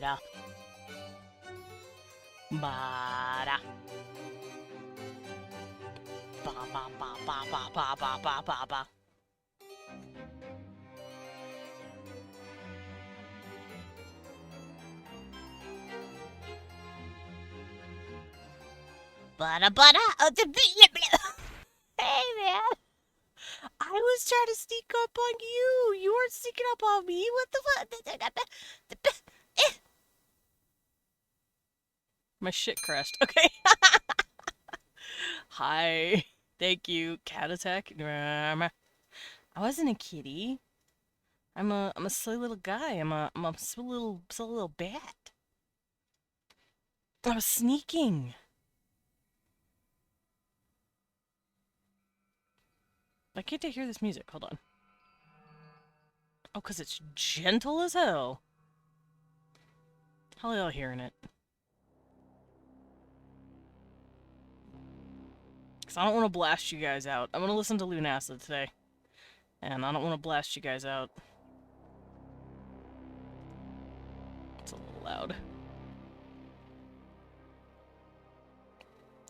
Bada. Bada. Ba ba ba ba ba ba ba ba ba ba. Bada bada. Hey man, I was trying to sneak up on you. You weren't sneaking up on me. What the fuck? My shit crashed. Okay. Hi. Thank you. Cat attack. I wasn't a kitty. I'm a silly little guy. I'm a silly little bat. I was sneaking. Why can't I hear this music? Hold on. Oh, 'cause it's gentle as hell. How are y'all hearing it? 'Cause I don't want to blast you guys out. I'm gonna listen to Lunasa today. And I don't want to blast you guys out. It's a little loud.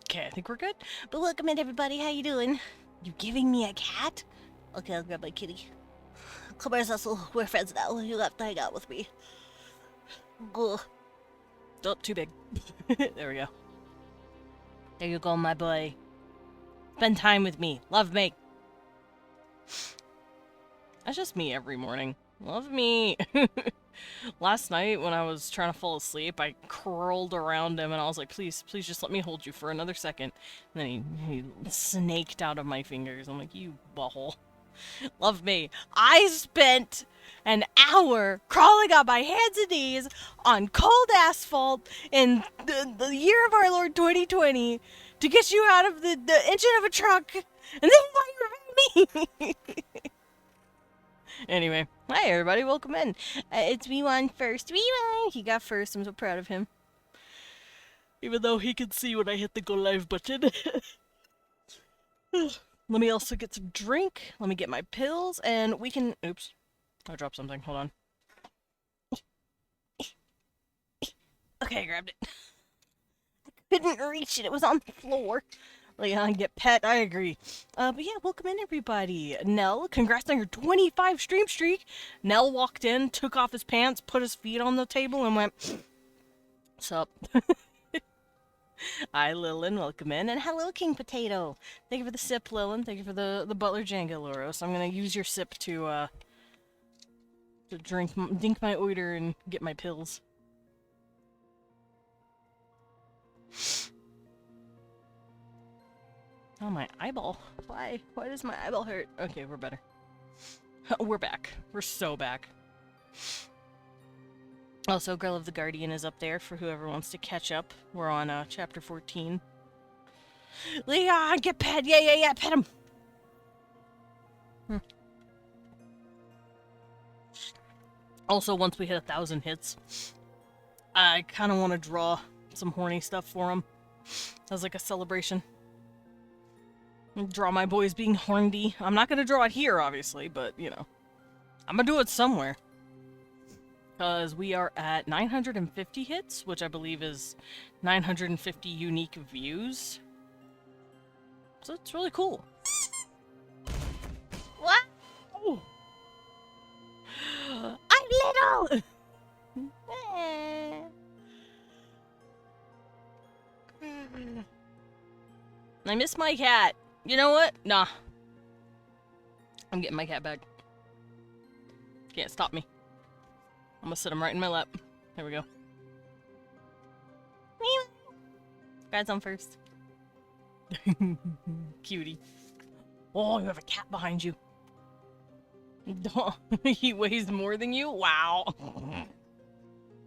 Okay, I think we're good. But welcome in, everybody. How you doing? You giving me a cat? Okay, I'll grab my kitty. Come here, Cecil. We're friends now. You have to hang out with me. Ugh. Oh, too big. There we go. There you go, my boy. Spend time with me. Love me. That's just me every morning. Love me. Last night, when I was trying to fall asleep, I curled around him and I was like, please just let me hold you for another second. And then he snaked out of my fingers. I'm like, you butthole. Love me. I spent an hour crawling on my hands and knees on cold asphalt in the year of our Lord 2020 to get you out of the engine of a truck, and then you revenge me. Anyway, hi everybody, welcome in. It's V1 first. V1! He got first, I'm so proud of him. Even though he could see when I hit the go live button. Let me also get some drink, let me get my pills, and we can... Oops. I dropped something, hold on. Okay, I grabbed it. I couldn't reach it, it was on the floor. Leon, get pet, I agree. But yeah, welcome in everybody. Nell, congrats on your 25 stream streak. Nell walked in, took off his pants, put his feet on the table, and went, sup? Hi, Lilin, welcome in. And hello, King Potato. Thank you for the sip, Lilin. Thank you for the Butler Jenga, Loros. I'm gonna use your sip to drink my order and get my pills. Oh, my eyeball. Why? Why does my eyeball hurt? Okay, we're better. We're back. We're so back. Also, Girl of the Guardian is up there for whoever wants to catch up. We're on chapter 14. Leon, get pet! Yeah, pet him! Also, once we hit 1,000 hits, I kind of want to draw some horny stuff for him. As like a celebration. Draw my boys being horny. I'm not going to draw it here, obviously, but, you know. I'm going to do it somewhere. Because we are at 950 hits, which I believe is 950 unique views. So it's really cool. What? Oh. I'm little! I miss my cat. You know what? Nah. I'm getting my cat back. Can't stop me. I'm gonna sit him right in my lap. There we go. Guys on first. Cutie. Oh, you have a cat behind you. He weighs more than you? Wow.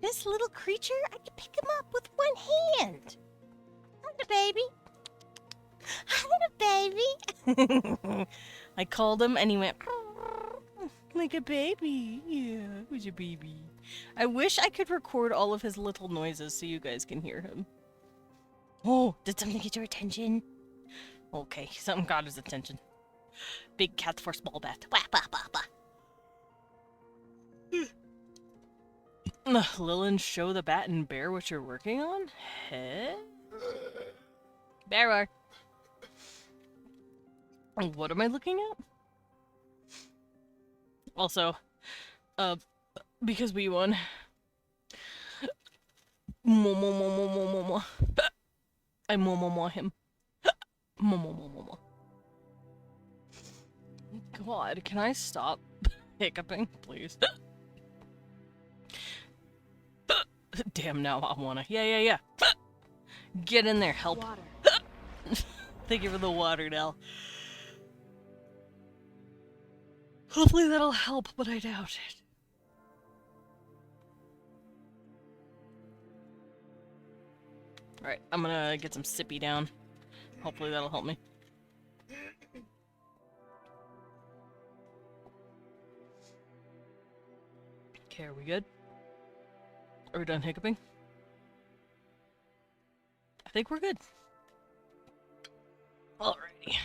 This little creature, I can pick him up with one hand. Hi, baby. Hi, baby. I called him and he went like a baby. Yeah, who's your baby? I wish I could record all of his little noises so you guys can hear him. Oh, did something get your attention? Okay, something got his attention. Big cat for small bat. Wah, bah, bah, bah. Lilin, show the bat and bear what you're working on? Heh? Bear. What am I looking at? Also, because we won. I him. God, can I stop hiccuping, please? Damn, now I wanna. Yeah. Get in there, help. Water. Thank you for the water, Nell. Hopefully that'll help, but I doubt it. Alright, I'm gonna get some sippy down. Hopefully that'll help me. Okay, are we good? Are we done hiccuping? I think we're good. Alrighty.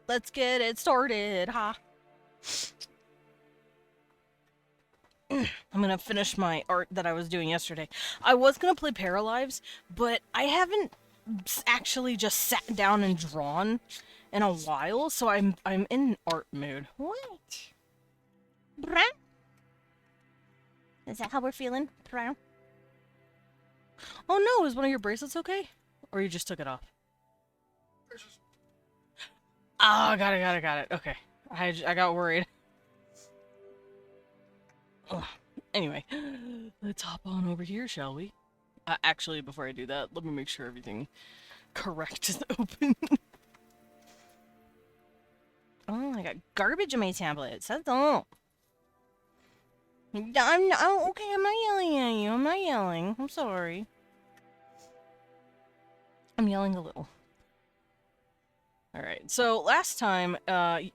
Let's get it started, huh? I'm gonna finish my art that I was doing yesterday. I was gonna play Paralives, but I haven't actually just sat down and drawn in a while, so I'm in art mood. What? Brown? Is that how we're feeling? Brown? Oh no, is one of your bracelets okay? Or you just took it off? Oh, got it. Okay. I got worried. Ugh. Anyway, let's hop on over here, shall we? Actually, before I do that, let me make sure everything correct is open. Oh, I got garbage in my tablet. That's all. Okay, I'm not yelling at you. I'm not yelling. I'm sorry. I'm yelling a little. Alright, so last time,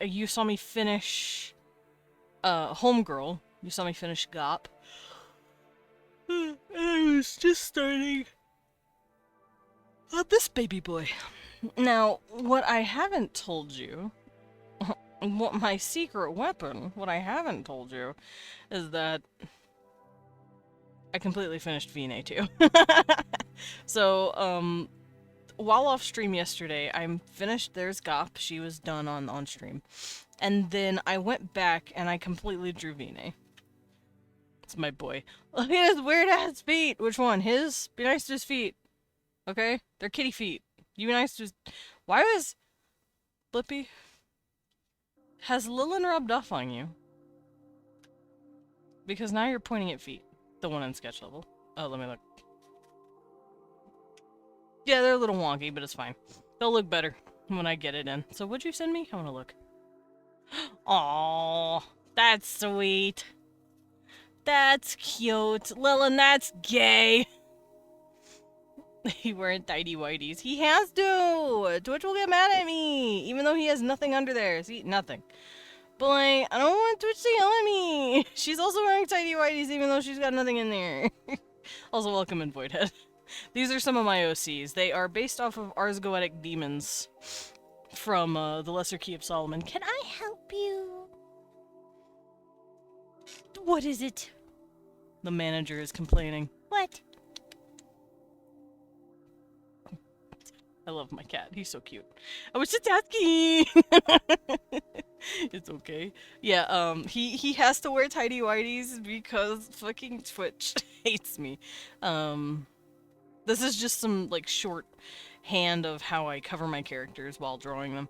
you saw me finish, Homegirl. You saw me finish GOP. And I was just starting on this baby boy. Now, what I haven't told you, what my secret weapon, what I haven't told you, is that I completely finished VNA 2. So, while off stream yesterday, I'm finished There's GOP. She was done on stream. And then I went back and I completely drew VNA. It's my boy. Look at his weird ass feet. Which one? His? Be nice to his feet. Okay? They're kitty feet. You be nice to his... Why was... Blippi? Has Lilin rubbed off on you? Because now you're pointing at feet. The one in sketch level. Oh, let me look. Yeah, they're a little wonky, but it's fine. They'll look better when I get it in. So what'd you send me? I wanna look. Aww, that's sweet. That's cute. Lilin, that's gay. He wearing tidy whities. He has to! Twitch will get mad at me, even though he has nothing under there. See, nothing. But like, I don't want Twitch to yell at me. She's also wearing tidy whities, even though she's got nothing in there. Also, welcome in Voidhead. These are some of my OCs. They are based off of Ars Goetic demons from the Lesser Key of Solomon. Can I help you? What is it? The manager is complaining. What? I love my cat. He's so cute. I was just asking. It's okay. Yeah, he has to wear tidy whities because fucking Twitch hates me. This is just some, like, short hand of how I cover my characters while drawing them.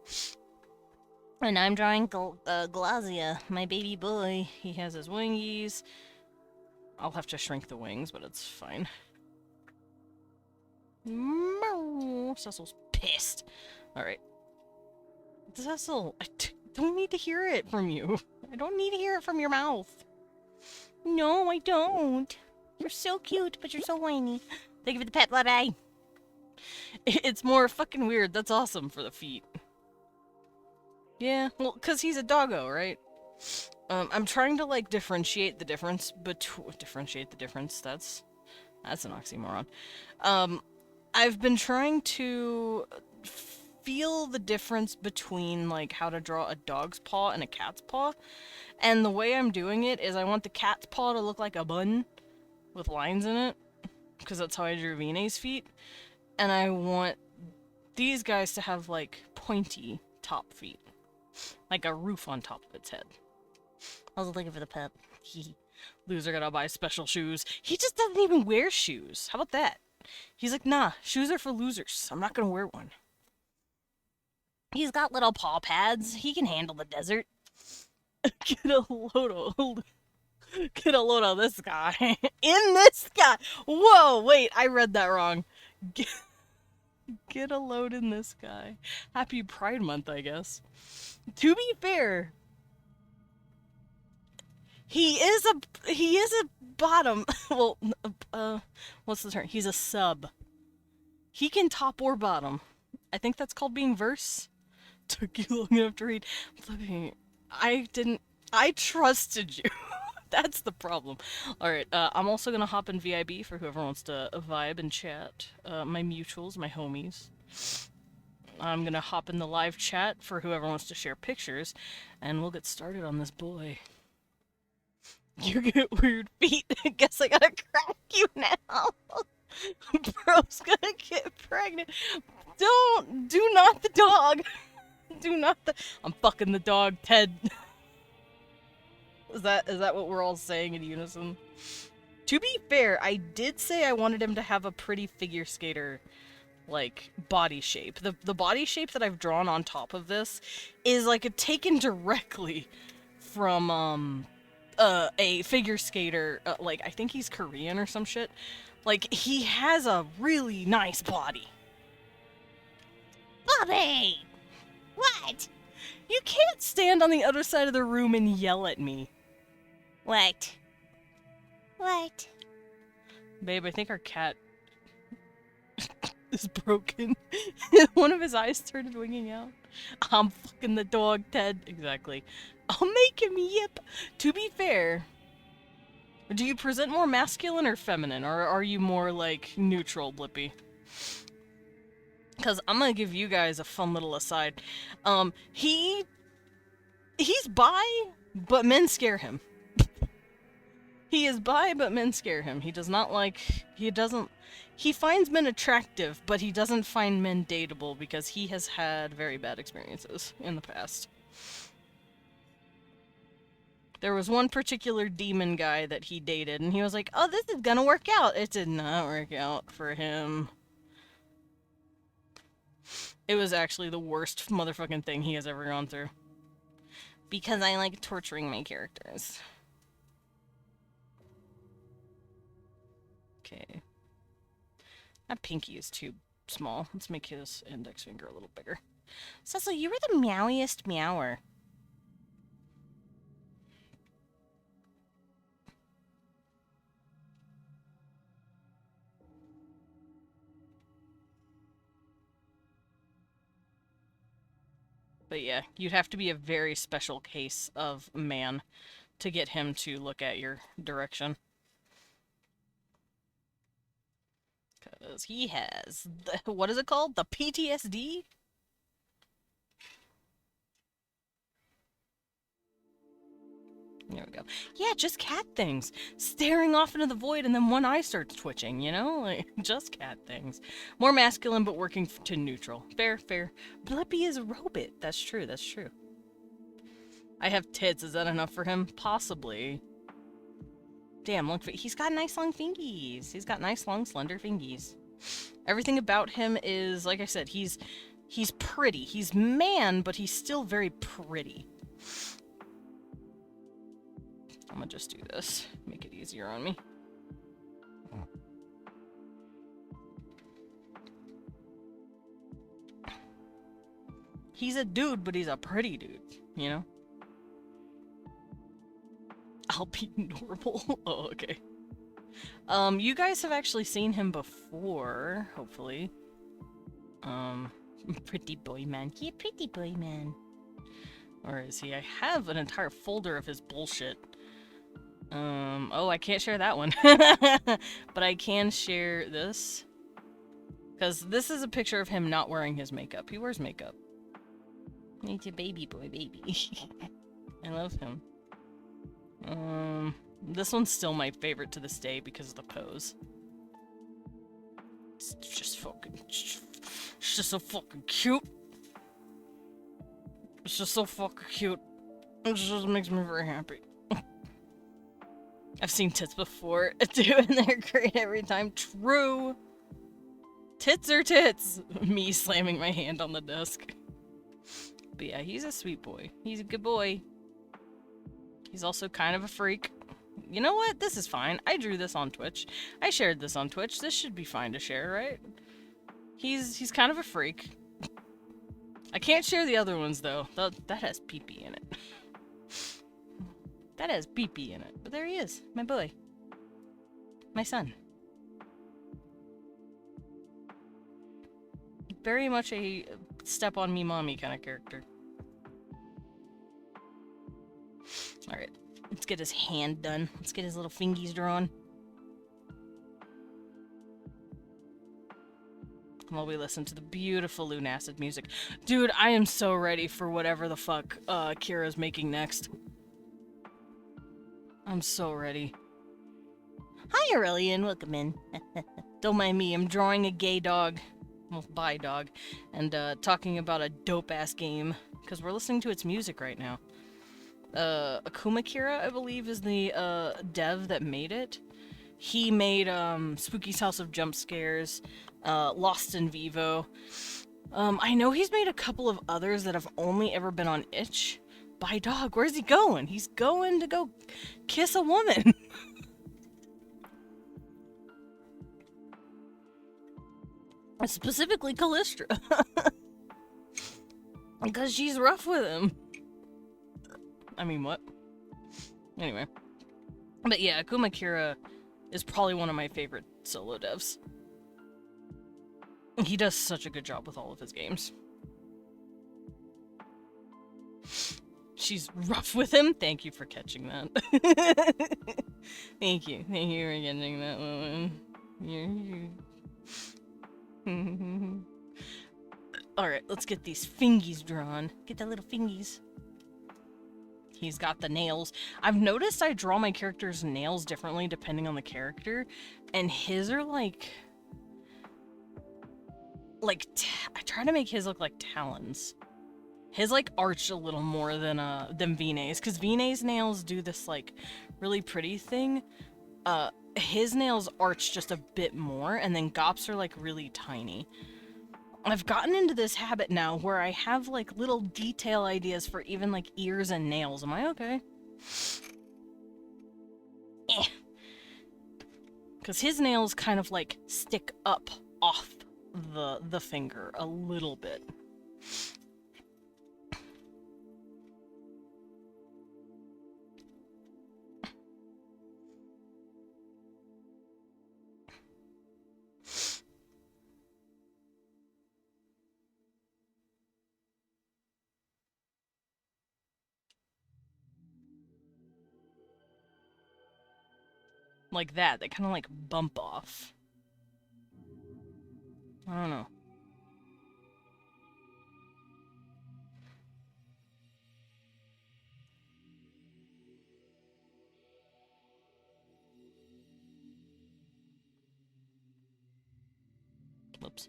And I'm drawing Glazia, my baby boy. He has his wingies. I'll have to shrink the wings, but it's fine. Cecil's pissed. Alright. Cecil, I don't need to hear it from you. I don't need to hear it from your mouth. No, I don't. You're so cute, but you're so whiny. Thank you for the pet, bye-bye. It's more fucking weird. That's awesome for the feet. Yeah, well, because he's a doggo, right? I'm trying to, like, differentiate the difference between... Differentiate the difference? That's an oxymoron. I've been trying to feel the difference between like how to draw a dog's paw and a cat's paw. And the way I'm doing it is I want the cat's paw to look like a bun with lines in it, because that's how I drew Vinay's feet. And I want these guys to have like pointy top feet, like a roof on top of its head. I was looking for the pet. Loser gotta buy special shoes. He just doesn't even wear shoes. How about that? He's like, nah, shoes are for losers. I'm not gonna wear one. He's got little paw pads. He can handle the desert. Get a load of this guy. In this guy. Whoa, wait, I read that wrong. Get a load in this guy. Happy Pride Month, I guess. To be fair, he is a bottom. Well, what's the term? He's a sub. He can top or bottom. I think that's called being verse. Took you long enough to read. I trusted you. That's the problem. Alright, I'm also gonna hop in VIB for whoever wants to vibe and chat. My mutuals, my homies. I'm gonna hop in the live chat for whoever wants to share pictures, and we'll get started on this boy. You get weird feet. Guess I gotta crack you now. Bro's gonna get pregnant. Do not the dog. Do not the. I'm fucking the dog, Ted. Is that what we're all saying in unison? To be fair, I did say I wanted him to have a pretty figure skater, like, body shape. The body shape that I've drawn on top of this is, like, taken directly from, a figure skater, like, I think he's Korean or some shit. Like, he has a really nice body. Bobby! What? You can't stand on the other side of the room and yell at me. What? What? Babe, I think our cat is broken. One of his eyes started winging out. I'm fucking the dog, Ted. Exactly. I'll make him yip. To be fair, do you present more masculine or feminine, or are you more, like, neutral, Blippi? Because I'm gonna give you guys a fun little aside. He's bi, but men scare him. He is bi, but men scare him. He does not like... He finds men attractive, but he doesn't find men dateable because he has had very bad experiences in the past. There was one particular demon guy that he dated, and he was like, oh, this is gonna work out. It did not work out for him. It was actually the worst motherfucking thing he has ever gone through. Because I like torturing my characters. Okay. That pinky is too small. Let's make his index finger a little bigger. Cecil, you were the meowiest meower. But yeah, you'd have to be a very special case of man to get him to look at your direction. Because he has, what is it called? The PTSD? There we go. Yeah, just cat things. Staring off into the void and then one eye starts twitching, you know? Like, just cat things. More masculine, but working to neutral. Fair, fair. Blippi is a robot. That's true, that's true. I have tits. Is that enough for him? Possibly. Damn, look, he's got nice long fingies. He's got nice long slender fingies. Everything about him is, like I said, he's pretty. He's man, but he's still very pretty. I'm gonna just do this. Make it easier on me. He's a dude, but he's a pretty dude, you know? I'll be normal. Oh, okay. You guys have actually seen him before, hopefully. Pretty boy man. Yeah, pretty boy man. Or is he? I have an entire folder of his bullshit. Oh, I can't share that one. But I can share this. Because this is a picture of him not wearing his makeup. He wears makeup. He's a baby boy, baby. I love him. This one's still my favorite to this day because of the pose. It's just so fucking cute. It's just so fucking cute. It just makes me very happy. I've seen tits before, too, and they're great every time. True! Tits are tits! Me slamming my hand on the desk. But yeah, he's a sweet boy. He's a good boy. He's also kind of a freak. You know what? This is fine. I drew this on Twitch. I shared this on Twitch. This should be fine to share, right? He's kind of a freak. I can't share the other ones, though. That has pee-pee in it. That has pee-pee in it. But there he is. My boy. My son. Very much a step on me mommy kind of character. Alright. Let's get his hand done. Let's get his little fingies drawn. While we listen to the beautiful Lunacid music. Dude, I am so ready for whatever the fuck Kira's making next. I'm so ready. Hi, Aurelian. Welcome in. Don't mind me. I'm drawing a gay dog. Well, bi dog. And talking about a dope-ass game. Because we're listening to its music right now. Akuma Kira, I believe, is the dev that made it. He made Spooky's House of Jump Scares, Lost in Vivo. I know he's made a couple of others that have only ever been on itch. By dog, where's he going? He's going to go kiss a woman. Specifically Callistra. Because she's rough with him. I mean, what? Anyway. But yeah, Akuma Kira is probably one of my favorite solo devs. He does such a good job with all of his games. She's rough with him? Thank you for catching that. Thank you. Thank you for catching that one. Alright, let's get these fingies drawn. Get the little fingies. He's got the nails. I've noticed I draw my character's nails differently depending on the character, and his are like I try to make his look like talons. His like arch a little more than Vinay's, because Vinay's nails do this like really pretty thing. His nails arch just a bit more, and then Gop's are like really tiny. I've gotten into this habit now where I have like little detail ideas for even like ears and nails. Am I okay? Because his nails kind of like stick up off the finger a little bit. Like that. They kind of like bump off. I don't know. Whoops.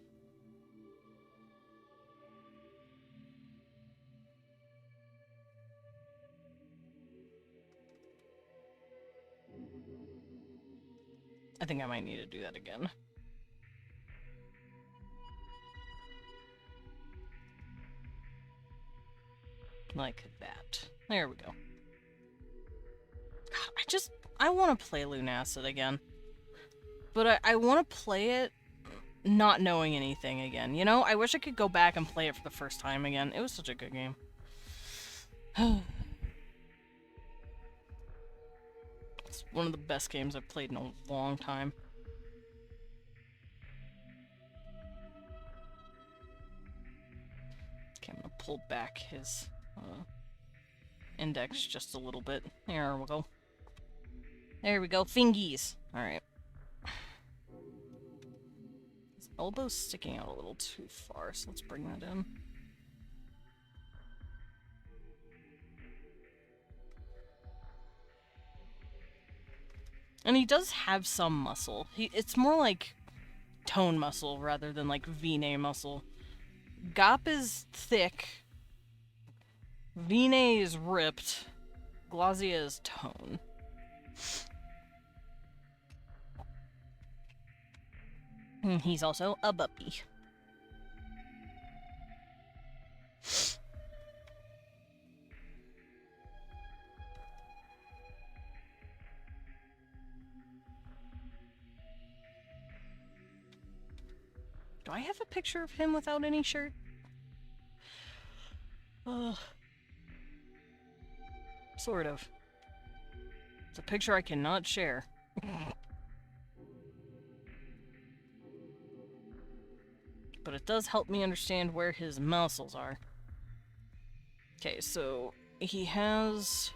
I think I might need to do that again. Like that. There we go. God, I want to play Lunacid again. But I want to play it not knowing anything again, you know? I wish I could go back and play it for the first time again. It was such a good game. It's one of the best games I've played in a long time. Okay, I'm gonna pull back his index just a little bit. There we go. There we go. Fingies. Alright. Elbow's sticking out a little too far, so let's bring that in. And he does have some muscle. It's more like tone muscle rather than like V-neck muscle. Gop is thick. V-neck is ripped. Glazia is tone. And he's also a puppy. Do I have a picture of him without any shirt? Sort of. It's a picture I cannot share. But it does help me understand where his muscles are. Okay, so he has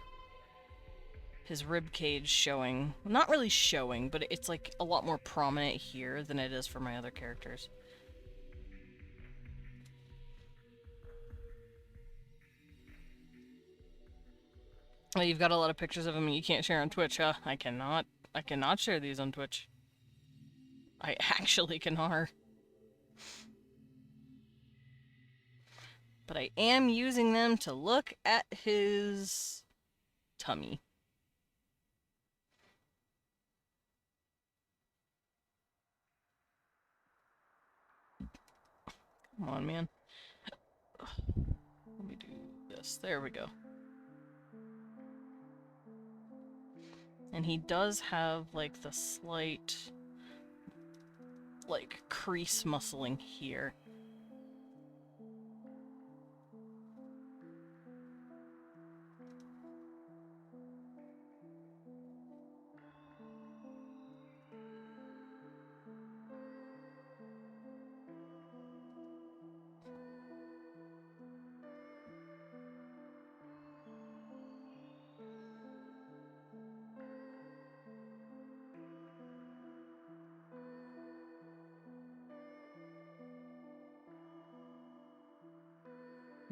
his rib cage showing. Not really showing, but it's like a lot more prominent here than it is for my other characters. Oh, you've got a lot of pictures of him you can't share on Twitch, huh? I cannot share these on Twitch. I actually cannot. But I am using them to look at his tummy. Come on, man. Let me do this. There we go. And he does have, like, the slight, like, crease muscling here.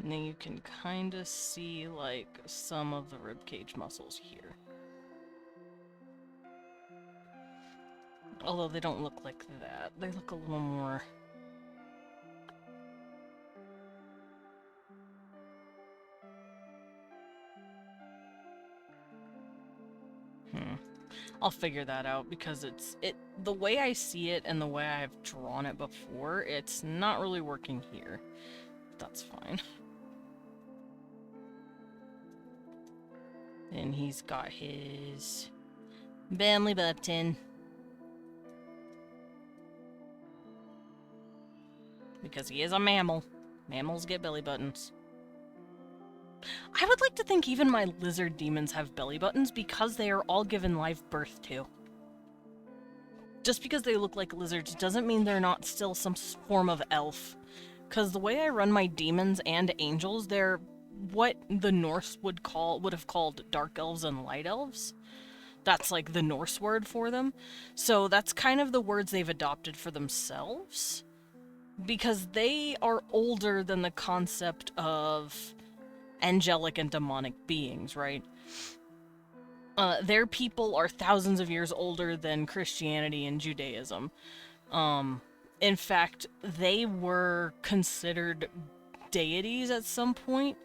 And then you can kind of see, like, some of the ribcage muscles here. Although they don't look like that. They look a little more... I'll figure that out because the way I see it and the way I've drawn it before, it's not really working here. That's fine. And he's got his belly button. Because he is a mammal. Mammals get belly buttons. I would like to think even my lizard demons have belly buttons because they are all given live birth to. Just because they look like lizards doesn't mean they're not still some form of elf. Because the way I run my demons and angels, they're what the Norse would have called dark elves and light elves. That's like the Norse word for them. So that's kind of the words they've adopted for themselves. Because they are older than the concept of angelic and demonic beings, right? Their people are thousands of years older than Christianity and Judaism. In fact, they were considered deities at some point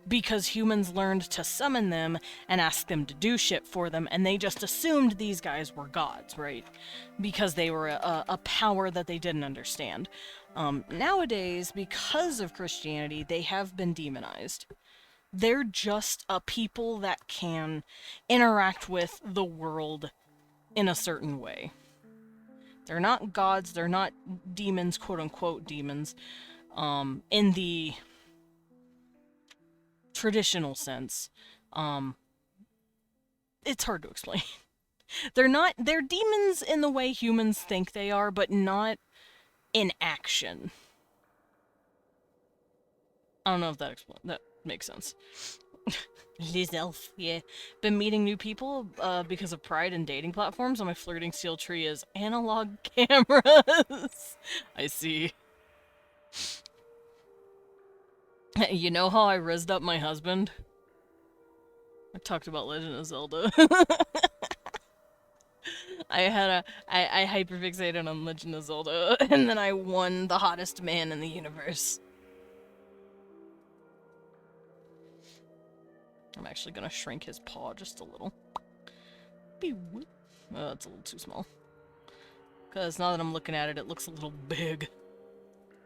because humans learned to summon them and ask them to do shit for them, and they just assumed these guys were gods, right? Because they were a power that they didn't understand. Nowadays, because of Christianity, they have been demonized. They're just a people that can interact with the world in a certain way. They're not gods, they're not demons, quote-unquote demons, in the traditional sense. It's hard to explain. They're demons in the way humans think they are, but not in action. I don't know if that makes sense. Liz Elf, yeah. Been meeting new people because of Pride and dating platforms, and my flirting steel tree is analog cameras. I see. You know how I rizzed up my husband? I talked about Legend of Zelda. I hyperfixated on Legend of Zelda, and then I won the hottest man in the universe. I'm actually gonna shrink his paw just a little. It's a little too small. Because now that I'm looking at it, it looks a little big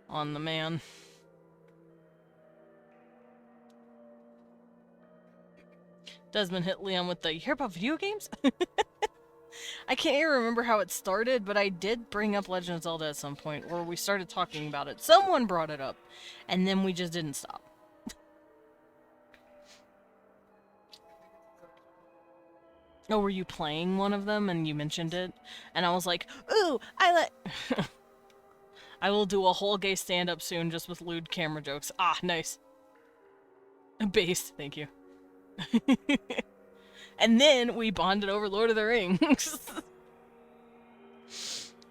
on the man. Desmond hit Leon with the, you hear about video games? I can't even remember how it started, but I did bring up Legend of Zelda at some point, or we started talking about it. Someone brought it up, and then we just didn't stop. Oh, were you playing one of them and you mentioned it? And I was like, ooh, I will do a whole gay stand-up soon just with lewd camera jokes. Ah, nice. Base, thank you. And then we bonded over Lord of the Rings.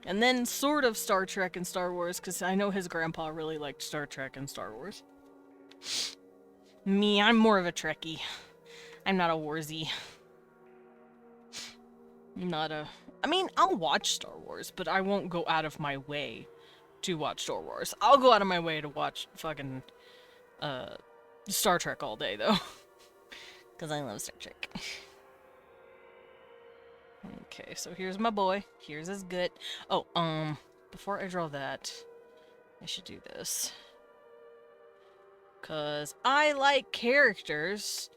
And then sort of Star Trek and Star Wars, because I know his grandpa really liked Star Trek and Star Wars. Me, I'm more of a Trekkie. I'm not a Warsy. I'm not a... I mean, I'll watch Star Wars, but I won't go out of my way to watch Star Wars. I'll go out of my way to watch fucking, Star Trek all day, though. Because I love Star Trek. Okay, so here's my boy. Here's his gut. Oh, before I draw that, I should do this. Because I like characters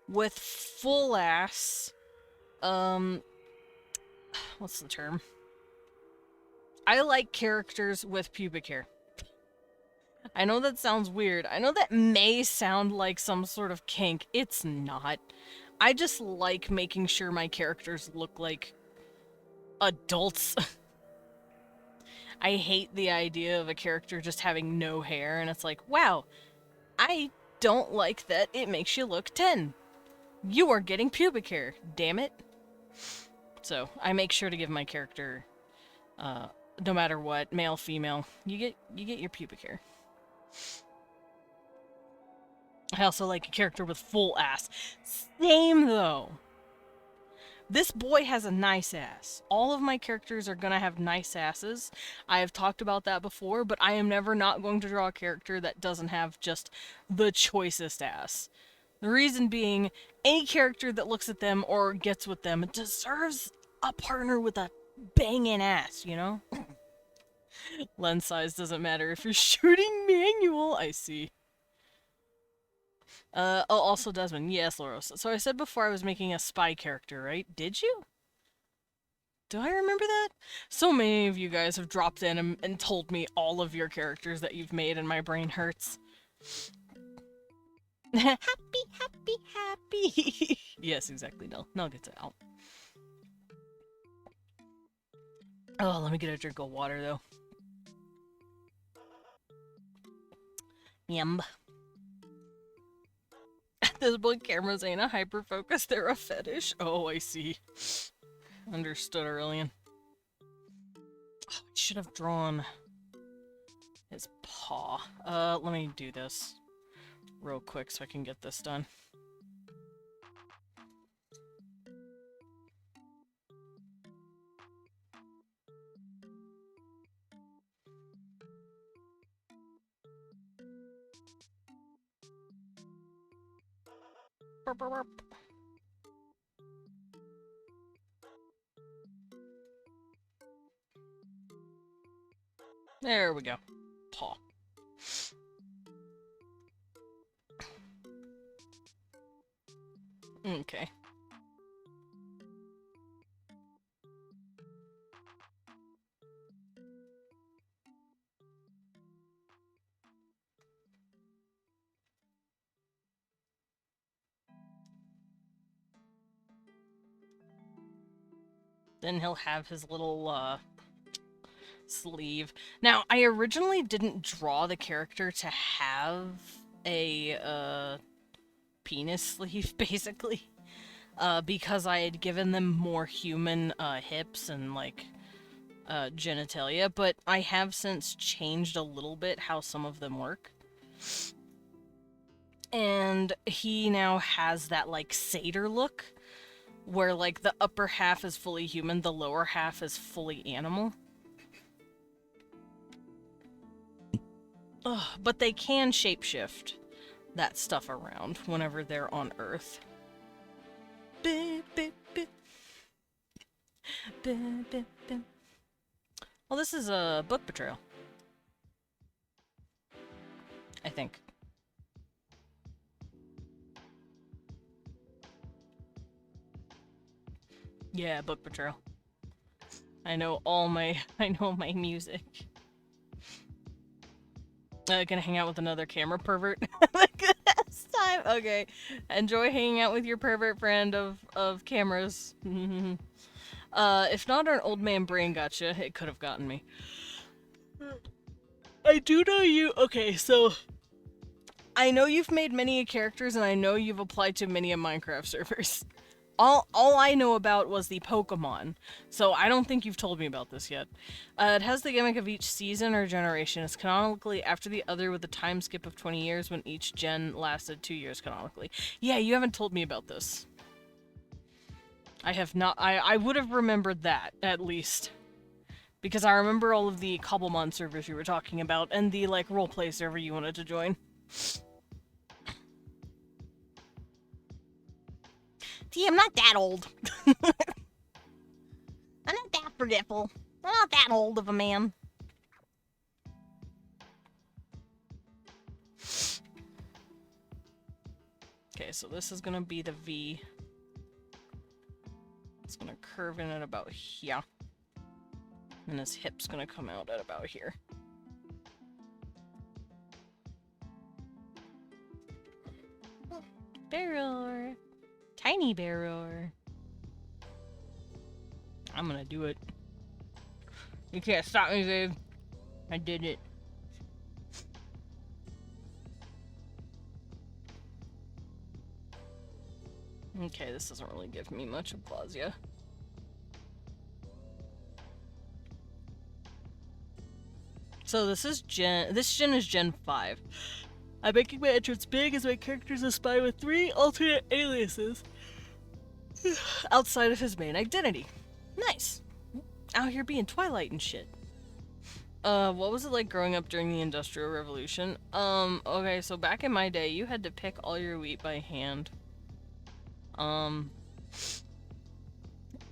with full ass, what's the term? I like characters with pubic hair. I know that sounds weird. I know that may sound like some sort of kink. It's not. I just like making sure my characters look like adults. I hate the idea of a character just having no hair, and it's like, wow, I don't like that it makes you look 10. You are getting pubic hair, damn it. So, I make sure to give my character, no matter what, male, female, you get your pubic hair. I also like a character with full ass. Same, though. This boy has a nice ass. All of my characters are gonna have nice asses. I have talked about that before, but I am never not going to draw a character that doesn't have just the choicest ass. The reason being, any character that looks at them or gets with them deserves a partner with a banging ass, you know? Lens size doesn't matter if you're shooting manual, I see. Oh, also Desmond. Yes, Loros. So I said before I was making a spy character, right? Did you? Do I remember that? So many of you guys have dropped in and told me all of your characters that you've made, and my brain hurts. Happy, happy, happy. Yes, exactly. No gets it out. Oh, let me get a drink of water, though. Yum. This boy cameras ain't a hyperfocus, they're a fetish. Oh, I see. Understood, Aurelian. Oh, I should have drawn his paw. Let me do this real quick so I can get this done. Burp, burp, burp. There we go. Paw. Okay. Then he'll have his little, sleeve. Now, I originally didn't draw the character to have a, penis sleeve, basically. Because I had given them more human hips and like genitalia, but I have since changed a little bit how some of them work. And he now has that like satyr look, where like the upper half is fully human, the lower half is fully animal. Ugh, but they can shapeshift that stuff around whenever they're on Earth. Well, this is a book betrayal. I think. Yeah, book betrayal. I know my music. Gonna hang out with another camera pervert. Last time. Okay. Enjoy hanging out with your pervert friend of cameras. If not an old man brain gotcha, it could have gotten me. I do know you. Okay, so I know you've made many characters, and I know you've applied to many of Minecraft servers. All I know about was the Pokemon, so I don't think you've told me about this yet. It has the gimmick of each season or generation is canonically after the other with a time skip of 20 years when each gen lasted 2 years canonically. Yeah, you haven't told me about this. I have not. I would have remembered that, at least. Because I remember all of the Cobblemon servers you were talking about, and the, like, roleplay server you wanted to join. See, I'm not that old. I'm not that forgetful. I'm not that old of a man. Okay, so this is gonna be the V. It's gonna curve in at about here. And his hip's gonna come out at about here. Barrow! Tiny Barrow! I'm gonna do it. You can't stop me, babe. I did it. Okay, this doesn't really give me much applause, yeah. So this is gen is Gen 5. I'm making my entrance big as my characters aspire with 3 alternate aliases outside of his main identity. Nice. Out here being Twilight and shit. What was it like growing up during the Industrial Revolution? Okay, so back in my day, you had to pick all your wheat by hand.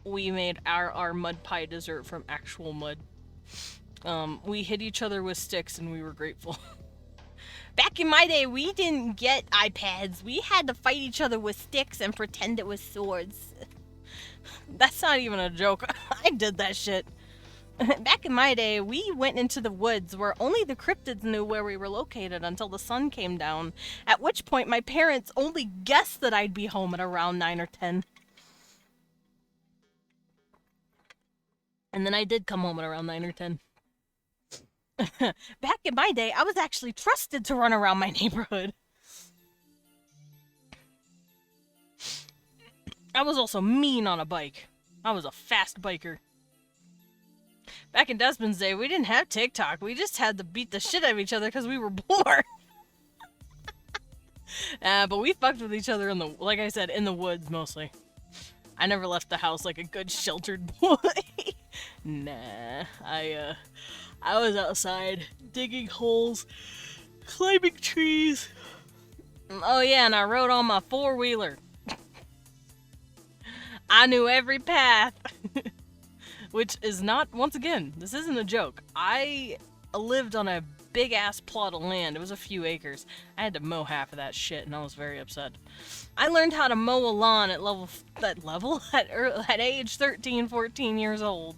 We made our mud pie dessert from actual mud. We hit each other with sticks and we were grateful. Back in my day, we didn't get iPads. We had to fight each other with sticks and pretend it was swords. That's not even a joke. I did that shit. Back in my day, we went into the woods where only the cryptids knew where we were located until the sun came down, at which point my parents only guessed that I'd be home at around 9 or 10. And then I did come home at around 9 or 10. Back in my day, I was actually trusted to run around my neighborhood. I was also mean on a bike. I was a fast biker. Back in Desmond's day, we didn't have TikTok. We just had to beat the shit out of each other because we were bored. But we fucked with each other in the, like I said, in the woods mostly. I never left the house like a good sheltered boy. Nah, I was outside digging holes, climbing trees. Oh yeah, and I rode on my four-wheeler. I knew every path. Which is not, once again, this isn't a joke. I lived on a big-ass plot of land. It was a few acres. I had to mow half of that shit, and I was very upset. I learned how to mow a lawn at at age 13, 14 years old.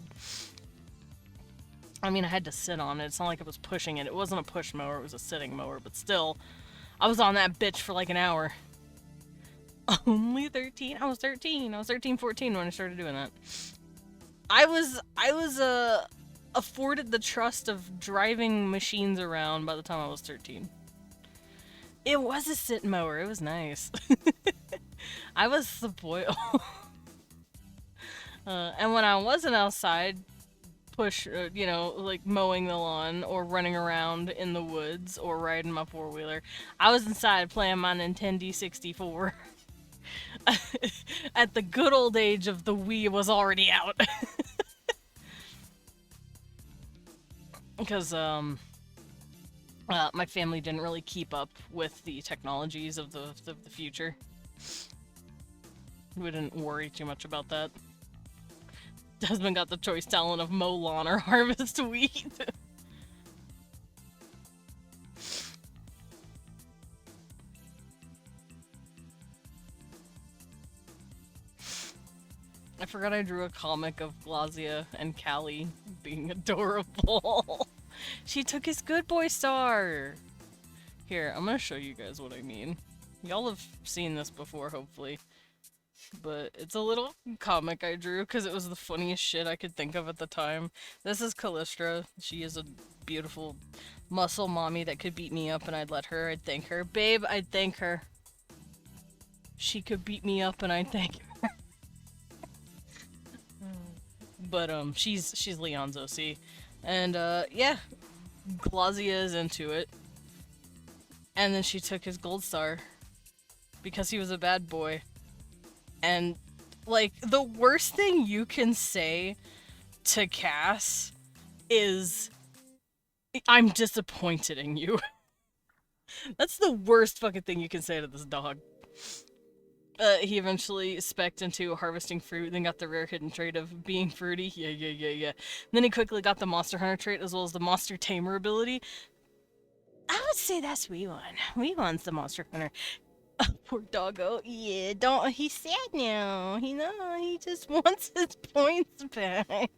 I mean, I had to sit on it. It's not like I was pushing it. It wasn't a push mower, it was a sitting mower, but still, I was on that bitch for like an hour. Only 13? I was 13. I was 13, 14 when I started doing that. I was afforded the trust of driving machines around by the time I was 13. It was a sit mower. It was nice. I was spoiled. And when I wasn't outside, like mowing the lawn or running around in the woods or riding my four wheeler, I was inside playing my Nintendo 64. At the good old age of the Wii was already out. Because my family didn't really keep up with the technologies of the future. We didn't worry too much about that. Desmond got the choice talent of mow lawn or harvest wheat. I forgot I drew a comic of Glazia and Callie being adorable. She took his good boy star! Here, I'm gonna show you guys what I mean. Y'all have seen this before, hopefully. But it's a little comic I drew because it was the funniest shit I could think of at the time. This is Callistra. She is a beautiful muscle mommy that could beat me up and I'd let her. I'd thank her. Babe, I'd thank her. She could beat me up and I'd thank her. But she's Leon's OC. And yeah, Glazia is into it. And then she took his gold star because he was a bad boy. And like the worst thing you can say to Cass is I'm disappointed in you. That's the worst fucking thing you can say to this dog. He eventually spec'd into harvesting fruit, then got the rare hidden trait of being fruity. Yeah. Then he quickly got the Monster Hunter trait as well as the Monster Tamer ability. I would say that's Weewon. Weewon's the Monster Hunter. Poor doggo. Yeah, he's sad now. He just wants his points back.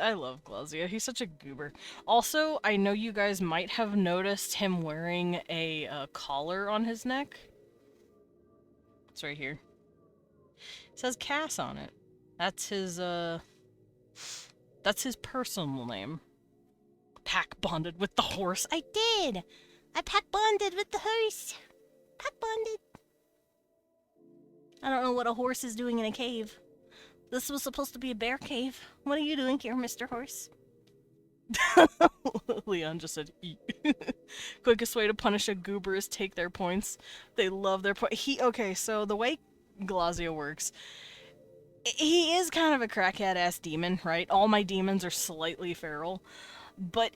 I love Glazia. He's such a goober. Also, I know you guys might have noticed him wearing a collar on his neck. It's right here. It says Cass on it. That's his personal name. Pack bonded with the horse. I did! I pack bonded with the horse. Pack bonded. I don't know what a horse is doing in a cave. This was supposed to be a bear cave. What are you doing here, Mr. Horse? Leon just said, eat. Quickest way to punish a goober is take their points. They love their okay, so the way Glazia works, he is kind of a crackhead-ass demon, right? All my demons are slightly feral, but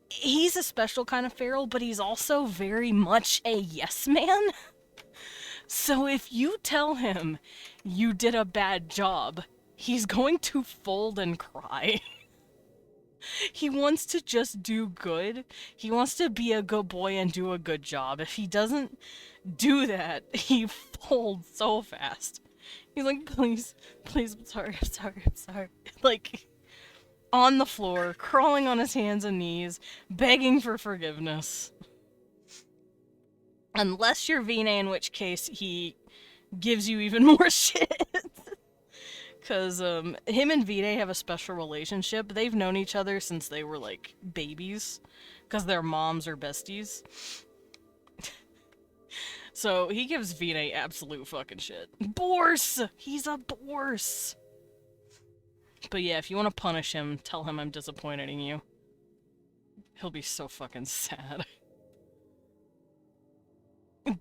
he's a special kind of feral, but he's also very much a yes man. So if you tell him you did a bad job, he's going to fold and cry. He wants to just do good. He wants to be a good boy and do a good job. If he doesn't do that, he folds so fast. He's like, please, I'm sorry. Like, on the floor, crawling on his hands and knees, begging for forgiveness. Unless you're Vine, in which case he gives you even more shit. Because him and Vide have a special relationship. They've known each other since they were, like, babies. Because their moms are besties. So he gives Vide absolute fucking shit. Borse! He's a Borse! But yeah, if you want to punish him, tell him I'm disappointed in you. He'll be so fucking sad.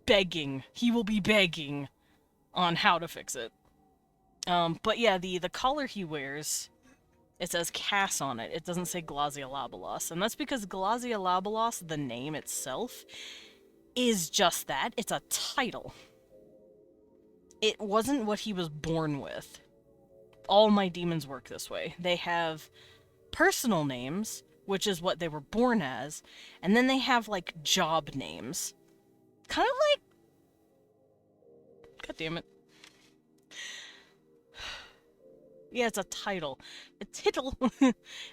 Begging. He will be begging on how to fix it. But yeah, the collar he wears, it says Cass on it. It doesn't say Glaziolabalos. And that's because Glaziolabalos, the name itself, is just that. It's a title. It wasn't what he was born with. All my demons work this way. They have personal names, which is what they were born as, and then they have, like, job names. Kind of like... God damn it. Yeah, it's a title. A tittle.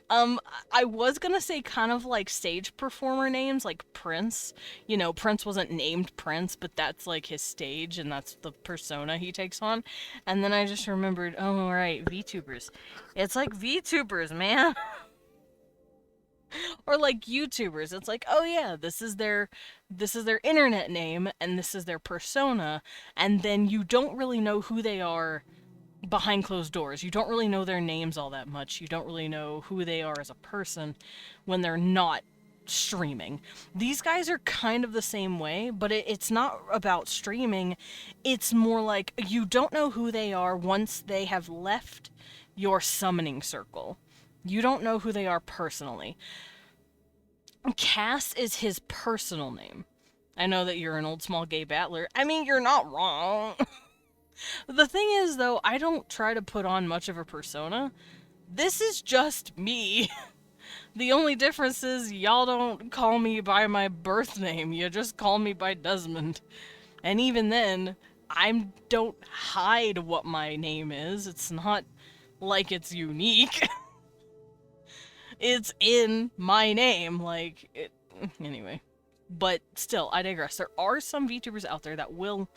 I was gonna say kind of like stage performer names, like Prince. You know, Prince wasn't named Prince, but that's like his stage, and that's the persona he takes on. And then I just remembered, oh, right, VTubers. It's like VTubers, man. Or like YouTubers, it's like, oh yeah, this is their internet name and this is their persona, and then you don't really know who they are behind closed doors. You don't really know their names all that much. You don't really know who they are as a person when they're not streaming. These guys are kind of the same way, but it's not about streaming. It's more like you don't know who they are once they have left your summoning circle. You don't know who they are personally. Cass is his personal name. I know that you're an old small gay battler. I mean, you're not wrong. The thing is, though, I don't try to put on much of a persona. This is just me. The only difference is y'all don't call me by my birth name. You just call me by Desmond. And even then, I don't hide what my name is. It's not like it's unique. It's in my name. Anyway. But still, I digress. There are some VTubers out there that will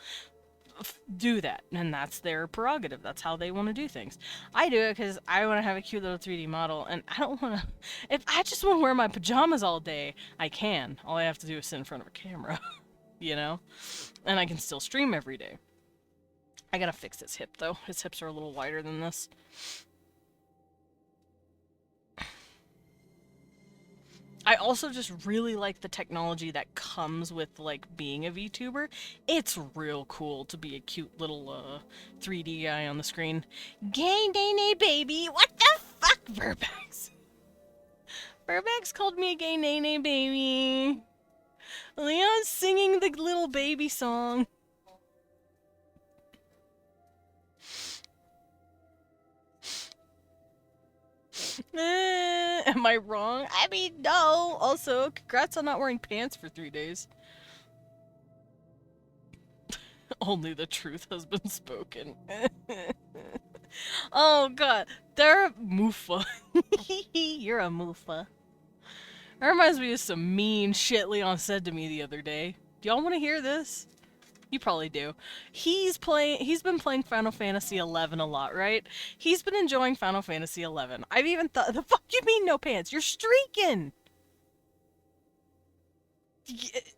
do that, and that's their prerogative. That's how they want to do things. I do it because I want to have a cute little 3D model, and I don't want to. If I just want to wear my pajamas all day, I can. All I have to do is sit in front of a camera, you know? And I can still stream every day. I gotta fix his hip, though. His hips are a little wider than this. I also just really like the technology that comes with, like, being a VTuber. It's real cool to be a cute little, 3D guy on the screen. Gay nay baby! What the fuck, Burbax? Burbax called me a gay nay baby. Leon's singing the little baby song. Am I wrong? I mean, no. Also, congrats on not wearing pants for 3 days. Only the truth has been spoken. Oh god, they're a Mufa. You're a Mufa. That reminds me of some mean shit Leon said to me the other day. Do y'all want to hear this? You probably do. He's been playing Final Fantasy XI a lot, right? He's been enjoying Final Fantasy XI. I've even thought, the fuck you mean no pants? You're streaking!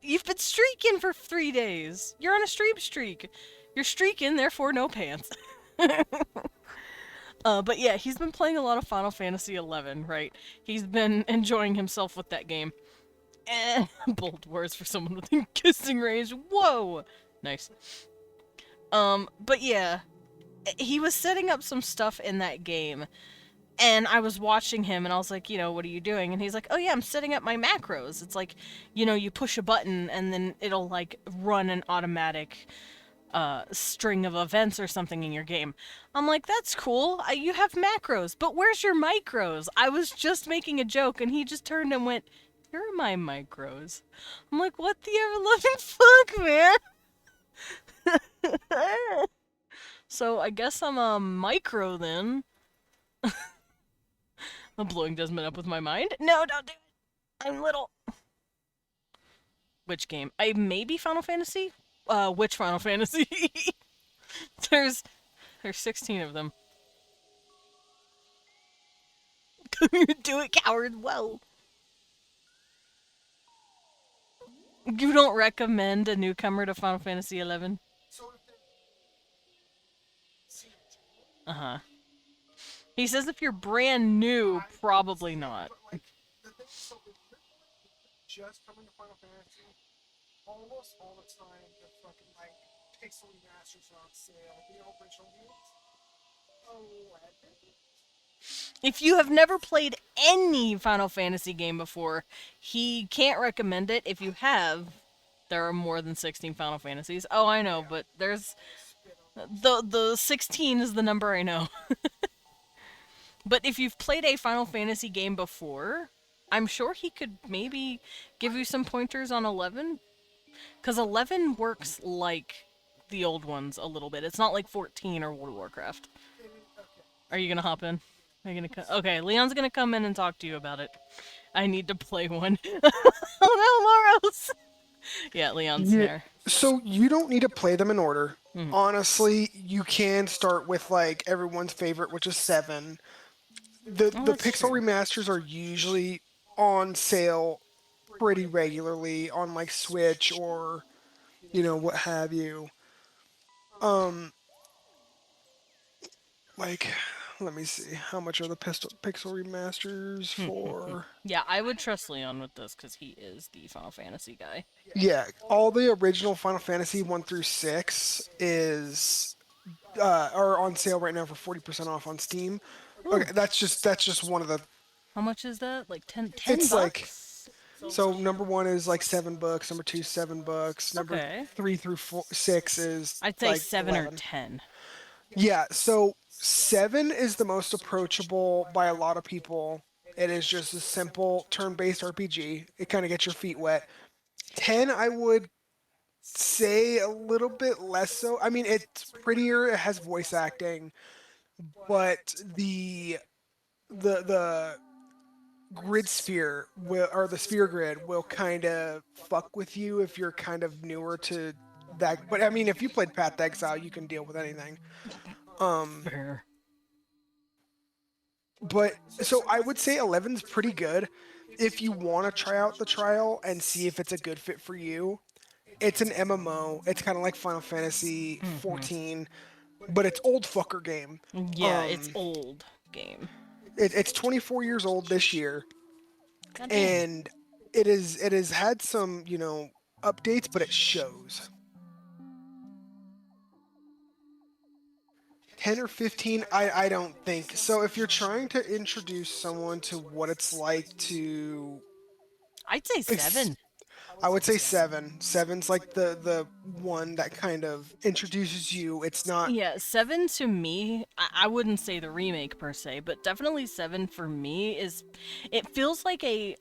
You've been streaking for 3 days. You're on a stream streak. You're streaking, therefore no pants. But yeah, he's been playing a lot of Final Fantasy XI, right? He's been enjoying himself with that game. Bold words for someone within kissing range. Whoa! Nice. But yeah, he was setting up some stuff in that game, and I was watching him, and I was like, what are you doing? And he's like, oh yeah, I'm setting up my macros. It's like, you push a button, and then it'll, like, run an automatic string of events or something in your game. I'm like, that's cool. You have macros, but where's your micros? I was just making a joke, and he just turned and went, here are my micros. I'm like, what the ever-loving fuck, man? So I guess I'm a micro then. I'm blowing Desmond up with my mind. No, don't do it. I'm little. Which game? Maybe Final Fantasy? Which Final Fantasy? there's 16 of them. Do it, coward. Whoa. You don't recommend a newcomer to Final Fantasy XI? Uh-huh. He says if you're brand new, probably not. Just coming to Final Fantasy, almost all the time the fucking like Pixel Remasters are on sale. The original games. 11. If you have never played any Final Fantasy game before, he can't recommend it. If you have, there are more than 16 Final Fantasies. Oh, I know, but there's the 16 is the number I know. But if you've played a Final Fantasy game before, I'm sure he could maybe give you some pointers on 11. Because 11 works like the old ones a little bit. It's not like 14 or World of Warcraft. Are you gonna hop in? Are you gonna okay, Leon's gonna come in and talk to you about it. I need to play one. Oh no, Laros! Yeah, Leon's there. So you don't need to play them in order. Honestly, you can start with like everyone's favorite, which is 7. The Pixel remasters are usually on sale pretty regularly on like Switch or what have you. Um, like, let me see, how much are the pixel remasters for? Yeah, I would trust Leon with this because he is the Final Fantasy guy. Yeah, all the original Final Fantasy 1 through 6 is are on sale right now for 40% off on Steam. Ooh, Okay, that's just one of the. how much is that? Like 10 It's like, bucks? so number one is like $7. Number two, $7. Number Okay. 6 is I'd say like 7 or 11. 10. Yeah, so 7 is the most approachable by a lot of people. It is just a simple turn-based RPG. It kind of gets your feet wet. 10, I would say a little bit less so. I mean, it's prettier, it has voice acting, but the grid sphere will, or the sphere grid will kind of fuck with you if you're kind of newer to that. But I mean, if you played Path to Exile, you can deal with anything. Um, Fair. but so I would say 11's pretty good if you want to try out the trial and see if it's a good fit for you. It's an MMO. It's kind of like Final Fantasy 14, but it's old fucker game. Yeah, it's Um, old game. it's 24 years old this year, God damn. and it has had some updates, but it shows. 10 or 15, I don't think so. If you're trying to introduce someone to what it's like to I'd say ex- 7. I would say 7. Seven's like the one that kind of introduces you. It's not. Yeah, 7 to me, I wouldn't say the remake per se, but definitely 7 for me is. It feels like a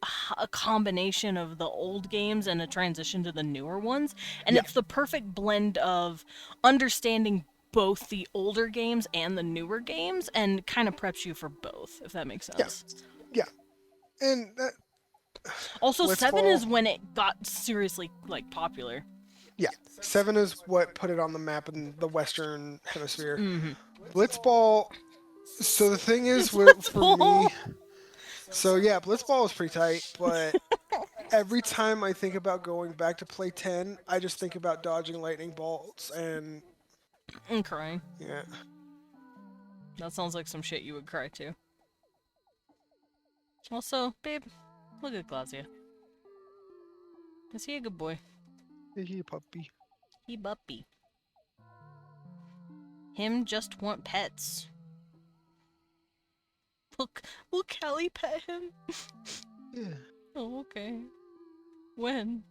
combination of the old games and a transition to the newer ones. And Yeah, it's the perfect blend of understanding both the older games and the newer games and kind of preps you for both, if that makes yeah, sense. yeah. And Also, 7 Blitzball, is when it got seriously, like, popular. yeah, 7 is what put it on the map in the Western Hemisphere. Mm-hmm. Blitzball. So the thing is, for Blitzball! me, so yeah, Blitzball is pretty tight, but every time I think about going back to play 10, I just think about dodging lightning bolts and I'm crying. yeah. That sounds like some shit you would cry to. Also, babe, look at Glazia. Is he a good boy? Hey, puppy. He buppy. Him just want pets. Look, will Callie pet him? Yeah. Oh, okay. When?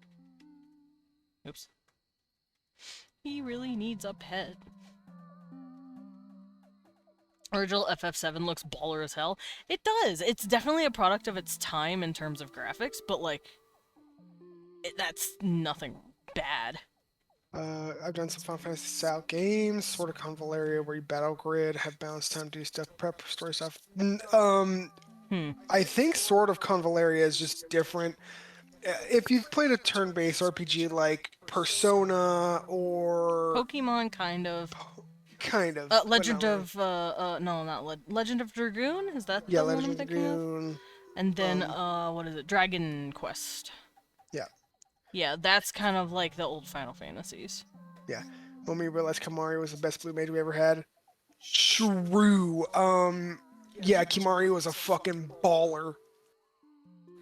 Oops. He really needs a pet. Original FF7 looks baller as hell. It does. It's definitely a product of its time in terms of graphics, but like, that's nothing bad. I've done some Final Fantasy style games, sort of Convaleria, where you battle grid, have balance time, do stuff, prep story stuff. Hmm. I think sort of Convaleria is just different. If you've played a turn-based RPG like Persona or Pokemon, kind of. kind of, but Legend not really. of, no, not Legend of Dragoon? Is that Yeah, the one Legend I'm of the thinking of? Dragoon. And then, Um, what is it? Dragon Quest. yeah, Yeah, that's kind of like the old Final Fantasies. yeah. When we realized Kamari was the best blue mage we ever had. True. Yeah, Kimari was a fucking baller.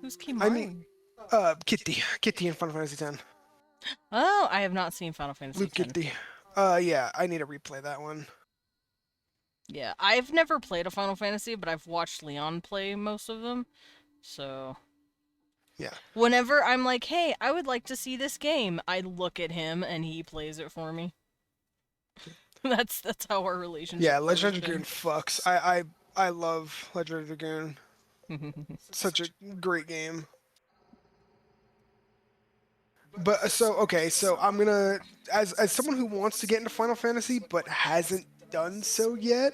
Who's I mean, Kimari? Kitty in Final Fantasy X. Oh, I have not seen Final Fantasy Luke X. Kitty. Yeah, I need to replay that one. Yeah, I've never played a Final Fantasy, but I've watched Leon play most of them. So, Yeah, whenever I'm like, hey, I would like to see this game, I look at him and he plays it for me. That's how our relationship yeah. has Legend of Dragoon been. fucks. I love Legend of Dragoon. Such a great game. But so okay, so I'm gonna as someone who wants to get into Final Fantasy but hasn't done so yet,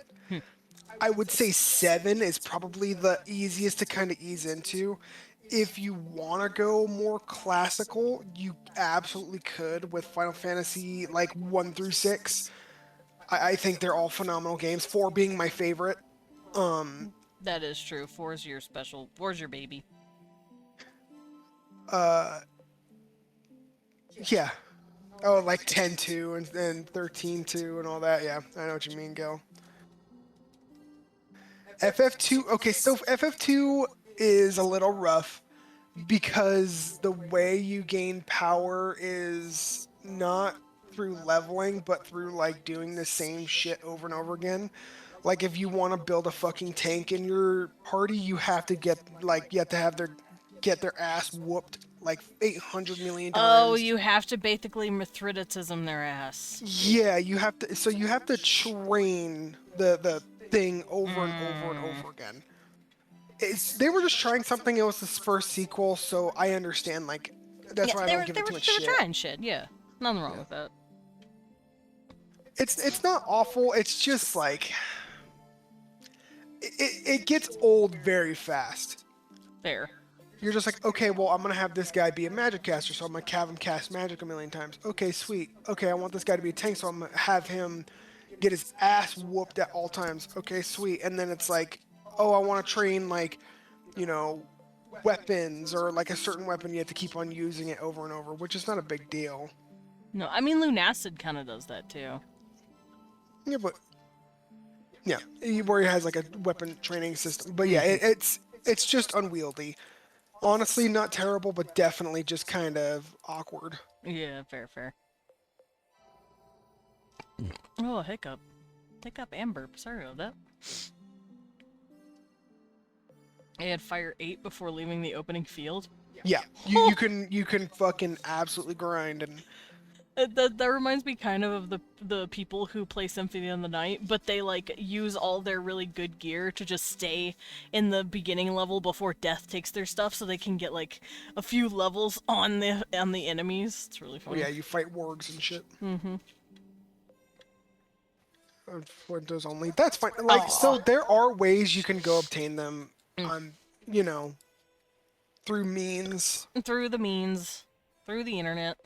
I would say 7 is probably the easiest to kind of ease into. If you want to go more classical, you absolutely could with Final Fantasy like 1 through 6. I think they're all phenomenal games. 4 being my favorite. Um, That is true. Four's your special. Four's your baby. Uh, yeah. Oh, like 10-2 and 13-2 and all that. Yeah, I know what you mean, Gil. FF2. Okay, so FF2 is a little rough because the way you gain power is not through leveling, but through like doing the same shit over and over again. Like if you want to build a fucking tank in your party, you have to have their get their ass whooped like 800 million Oh, times. you have to basically Mithridatism their ass. Yeah, you have to. So you have to train the thing over and over and over again. They were just trying something. It was this first sequel, so I understand. Like that's Yeah, why I they don't were give they it were too much they were shit. trying shit. Yeah, nothing wrong Yeah. with that. It's not awful. It's just like it gets old very fast. Fair. You're just like, okay, well, I'm gonna have this guy be a magic caster, so I'm gonna have him cast magic a million times. Okay, sweet. Okay, I want this guy to be a tank, so I'm gonna have him get his ass whooped at all times. Okay, sweet. And then it's like, oh, I want to train like, you know, weapons or like a certain weapon. You have to keep on using it over and over, which is not a big deal. No, I mean Lunacid kind of does that too. Yeah, but yeah, where he has like a weapon training system. But yeah, it's just unwieldy. Honestly, not terrible, but definitely just kind of awkward. Yeah, fair. Oh, hiccup. Hiccup and burp. Sorry about that. I had fire 8 before leaving the opening field. Yeah, you can fucking absolutely grind and That reminds me kind of the people who play Symphony of the Night, but they like use all their really good gear to just stay in the beginning level before death takes their stuff, so they can get like a few levels on the enemies. It's really oh funny. yeah, you fight wargs and shit. Mm-hmm. Windows only. That's fine. Like so, there are ways you can go obtain them. Mm. You know, through means. Through the means, through the internet.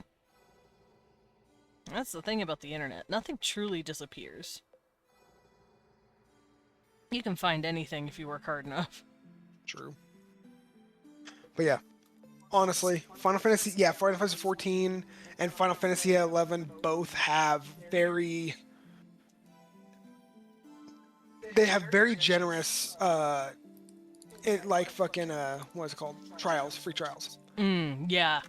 That's the thing about the internet. Nothing truly disappears. You can find anything if you work hard enough. True. But yeah, honestly, Final Fantasy 14 and Final Fantasy 11 both have very generous like fucking what is it called? Free trials. Yeah.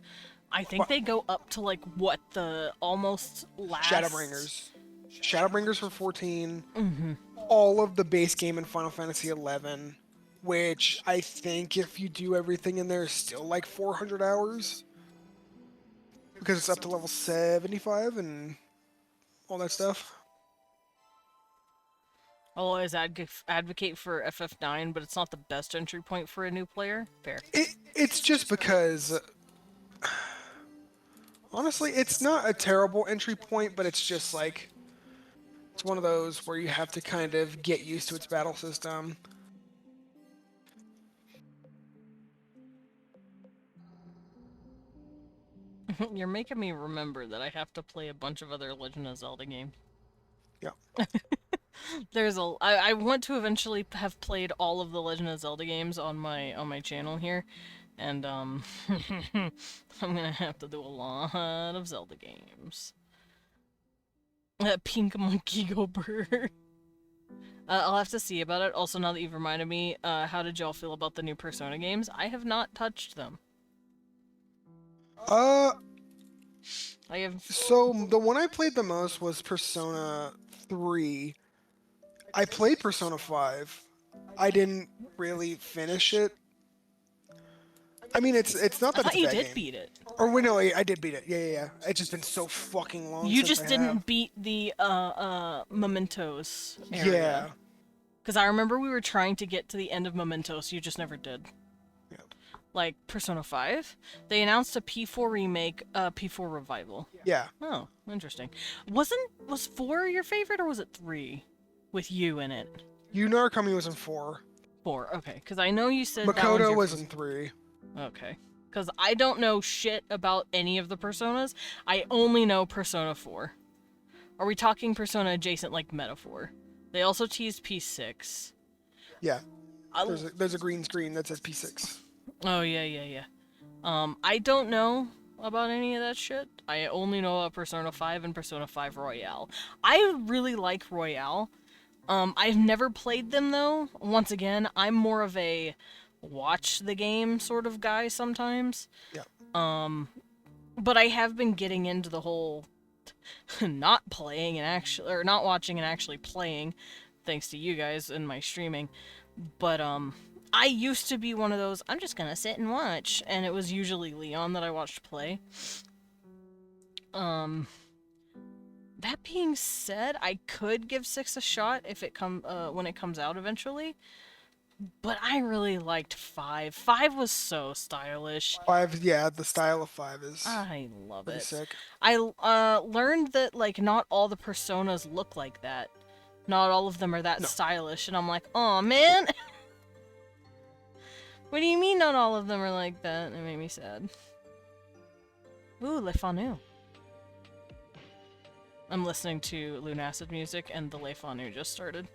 I think they go up to like what the almost last Shadowbringers for 14. Mm-hmm. All of the base game in Final Fantasy 11, which I think if you do everything in there is still like 400 hours because it's up to level 75 and all that stuff. I'll always advocate for FF9, but it's not the best entry point for a new player. Fair. It's just because honestly, it's not a terrible entry point, but it's just like it's one of those where you have to kind of get used to its battle system. You're making me remember that I have to play a bunch of other Legend of Zelda games. Yeah. I want to eventually have played all of the Legend of Zelda games on my channel here, and I'm gonna have to do a lot of Zelda games. Pink Monkey Go Bird. I'll have to see about it. Also, now that you've reminded me, how did y'all feel about the new Persona games? I have not touched them. I have. So the one I played the most was Persona 3. I played Persona 5. I didn't really finish it. I mean, it's not that I thought it's a you bad did game. beat it. Or wait, no, I did beat it. Yeah. It's just been so fucking long. You since just I didn't have. beat the Mementos area. Yeah. Because I remember we were trying to get to the end of Mementos, you just never did. Yeah. Like Persona 5, they announced a P4 remake, P4 revival. Yeah. Oh, interesting. Was 4 your favorite or was it 3 with you in it? Yu Narukami was in 4. 4, okay. Because I know you said that one's Makoto your was in 3. Okay. Because I don't know shit about any of the Personas. I only know Persona 4. Are we talking Persona adjacent like Metaphor? They also teased P6. Yeah. There's a green screen that says P6. Oh, yeah. I don't know about any of that shit. I only know about Persona 5 and Persona 5 Royale. I really like Royale. I've never played them though. Once again, I'm more of a watch the game sort of guy sometimes. Yeah. But I have been getting into the whole not playing and actually or not watching and actually playing thanks to you guys and my streaming. But I used to be one of those I'm just going to sit and watch, and it was usually Leon that I watched play. That being said, I could give 6 a shot if it when it comes out eventually. But I really liked 5. 5 was so stylish. 5, yeah, the style of 5 is I love pretty it. sick. I learned that like not all the personas look like that. Not all of them are that No. stylish, and I'm like, oh man. What do you mean not all of them are like that? It made me sad. Ooh, Le Fanu. I'm listening to Lunacid music, and the Le Fanu just started.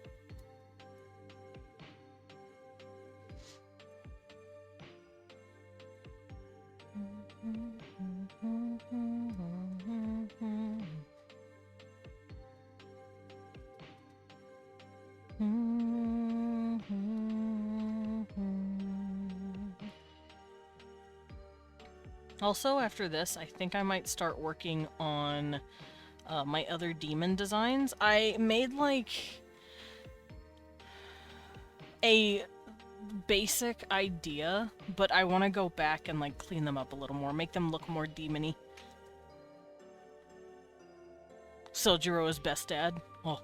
Also, after this, I think I might start working on my other demon designs. I made like a basic idea, but I want to go back and like clean them up a little more, make them look more demon-y. Sojiro is best dad. Oh.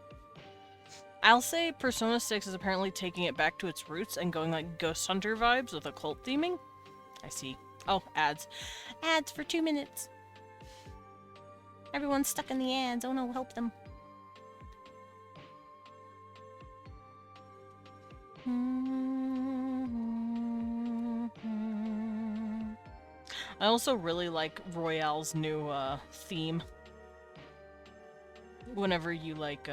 I'll say Persona 6 is apparently taking it back to its roots and going like Ghost Hunter vibes with occult theming. I see. Oh, ads. Ads for 2 minutes. Everyone's stuck in the ads. Oh no, help them. I also really like Royale's new theme. Whenever you like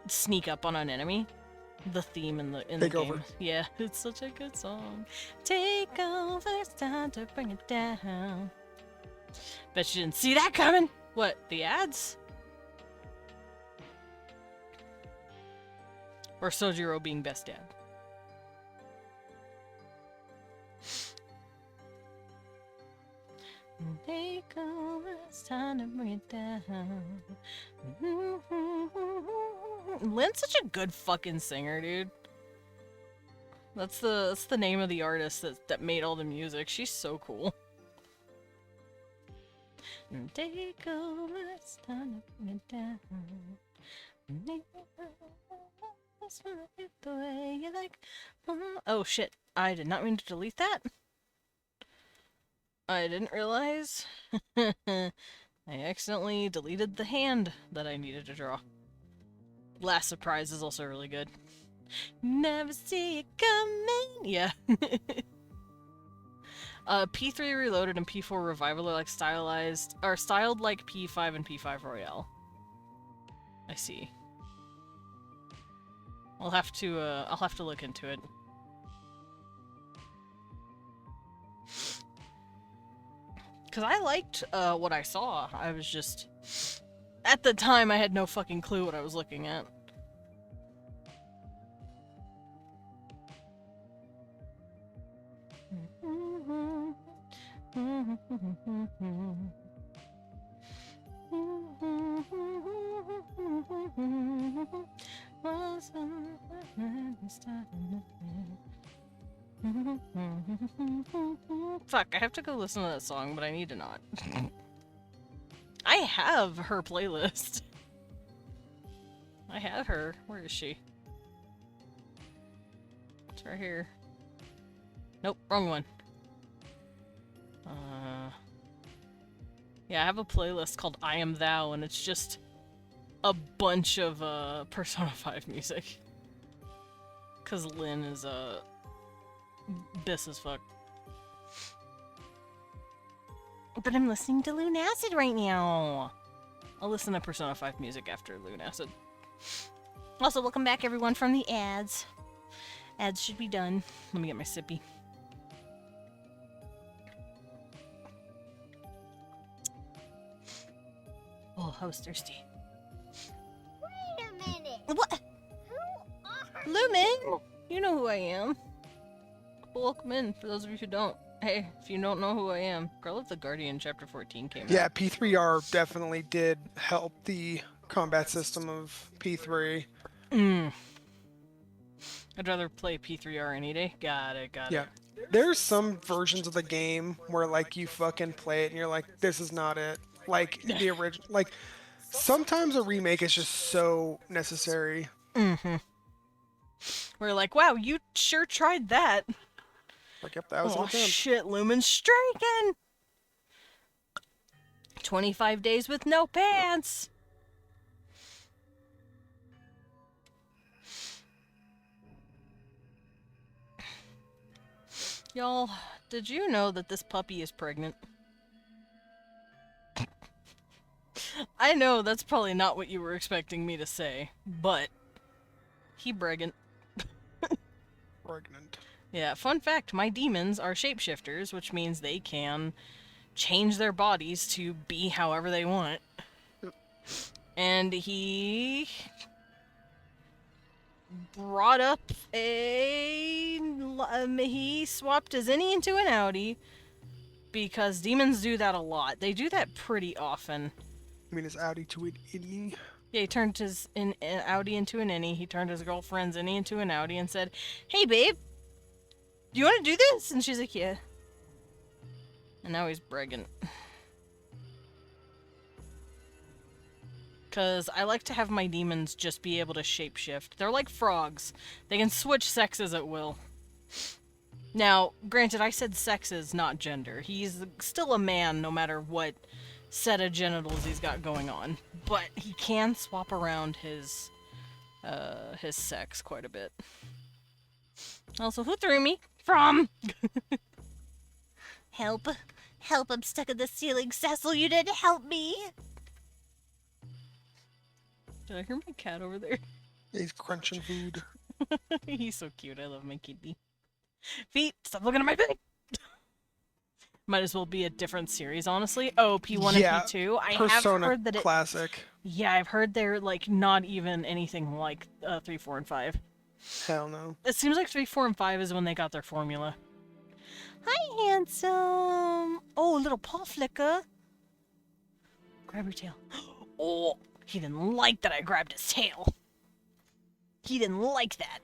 sneak up on an enemy, the theme in the Take game. over. Yeah, it's such a good song. Take over, it's time to bring it down. Bet you didn't see that coming. What, the ads? Or Sojiro being best dad? Take over, it's time to bring it down. Lynn's such a good fucking singer, dude. That's the name of the artist that made all the music. She's so cool. Take over, it's time to bring it down. The way you like. Oh shit! I did not mean to delete that. I didn't realize. I accidentally deleted the hand that I needed to draw. Last Surprise is also really good. Never see it coming. Yeah. P3 Reloaded and P4 Revival are like styled like P5 and P5 Royale. I see. I'll have to look into it. Cause I liked what I saw. I was just at the time I had no fucking clue what I was looking at. Fuck, I have to go listen to that song, but I need to not. I have her playlist. I have her. Where is she? It's right here. Nope, wrong one. Yeah, I have a playlist called I Am Thou, and it's just a bunch of Persona 5 music. Cause Lynn is bis as fuck. But I'm listening to Lunacid right now. I'll listen to Persona 5 music after Lunacid. Also, welcome back everyone from the ads. Ads should be done. Let me get my sippy. Oh, I was thirsty. Wait a minute. What? Who are Lumen! You know who I am. Welcome in, for those of you who don't. Hey, if you don't know who I am, Girl of the Guardian Chapter 14 came Yeah, out. P3R definitely did help the combat system of P3. I'd rather play P3R any day. Got it. Yeah. There's some versions of the game where, like, you fucking play it and you're like, this is not it. Like, the original. Like, sometimes a remake is just so necessary. We're like, wow, you sure tried that. Like, yep, that was an Oh attempt. shit, Lumen's striking! 25 days with no pants! Y'all, did you know that this puppy is pregnant? I know that's probably not what you were expecting me to say, but he pregnant. Pregnant. Yeah, fun fact, my demons are shapeshifters, which means they can change their bodies to be however they want. And he brought up he swapped his innie into an outie, because demons do that a lot. They do that pretty often. I mean, it's Audi to it innie. Yeah, he turned his outie into an innie. He turned his girlfriend's innie into an outie and said, "Hey, babe, do you want to do this?" And she's like, "Yeah." And now he's pregnant. Because I like to have my demons just be able to shapeshift. They're like frogs. They can switch sexes at will. Now, granted, I said sexes, not gender. He's still a man no matter what set of genitals he's got going on. But he can swap around his sex quite a bit. Also, who threw me? From! Help. Help, I'm stuck in the ceiling. Cecil, you didn't help me. Did I hear my cat over there? He's crunching food. He's so cute. I love my kitty. Feet, stop looking at my feet! Might as well be a different series, honestly. Oh, P1 Yeah, and P2. I have Persona heard that Classic. Yeah, I've heard they're, like, not even anything like 3, 4, and 5. Hell no. It seems like 3, 4, and 5 is when they got their formula. Hi, handsome! Oh, little paw flicker. Grab your tail. Oh, he didn't like that I grabbed his tail. He didn't like that.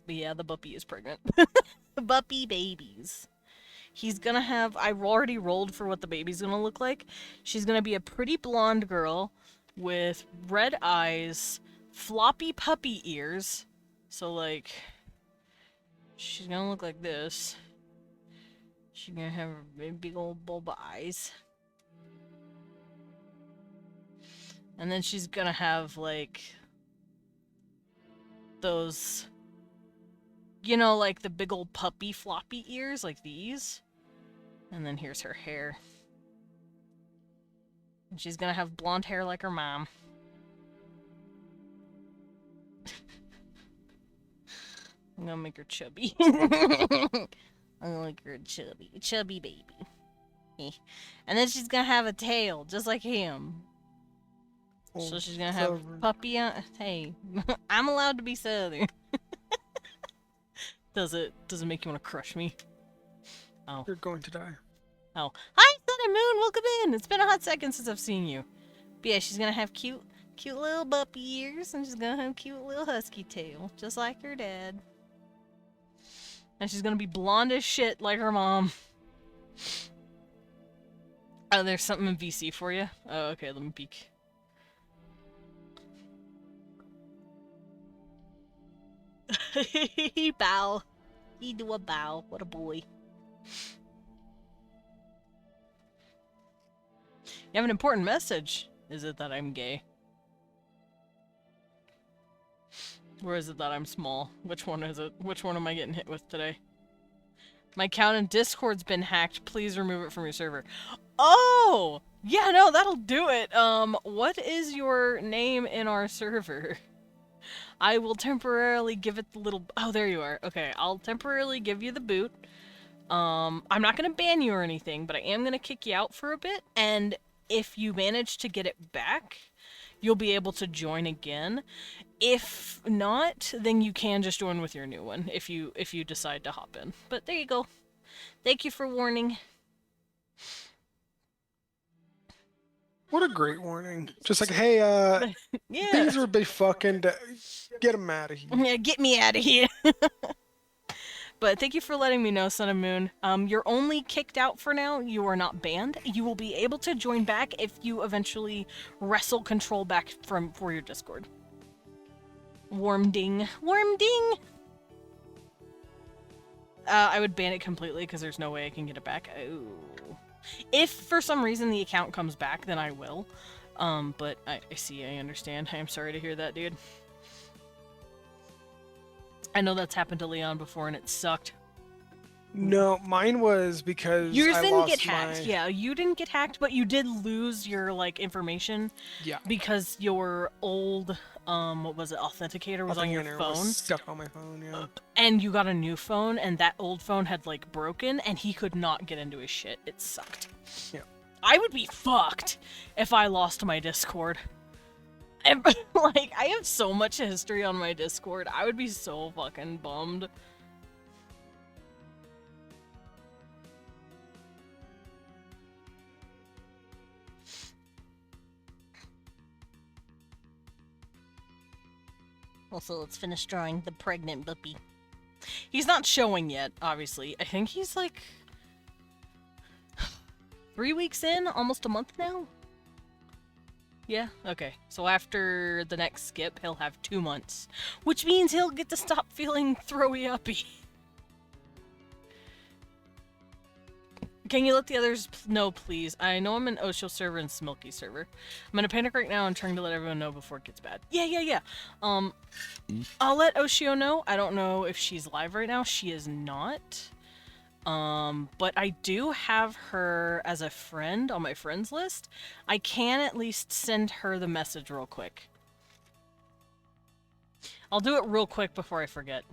But yeah, the puppy is pregnant. The puppy babies. He's gonna have... I've already rolled for what the baby's gonna look like. She's gonna be a pretty blonde girl with red eyes, floppy puppy ears. So, like... She's gonna look like this. She's gonna have big old bulb eyes. And then she's gonna have, like... those... You know, like the big old puppy floppy ears, like these. And then here's her hair. And she's gonna have blonde hair like her mom. I'm gonna make her chubby. I'm gonna make her chubby. Chubby baby. And then she's gonna have a tail, just like him. So she's gonna have Southern. puppy on... Hey, I'm allowed to be southern. Does it make you want to crush me? Oh. You're going to die. Oh. Hi, Sun and Moon! Welcome in! It's been a hot second since I've seen you. But yeah, she's gonna have cute little puppy ears, and she's gonna have cute little husky tail, just like her dad. And she's gonna be blonde as shit like her mom. Oh, there's something in VC for you? Oh, okay, let me peek. He bow. He do a bow. What a boy. You have an important message. Is it that I'm gay? Or is it that I'm small? Which one is it? Which one am I getting hit with today? My account in Discord's been hacked. Please remove it from your server. Oh! Yeah, no, that'll do it. What is your name in our server? I will temporarily give it the little... Oh, there you are. Okay, I'll temporarily give you the boot. I'm not gonna ban you or anything, but I am gonna kick you out for a bit. And if you manage to get it back, you'll be able to join again. If not, then you can just join with your new one if you decide to hop in. But there you go. Thank you for warning. What a great warning. Just like, hey, Yeah. things are a bit fucking. Get them out of here. Yeah, get me out of here. But thank you for letting me know, Sun and Moon. You're only kicked out for now. You are not banned. You will be able to join back if you eventually wrestle control back for your Discord. Warm ding. Warm ding! I would ban it completely because there's no way I can get it back. Oh. If for some reason the account comes back, then I will. But I see, I understand. I am sorry to hear that, dude. I know that's happened to Leon before and it sucked. No, mine was because Yours I didn't lost get hacked. my... Yeah, you didn't get hacked, but you did lose your like information. Yeah. Because your old what was it, authenticator was on your Authenticator phone. was stuck on my phone, yeah. And you got a new phone and that old phone had like broken and he could not get into his shit. It sucked. Yeah. I would be fucked if I lost my Discord. And, like, I have so much history on my Discord. I would be so fucking bummed. Also, let's finish drawing the pregnant puppy. He's not showing yet, obviously. I think he's like 3 weeks in, almost a month now. Yeah, okay. So after the next skip, he'll have 2 months. Which means he'll get to stop feeling throwy-uppy. Can you let the others know, please? I know I'm in Osho server and Smilky server. I'm gonna panic right now and trying to let everyone know before it gets bad. Yeah. I'll let Oshio know. I don't know if she's live right now. She is not. But I do have her as a friend on my friends list. I can at least send her the message real quick. I'll do it real quick before I forget.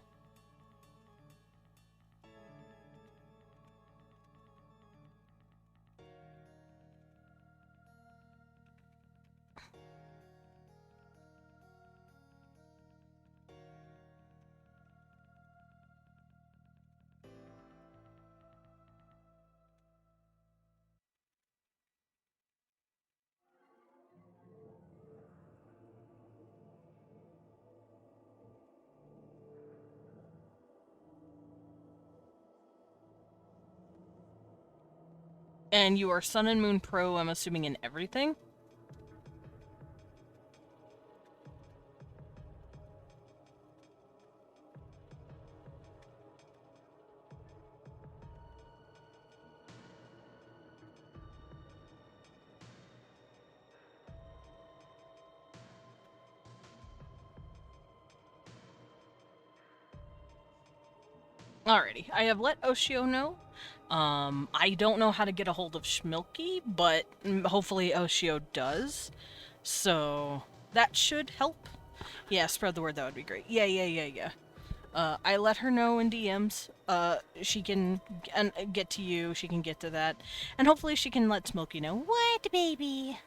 And you are Sun and Moon Pro, I'm assuming, in everything? Alrighty, I have let Oshio know. I don't know how to get a hold of Schmilky, but hopefully Oshio does. So, that should help. Yeah, spread the word, that would be great. Yeah. I let her know in DMs. She can get to you, she can get to that. And hopefully she can let Smilky know. What, baby?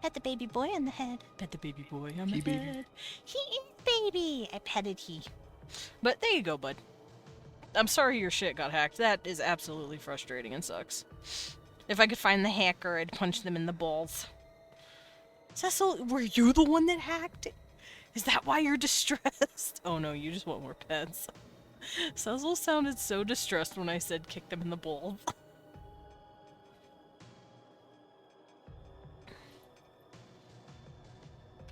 Pet the baby boy on the head. Pet the baby boy on He the baby. head. He is baby. I petted he. But there you go, bud. I'm sorry your shit got hacked. That is absolutely frustrating and sucks. If I could find the hacker, I'd punch them in the balls. Cecil, were you the one that hacked? Is that why you're distressed? Oh no, you just want more pets. Cecil sounded so distressed when I said kick them in the balls.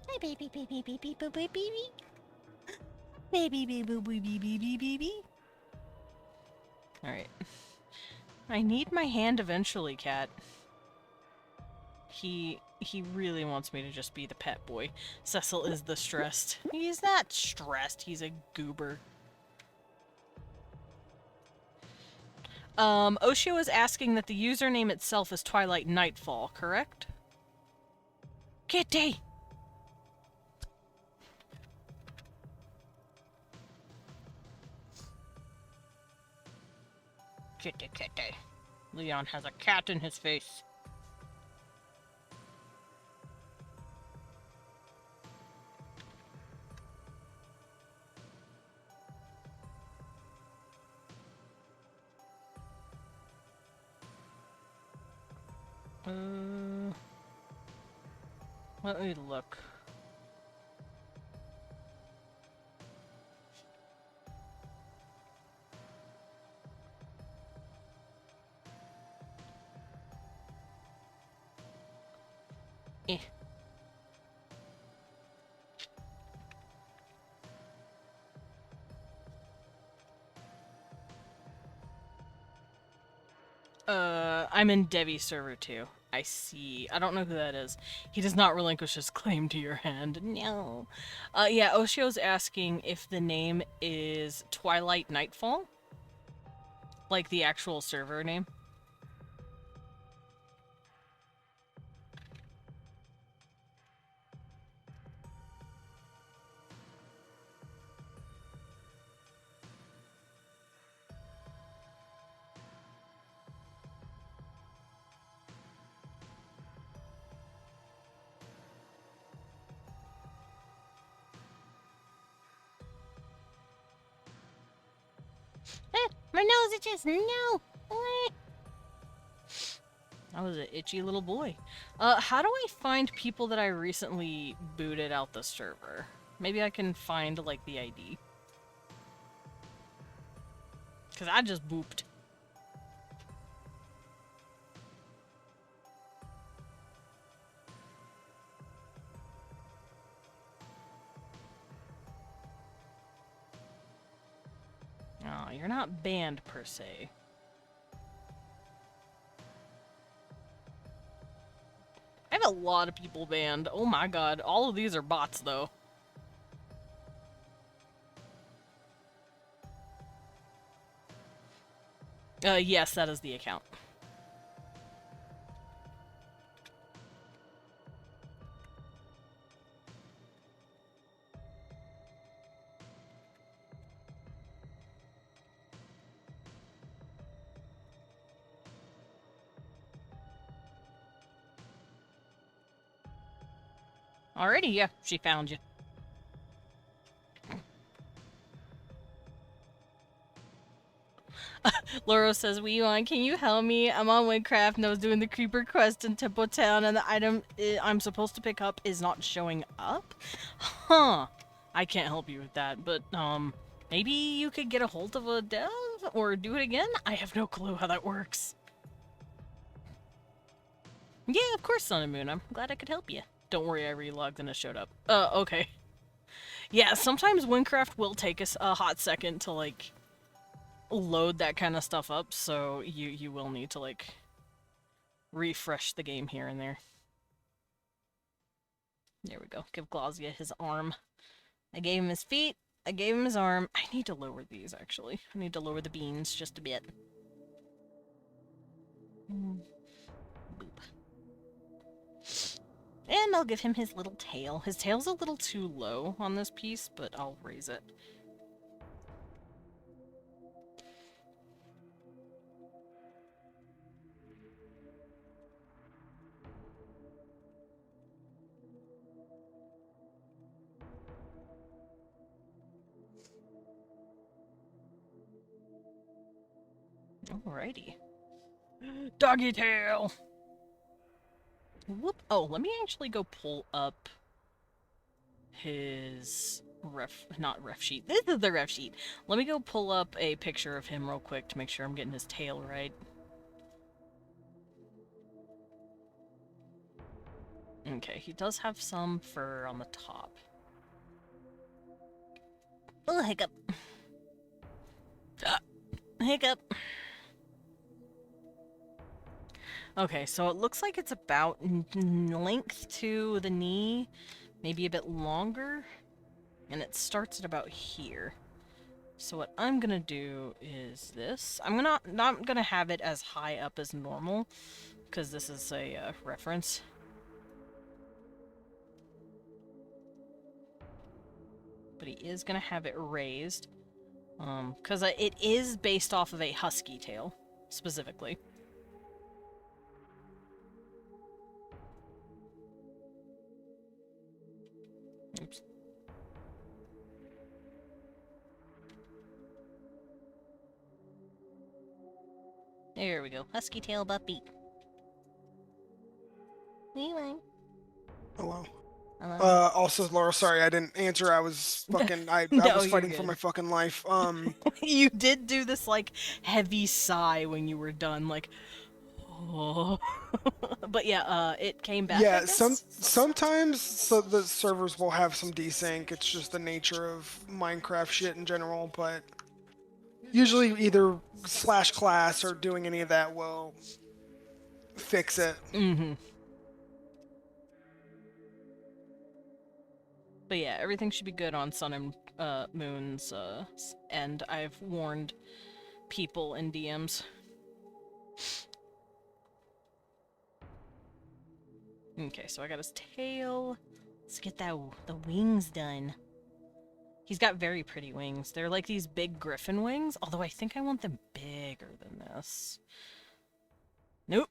Hi, baby, baby, baby, baby, baby. Baby, baby, baby, baby, baby. Alright. I need my hand eventually, Cat. He really wants me to just be the pet boy. Cecil is the stressed. He's not stressed, he's a goober. Oshio is asking that the username itself is Twilight Nightfall, correct? Kitty! Kitty. Leon has a cat in his face. Let me look. Eh. I'm in Devi's server too. I see. I don't know who that is. He does not relinquish his claim to your hand. No. Yeah, Oshio's asking if the name is Twilight Nightfall. Like the actual server name. My nose itches. No. I was an itchy little boy. How do I find people that I recently booted out the server? Maybe I can find, like, the ID. Because I just booped. Oh, you're not banned, per se. I have a lot of people banned. Oh my god. All of these are bots, though. Yes, that is the account. Alrighty, yeah, she found you. Laura says, Weon, can you help me? I'm on Minecraft and I was doing the creeper quest in Temple Town and the item I'm supposed to pick up is not showing up? Huh. I can't help you with that, but, maybe you could get a hold of a dev or do it again? I have no clue how that works. Yeah, of course, Sun and Moon. I'm glad I could help you. Don't worry, I relogged and it showed up. Okay. Yeah, sometimes Minecraft will take us a hot second to, like, load that kind of stuff up, so you will need to, like, refresh the game here and there. There we go. Give Glazia his arm. I gave him his feet. I gave him his arm. I need to lower these, actually. I need to lower the beans just a bit. Boop. And I'll give him his little tail. His tail's a little too low on this piece, but I'll raise it. Alrighty. Doggy tail! Whoop. Oh, let me actually go pull up his not ref sheet. This is the ref sheet. Let me go pull up a picture of him real quick to make sure I'm getting his tail right. Okay, he does have some fur on the top. Oh, hiccup. Hiccup. Okay, so it looks like it's about length to the knee, maybe a bit longer, and it starts at about here. So what I'm gonna do is this. I'm not gonna have it as high up as normal, because this is a reference. But he is gonna have it raised, because it is based off of a husky tail, specifically. Oops. There we go. Husky tail puppy. Wee wee. Hello. Hello. Also, Laura, sorry I didn't answer. I was fucking. I No, was you're fighting for good. my fucking life. You did do this, like, heavy sigh when you were done, like, oh. But yeah, it came back, I Yeah. guess? Sometimes so the servers will have some desync. It's just the nature of Minecraft shit in general. But usually, either slash class or doing any of that will fix it. Mm-hmm. But yeah, everything should be good on Sun and Moon's end. I've warned people in DMs. Okay, so I got his tail. Let's get the wings done. He's got very pretty wings. They're like these big griffin wings, although I think I want them bigger than this. Nope,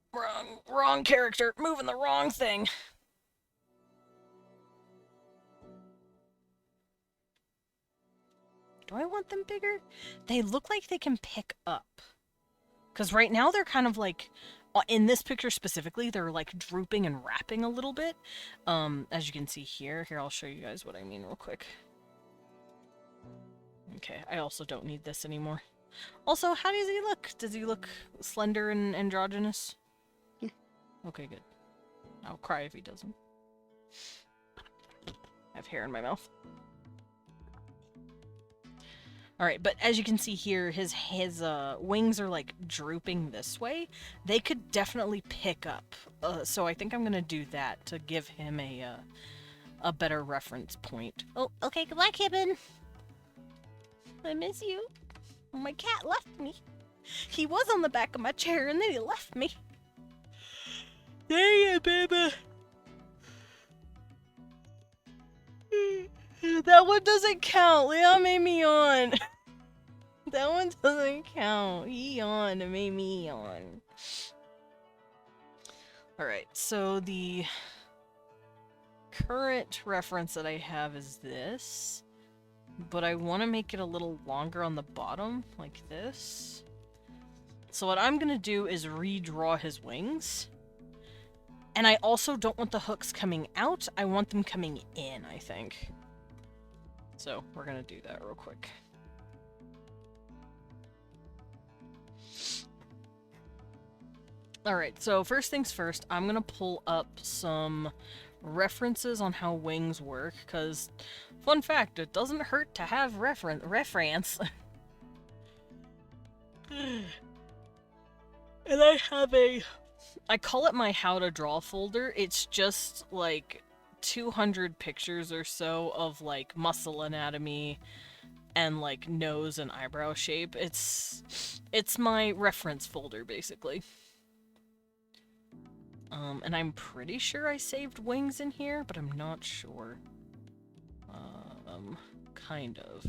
wrong character. Moving the wrong thing. Do I want them bigger? They look like they can pick up. Because right now they're kind of like, in this picture specifically, they're like drooping and wrapping a little bit. As you can see here. Here, I'll show you guys what I mean real quick. Okay, I also don't need this anymore. Also, how does he look? Does he look slender and androgynous? Okay, good. I'll cry if he doesn't. I have hair in my mouth. Alright, but as you can see here, his wings are like drooping this way. They could definitely pick up. So I think I'm gonna do that to give him a better reference point. Oh, okay, goodbye, Kevin. I miss you. My cat left me. He was on the back of my chair and then he left me. Dang it, baby. That one doesn't count. Leon made me yawn. That one doesn't count. He yawned and made me yawn. Alright, so the current reference that I have is this. But I want to make it a little longer on the bottom, like this. So what I'm going to do is redraw his wings. And I also don't want the hooks coming out. I want them coming in, I think. So we're going to do that real quick. Alright, so first things first, I'm going to pull up some references on how wings work, because, fun fact, it doesn't hurt to have reference. And I have I call it my how to draw folder. It's just like 200 pictures or so of like muscle anatomy and like nose and eyebrow shape. It's my reference folder basically. And I'm pretty sure I saved wings in here, but I'm not sure. Kind of.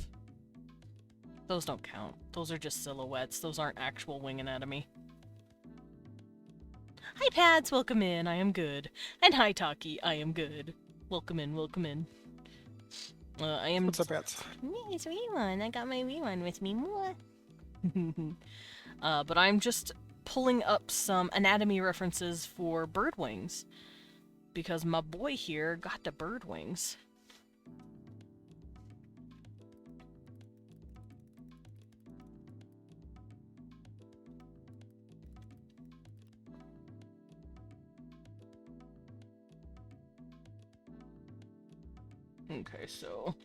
Those don't count. Those are just silhouettes. Those aren't actual wing anatomy. Hi, Pads! Welcome in. I am good. And hi, Taki. I am good. Welcome in. Welcome in. I am... What's up, Pats? It's wee one. I got my wee one with me. More. But I'm just pulling up some anatomy references for bird wings. Because my boy here got the bird wings. Okay, so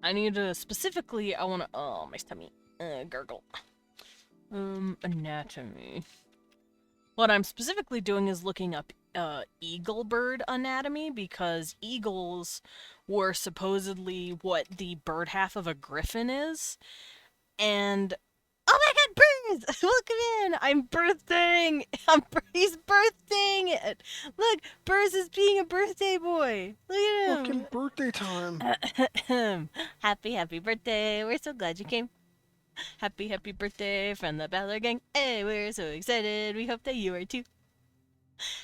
I need to specifically, I want to, oh, my stomach, gurgle. Anatomy. What I'm specifically doing is looking up, eagle bird anatomy, because eagles were supposedly what the bird half of a griffin is, and oh my god, birds! Welcome in! I'm birthing! He's birthing it! Look, Burrs is being a birthday boy! Look at him! Fucking birthday time. Happy birthday. We're so glad you came. Happy birthday from the Battler Gang. Hey, we're so excited. We hope that you are too.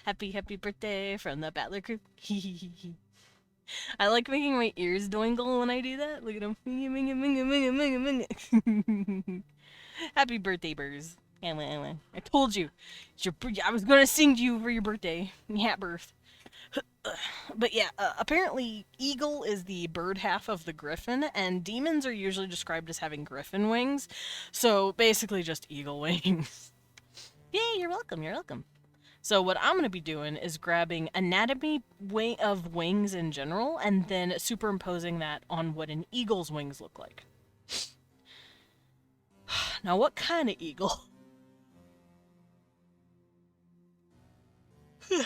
Happy birthday from the Battler crew. I like making my ears dwindle when I do that. Look at them. Happy birthday, Burrs. I told you. I was gonna sing to you for your birthday. Hat birth. But yeah, apparently eagle is the bird half of the griffin, and demons are usually described as having griffin wings. So basically just eagle wings. Yay, you're welcome, you're welcome. So what I'm going to be doing is grabbing anatomy of wings in general and then superimposing that on what an eagle's wings look like. Now, what kind of eagle?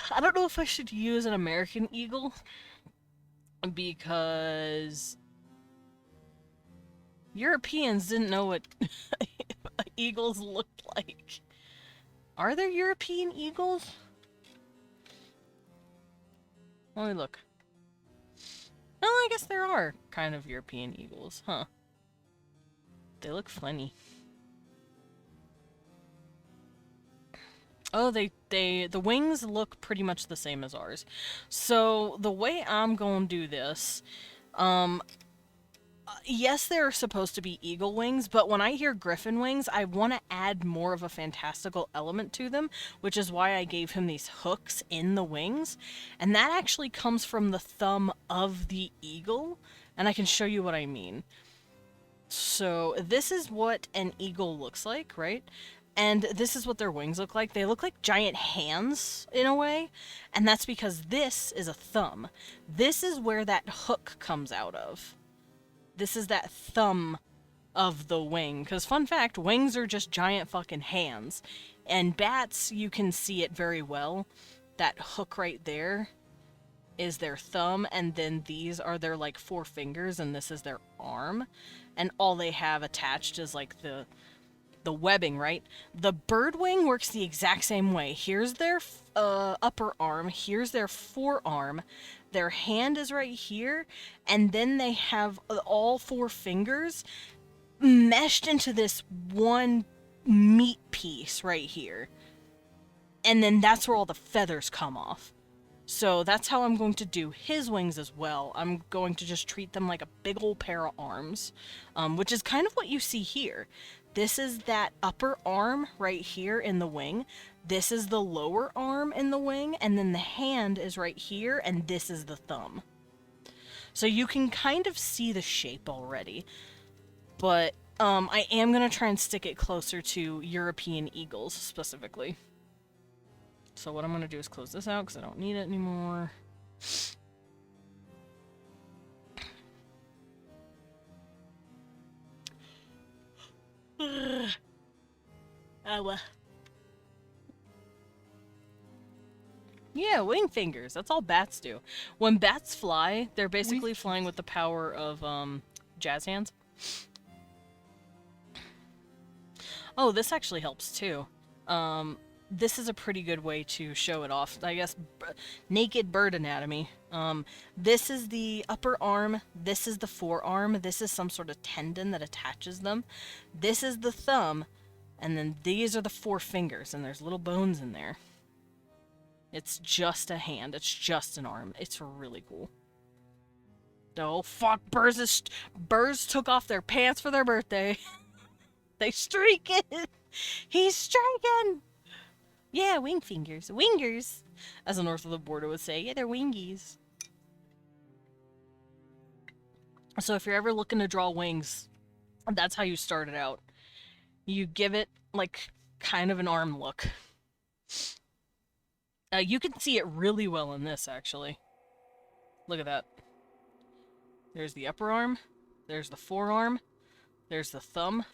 I don't know if I should use an American eagle because Europeans didn't know what eagles looked like. Are there European eagles? Let me look. Oh, I guess there are kind of European eagles, huh? They look funny. Oh, the wings look pretty much the same as ours. So, the way I'm gonna do this, yes, they're supposed to be eagle wings, but when I hear griffin wings, I want to add more of a fantastical element to them, which is why I gave him these hooks in the wings. And that actually comes from the thumb of the eagle, and I can show you what I mean. So this is what an eagle looks like, right? And this is what their wings look like. They look like giant hands, in a way, and that's because this is a thumb. This is where that hook comes out of. This is that thumb of the wing. Because, fun fact, wings are just giant fucking hands. And bats, you can see it very well. That hook right there is their thumb, and then these are their, like, 4 fingers, and this is their arm. And all they have attached is, like, the webbing, right? The bird wing works the exact same way. Here's their upper arm, here's their forearm, their hand is right here, and then they have all 4 fingers meshed into this one meat piece right here. And then that's where all the feathers come off. So that's how I'm going to do his wings as well. I'm going to just treat them like a big old pair of arms, which is kind of what you see here. This is that upper arm right here in the wing. This is the lower arm in the wing, and then the hand is right here, and this is the thumb. So you can kind of see the shape already. But I am going to try and stick it closer to European eagles, specifically. So what I'm going to do is close this out, because I don't need it anymore. Yeah, wing fingers. That's all bats do. When bats fly, they're basically flying with the power of jazz hands. Oh, this actually helps too. This is a pretty good way to show it off. I guess naked bird anatomy. This is the upper arm, this is the forearm, this is some sort of tendon that attaches them. This is the thumb, and then these are the 4 fingers, and there's little bones in there. It's just a hand, it's just an arm. It's really cool. Oh, fuck, Burrs took off their pants for their birthday. They streaking! He's striking! Yeah, wing fingers. Wingers! As a north of the border would say. Yeah, they're wingies. So if you're ever looking to draw wings, that's how you start it out. You give it, like, kind of an arm look. You can see it really well in this, actually. Look at that. There's the upper arm. There's the forearm. There's the thumb.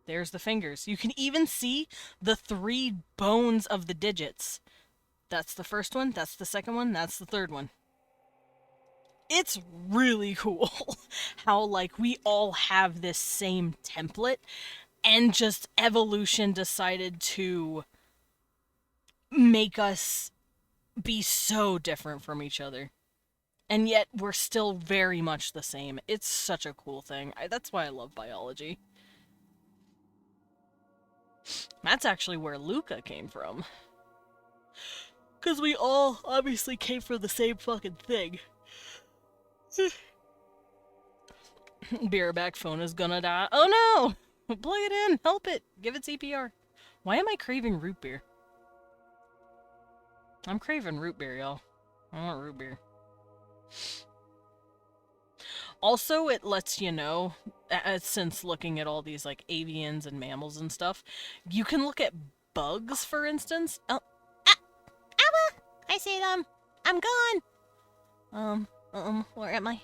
There's the fingers. You can even see the 3 bones of the digits. That's the first one, that's the second one, that's the third one. It's really cool how, like, we all have this same template, and just evolution decided to make us be so different from each other. And yet, we're still very much the same. It's such a cool thing. That's why I love biology. That's actually where Luca came from. Because we all obviously came from the same fucking thing. Beerback phone is gonna die. Oh no! Plug it in! Help it! Give it CPR. Why am I craving root beer? I'm craving root beer, y'all. I want root beer. Also, it lets you know, since looking at all these, like, avians and mammals and stuff, you can look at bugs, for instance. Oh, Ow! I see them. I'm gone. Where am I?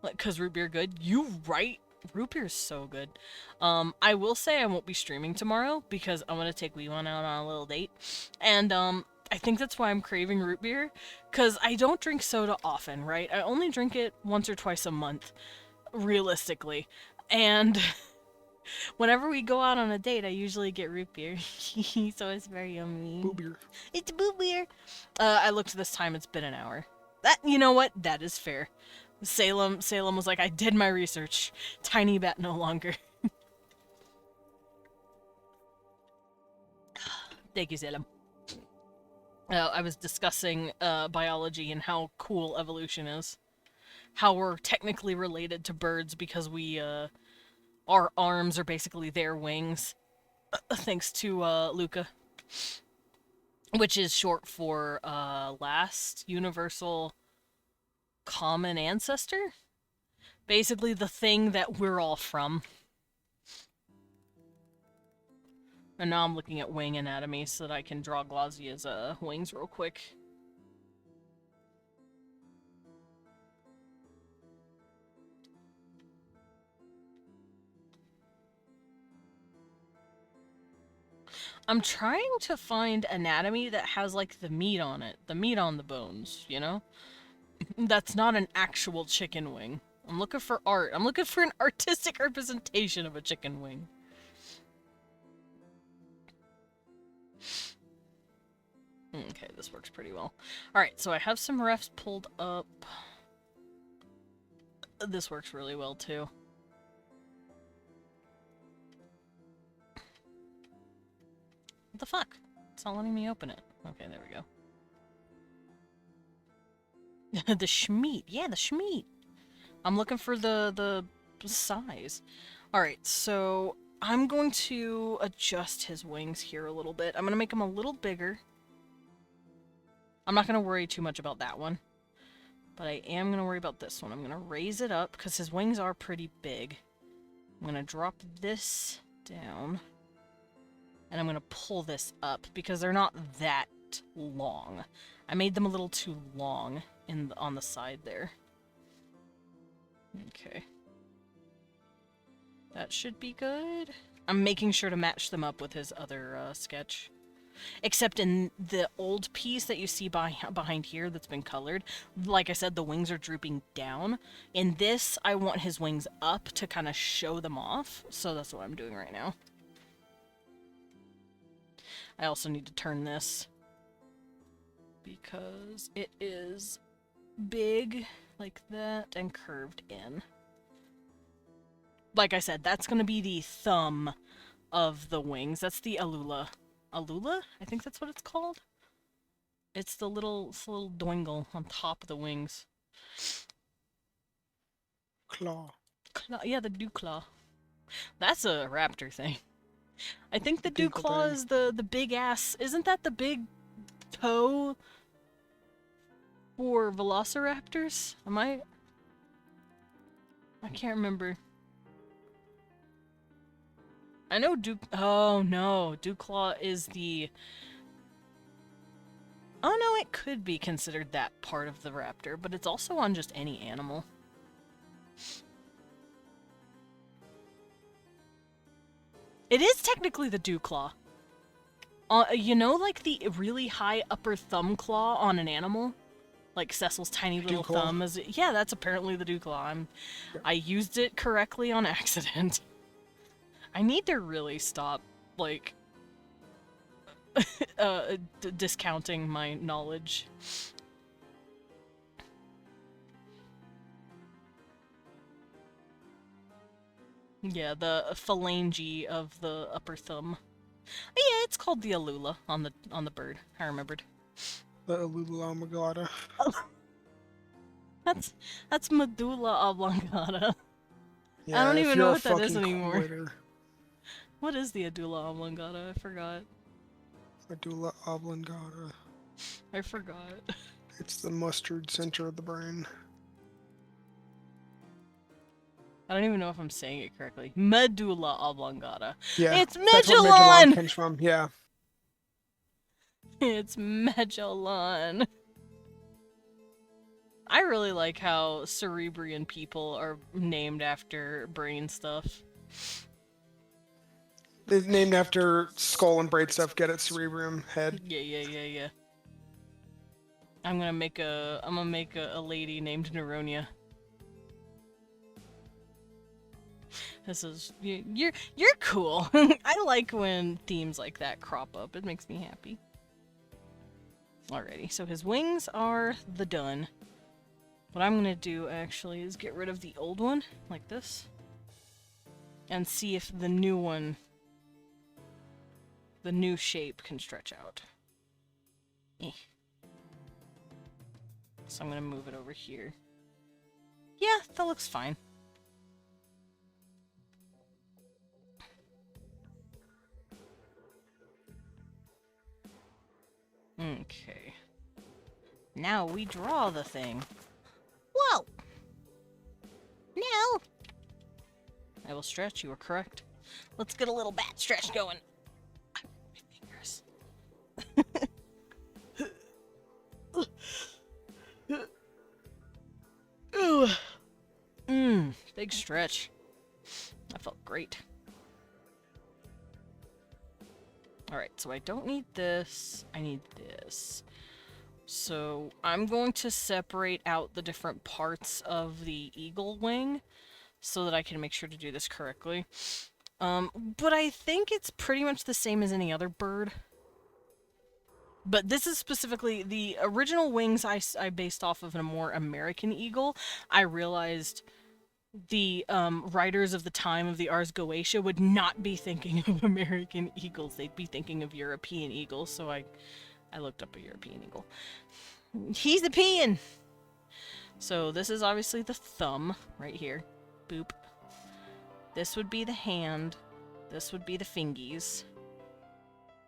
like, 'cause root beer good? You right? Root beer is so good. I will say I won't be streaming tomorrow because I'm gonna take Wee One out on a little date. And, I think that's why I'm craving root beer, because I don't drink soda often, right? I only drink it once or twice a month, realistically. And whenever we go out on a date, I usually get root beer. So it's very yummy. Boo beer. It's boo beer. I looked this time, it's been an hour. That, you know what? That is fair. Salem was like, I did my research. Tiny bat no longer. Thank you, Salem. I was discussing biology and how cool evolution is. How we're technically related to birds because we, our arms are basically their wings. Thanks to Luca. Which is short for last universal common ancestor? Basically the thing that we're all from. And now I'm looking at wing anatomy so that I can draw Glazzia's wings real quick. I'm trying to find anatomy that has, like, the meat on it. The meat on the bones, you know? That's not an actual chicken wing. I'm looking for art. I'm looking for an artistic representation of a chicken wing. Okay, this works pretty well. Alright, so I have some refs pulled up. This works really well, too. What the fuck? It's not letting me open it. Okay, there we go. The Schmeat. Yeah, the Schmeat. I'm looking for the size. Alright, so I'm going to adjust his wings here a little bit. I'm going to make them a little bigger. I'm not going to worry too much about that one. But I am going to worry about this one. I'm going to raise it up because his wings are pretty big. I'm going to drop this down. And I'm going to pull this up because they're not that long. I made them a little too long on the side there. Okay. That should be good. I'm making sure to match them up with his other sketch. Except in the old piece that you see behind here that's been colored, like I said, the wings are drooping down. In this, I want his wings up to kind of show them off, so that's what I'm doing right now. I also need to turn this because it is big like that and curved in. Like I said, that's going to be the thumb of the wings. That's the alula. Alula? I think that's what it's called. It's the little doingle on top of the wings. Claw. Yeah, the dew claw. That's a raptor thing. I think the The dew Dew claw thing. is the big ass. Isn't that the big toe for velociraptors? I can't remember. I know oh no, Dewclaw is the... Oh no, it could be considered that part of the raptor, but it's also on just any animal. It is technically the Dewclaw. You know, like the really high upper thumb claw on an animal? Like Cecil's tiny little Dewclaw. thumb is... Yeah, that's apparently the Dewclaw. I used it correctly on accident. I need to really stop, like, discounting my knowledge. Yeah, the phalange of the upper thumb. Yeah, it's called the alula on the bird. I remembered. The Alula Magada. That's medulla oblongata. Yeah, don't if even you're know a what that is fucking anymore. quitter. What is the medulla oblongata? I forgot. Medulla oblongata. I forgot. It's the mustard center of the brain. I don't even know if I'm saying it correctly. Medulla oblongata. Yeah, It's that's where Magellan Magellan! comes from. Yeah. It's Magellan. I really like how Cerebrian people are named after brain stuff. It's named after skull and braid stuff. Get it? Cerebrium head. Yeah. I'm gonna make a lady named Neronia. This is you're cool. I like when themes like that crop up. It makes me happy. Alrighty, so his wings are the done. What I'm gonna do actually is get rid of the old one, like this, and see if the new one, the new shape can stretch out. So I'm gonna move it over here. Yeah, that looks fine. Okay. Now we draw the thing. Whoa! No! I will stretch, you are correct. Let's get a little bat stretch going. My fingers. Big stretch. That felt great. Alright, so I don't need this. I need this. So I'm going to separate out the different parts of the eagle wing so that I can make sure to do this correctly. But I think it's pretty much the same as any other bird. But this is specifically the original wings I based off of a more American eagle. I realized the writers of the time of the Ars Goetia would not be thinking of American eagles. They'd be thinking of European eagles, so I looked up a European eagle. He's a peeing! So this is obviously the thumb, right here. Boop. This would be the hand. This would be the fingies.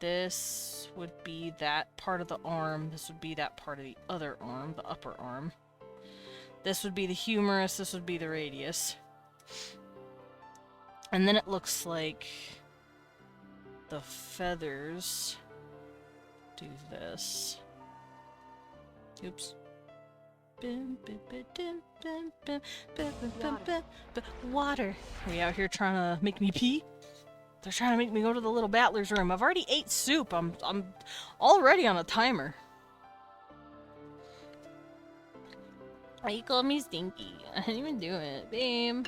This would be that part of the arm. This would be that part of the other arm, the upper arm. This would be the humerus. This would be the radius. And then it looks like the feathers do this. Oops. Water. Are you out here trying to make me pee? They're trying to make me go to the little battler's room. I've already ate soup. I'm already on a timer. Why you call me stinky? I didn't even do it, babe.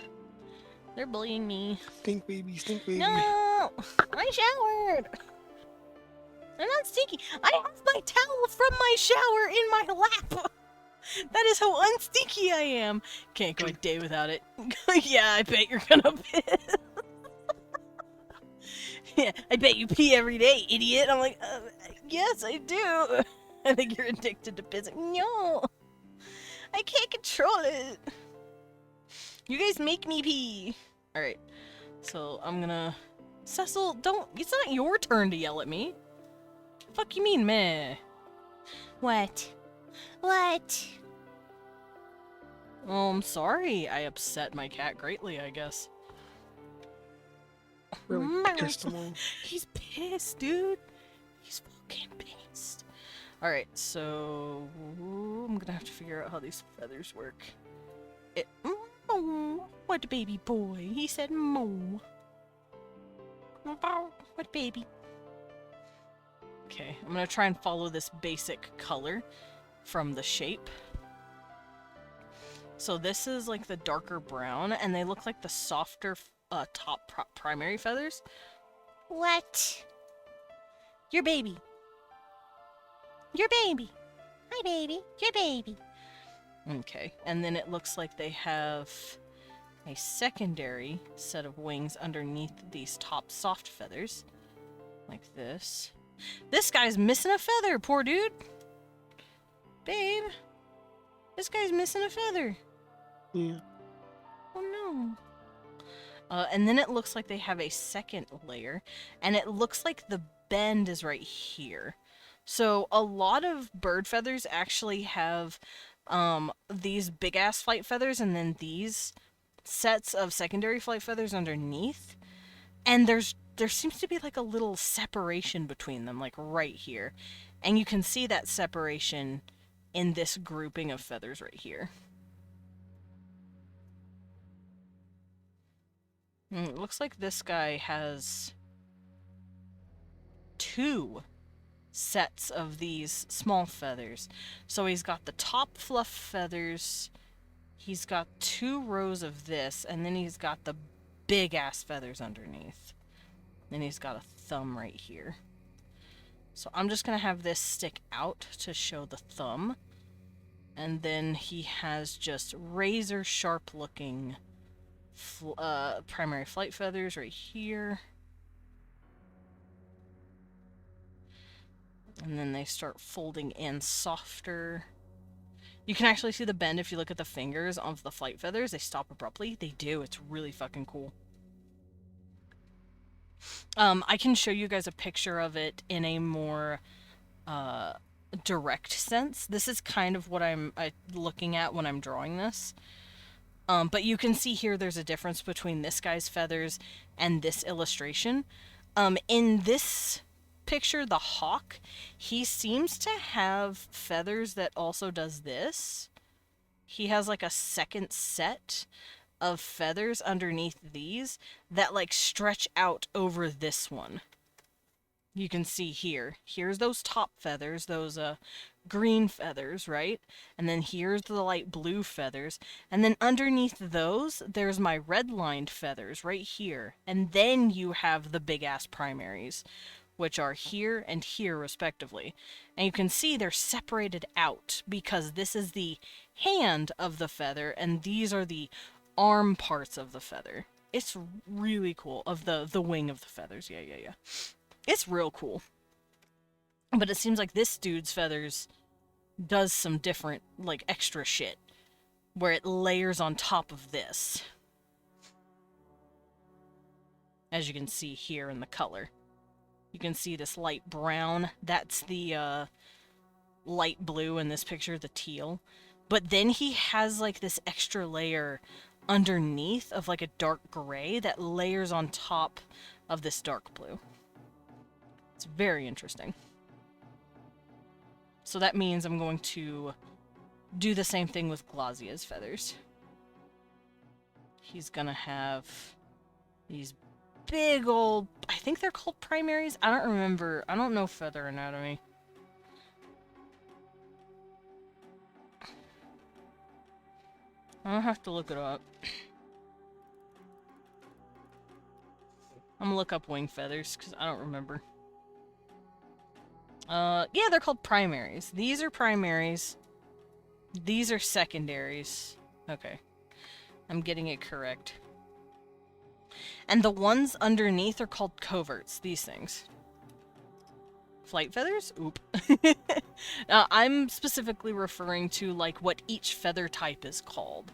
They're bullying me. Stink baby, stink baby. No! I showered! I'm not stinky. I have my towel from my shower in my lap! That is how unstinky I am! Can't go a day without it. Yeah, I bet you're gonna piss. Yeah, I bet you pee every day, idiot. I'm like, yes, I do. I think you're addicted to pissing. No! I can't control it! You guys make me pee! Alright, so I'm gonna... Cecil, don't... It's not your turn to yell at me. Fuck you mean, meh? What? What? Oh, I'm sorry. I upset my cat greatly, I guess. Really pissed him off. He's pissed, dude. He's fucking pissed. Alright, so... I'm gonna have to figure out how these feathers work. What baby boy? He said moo. What baby? Okay, I'm gonna try and follow this basic color from the shape. So this is like the darker brown, and they look like the softer top primary feathers. What? Your baby. Your baby. Hi, baby. Your baby. Okay, and then it looks like they have a secondary set of wings underneath these top soft feathers. Like this. This guy's missing a feather, poor dude! Babe! This guy's missing a feather. Yeah. Oh no. And then it looks like they have a second layer, and it looks like the bend is right here. So a lot of bird feathers actually have these big ass flight feathers and then these sets of secondary flight feathers underneath. And there seems to be like a little separation between them, like right here. And you can see that separation in this grouping of feathers right here. It looks like this guy has 2 sets of these small feathers. So he's got the top fluff feathers, he's got 2 rows of this, and then he's got the big ass feathers underneath. Then he's got a thumb right here. So I'm just gonna have this stick out to show the thumb. And then he has just razor sharp looking primary flight feathers right here. And then they start folding in softer. You can actually see the bend if you look at the fingers of the flight feathers. They stop abruptly. They do. It's really fucking cool. I can show you guys a picture of it in a more direct sense. This is kind of what I'm looking at when I'm drawing this. But you can see here there's a difference between this guy's feathers and this illustration. In this picture, the hawk, he seems to have feathers that also does this. He has like a second set of feathers underneath these that like stretch out over this one. You can see here. Here's those top feathers, those green feathers, right? And then here's the light blue feathers. And then underneath those, there's my red-lined feathers right here. And then you have the big-ass primaries, which are here and here respectively. And you can see they're separated out because this is the hand of the feather and these are the arm parts of the feather. It's really cool. Of the wing of the feathers. Yeah. It's real cool. But it seems like this dude's feathers does some different, like, extra shit. Where it layers on top of this. As you can see here in the color. You can see this light brown. That's the light blue in this picture, the teal. But then he has, like, this extra layer underneath of, like, a dark gray that layers on top of this dark blue. It's very interesting. So that means I'm going to do the same thing with Glasia's feathers. He's gonna have these big old... I think they're called primaries? I don't remember. I don't know feather anatomy. I'll have to look it up. I'm gonna look up wing feathers, because I don't remember. Yeah, they're called primaries. These are primaries. These are secondaries. Okay. I'm getting it correct. And the ones underneath are called coverts, these things. Flight feathers? Oop. I'm specifically referring to, like, what each feather type is called.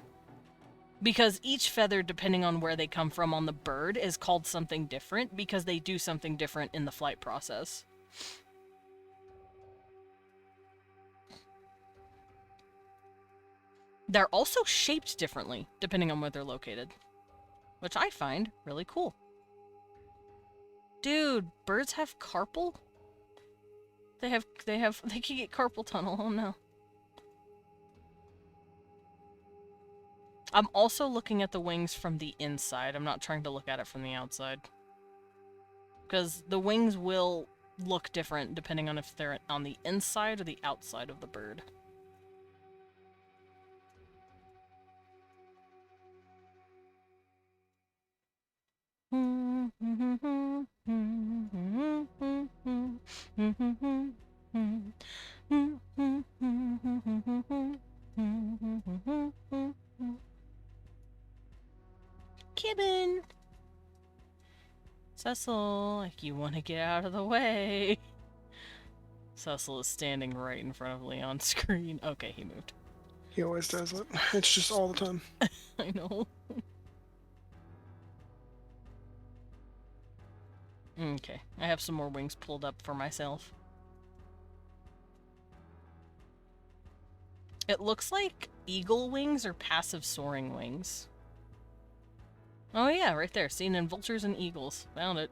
Because each feather, depending on where they come from on the bird, is called something different because they do something different in the flight process. They're also shaped differently, depending on where they're located. Which I find really cool. Dude, birds have carpal? They can get carpal tunnel, oh no. I'm also looking at the wings from the inside. I'm not trying to look at it from the outside. Because the wings will look different depending on if they're on the inside or the outside of the bird. Kibben! Cecil, like, you want to get out of the way. Cecil is standing right in front of Leon's screen. Okay, he moved. He always does it. It's just all the time. I know. Okay, I have some more wings pulled up for myself. It looks like eagle wings or passive soaring wings. Oh yeah, right there. Seen in vultures and eagles. Found it.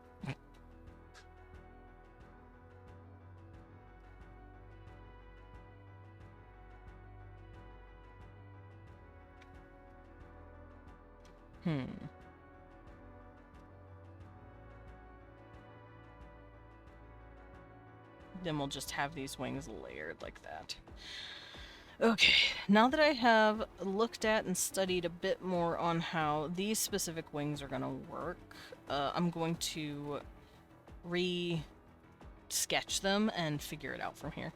Then we'll just have these wings layered like that. Okay, now that I have looked at and studied a bit more on how these specific wings are going to work, I'm going to re-sketch them and figure it out from here.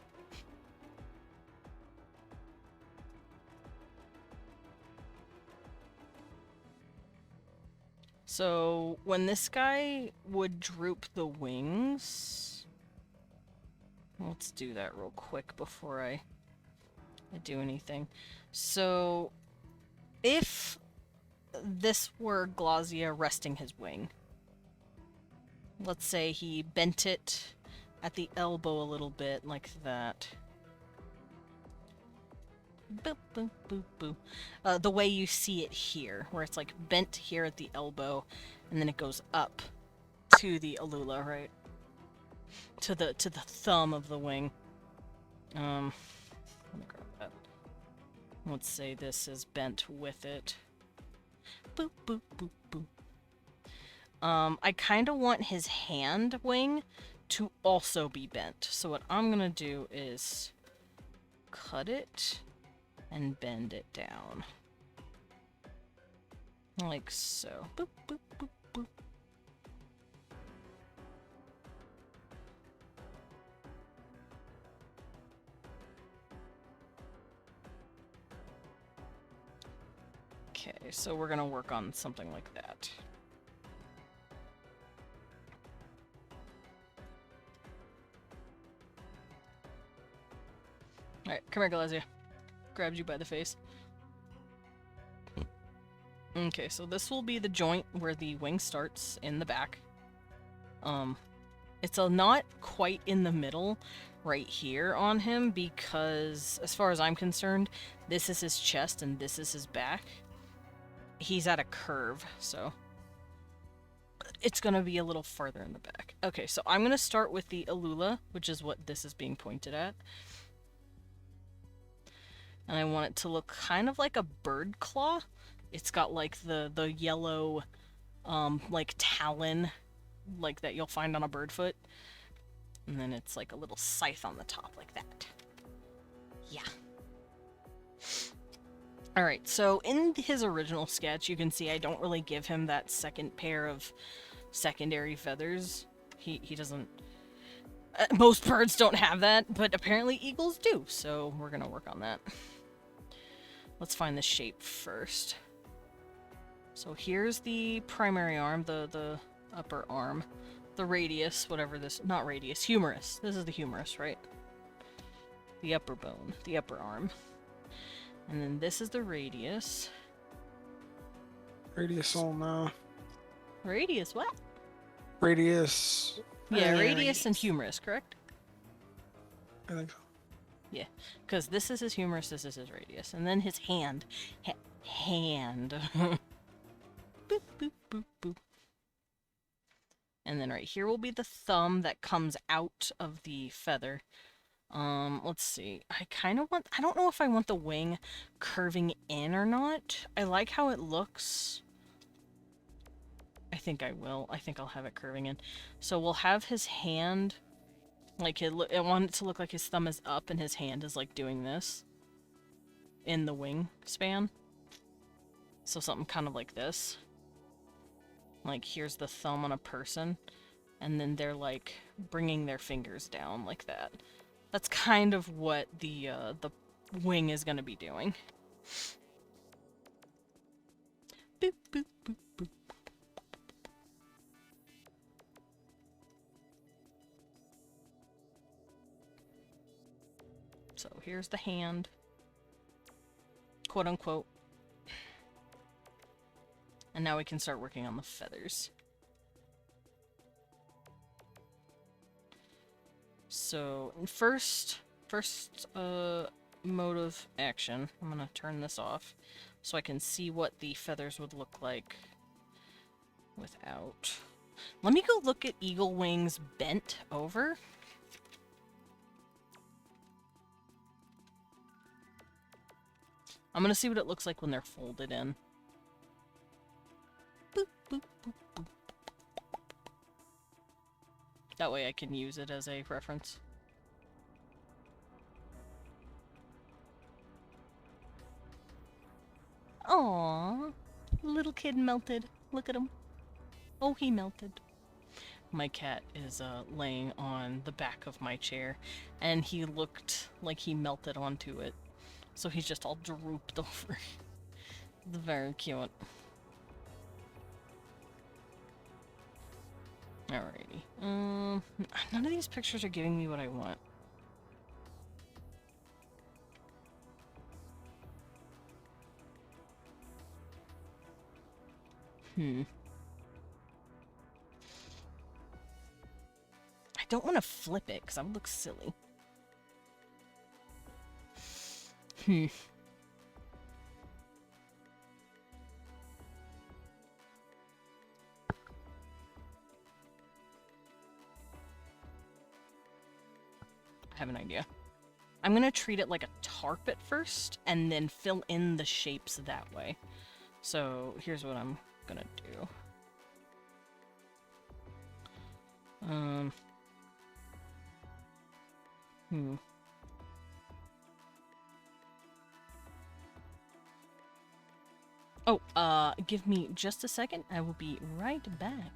So, when this guy would droop the wings... Let's do that real quick before I do anything. So, if this were Glazia resting his wing, let's say he bent it at the elbow a little bit, like that. Boop, boop, boop, boop. The way you see it here, where it's like bent here at the elbow, and then it goes up to the Alula, right? To the thumb of the wing. Let me grab that. Let's say this is bent with it. Boop, boop, boop, boop. I kind of want his hand wing to also be bent. So what I'm gonna do is cut it and bend it down. Like so. Boop, boop, boop, boop. Okay, so we're gonna work on something like that. Alright, come here, Glazia. Grabs you by the face. Okay, so this will be the joint where the wing starts in the back. It's not quite in the middle right here on him because, as far as I'm concerned, this is his chest and this is his back. He's at a curve, so it's gonna be a little farther in the back. Okay, so I'm gonna start with the Alula, which is what this is being pointed at. And I want it to look kind of like a bird claw. It's got like the yellow, like talon, like that you'll find on a bird foot. And then it's like a little scythe on the top, like that. Yeah. Alright, so in his original sketch, you can see I don't really give him that second pair of secondary feathers. He doesn't... most birds don't have that, but apparently eagles do, so we're gonna work on that. Let's find the shape first. So here's the primary arm, the upper arm. The radius, whatever this... not radius, humerus. This is the humerus, right? The upper bone, the upper arm. And then this is the radius. Radius all now. Radius what? Radius. Yeah, radius and humerus, correct? I think so. Yeah, because this is his humerus, this is his radius. And then his hand. Hand. Boop, boop, boop, boop. And then right here will be the thumb that comes out of the feather. Let's see. I don't know if I want the wing curving in or not. I like how it looks. I think I will. I think I'll have it curving in. So we'll have his hand, like I want it to look like his thumb is up and his hand is like doing this in the wing span. So something kind of like this. Like here's the thumb on a person, and then they're like bringing their fingers down like that. That's kind of what the wing is going to be doing. Boop, boop, boop, boop. So here's the hand. quote unquote. And now we can start working on the feathers. So, first mode of action, I'm gonna turn this off so I can see what the feathers would look like without. Let me go look at Eagle Wings bent over. I'm gonna see what it looks like when they're folded in. Boop, boop, boop, boop. That way I can use it as a reference. Aww, little kid melted. Look at him. Oh, he melted. My cat is laying on the back of my chair, and he looked like he melted onto it. So he's just all drooped over. It's very cute. Alrighty. None of these pictures are giving me what I want. I don't want to flip it, because that would look silly. I have an idea. I'm gonna treat it like a tarp at first, and then fill in the shapes that way. So here's what I'm gonna do. Oh, give me just a second. I will be right back.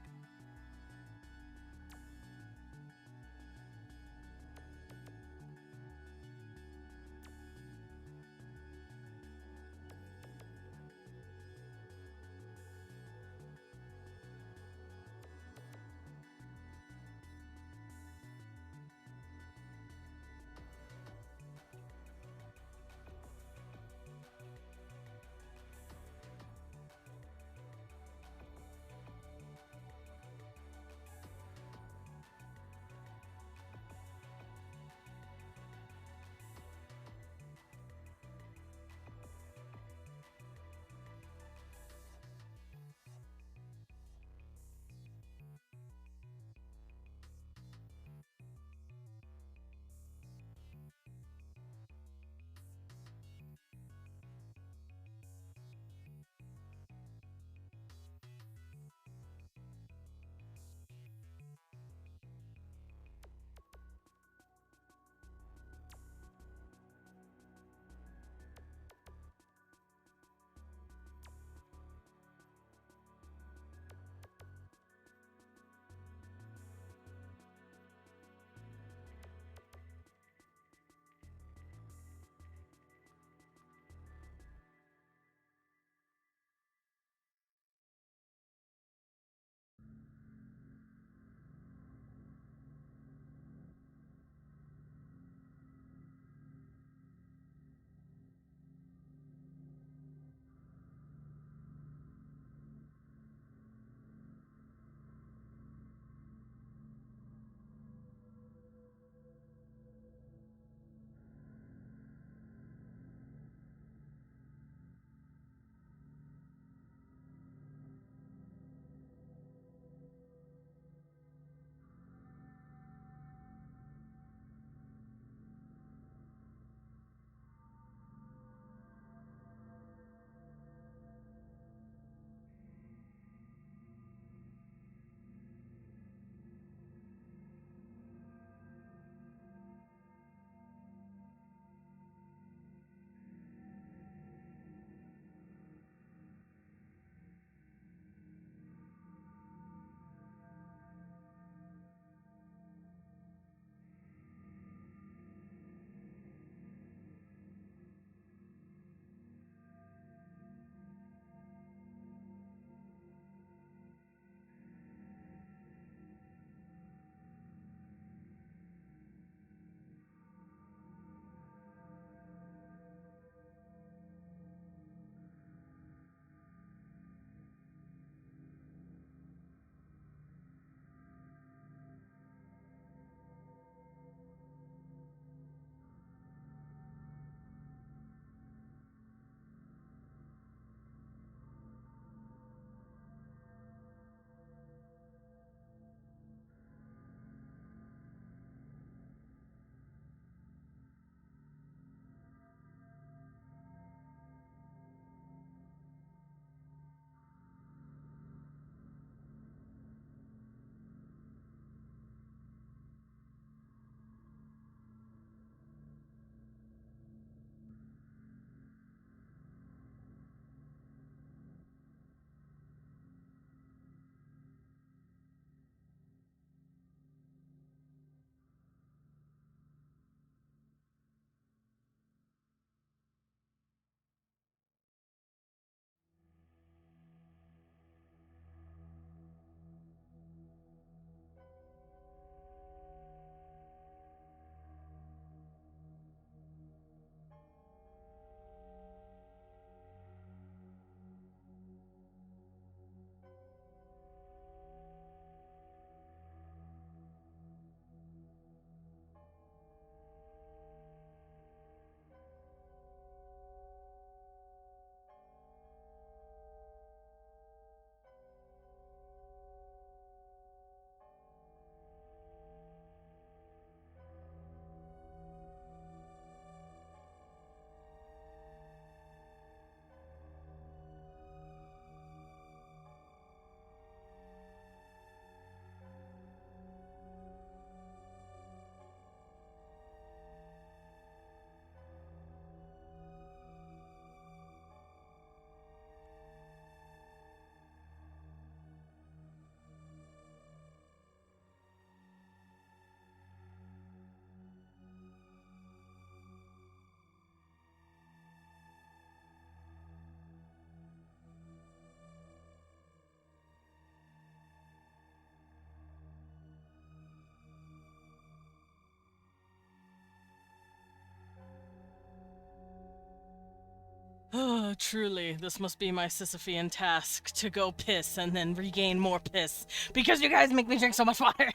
Oh, truly, this must be my Sisyphean task to go piss and then regain more piss because you guys make me drink so much water.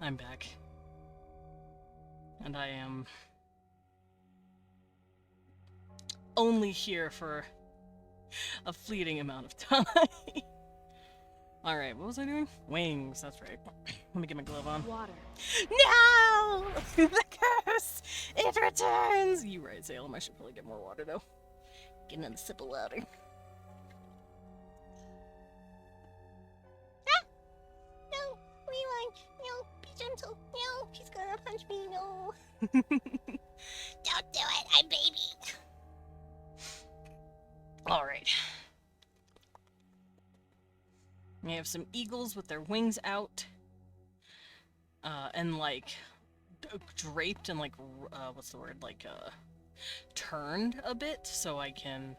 I'm back. And I am only here for a fleeting amount of time. Alright, what was I doing? Wings, that's right. Let me get my glove on. Water. No! The curse! It returns! You right, Salem. I should probably get more water, though. Get another sip of water. No, rewind. No, be gentle. No, he's gonna punch me. No. Don't do it. I'm baby. Alright. We have some eagles with their wings out. And like draped and like what's the word, like turned a bit, so I can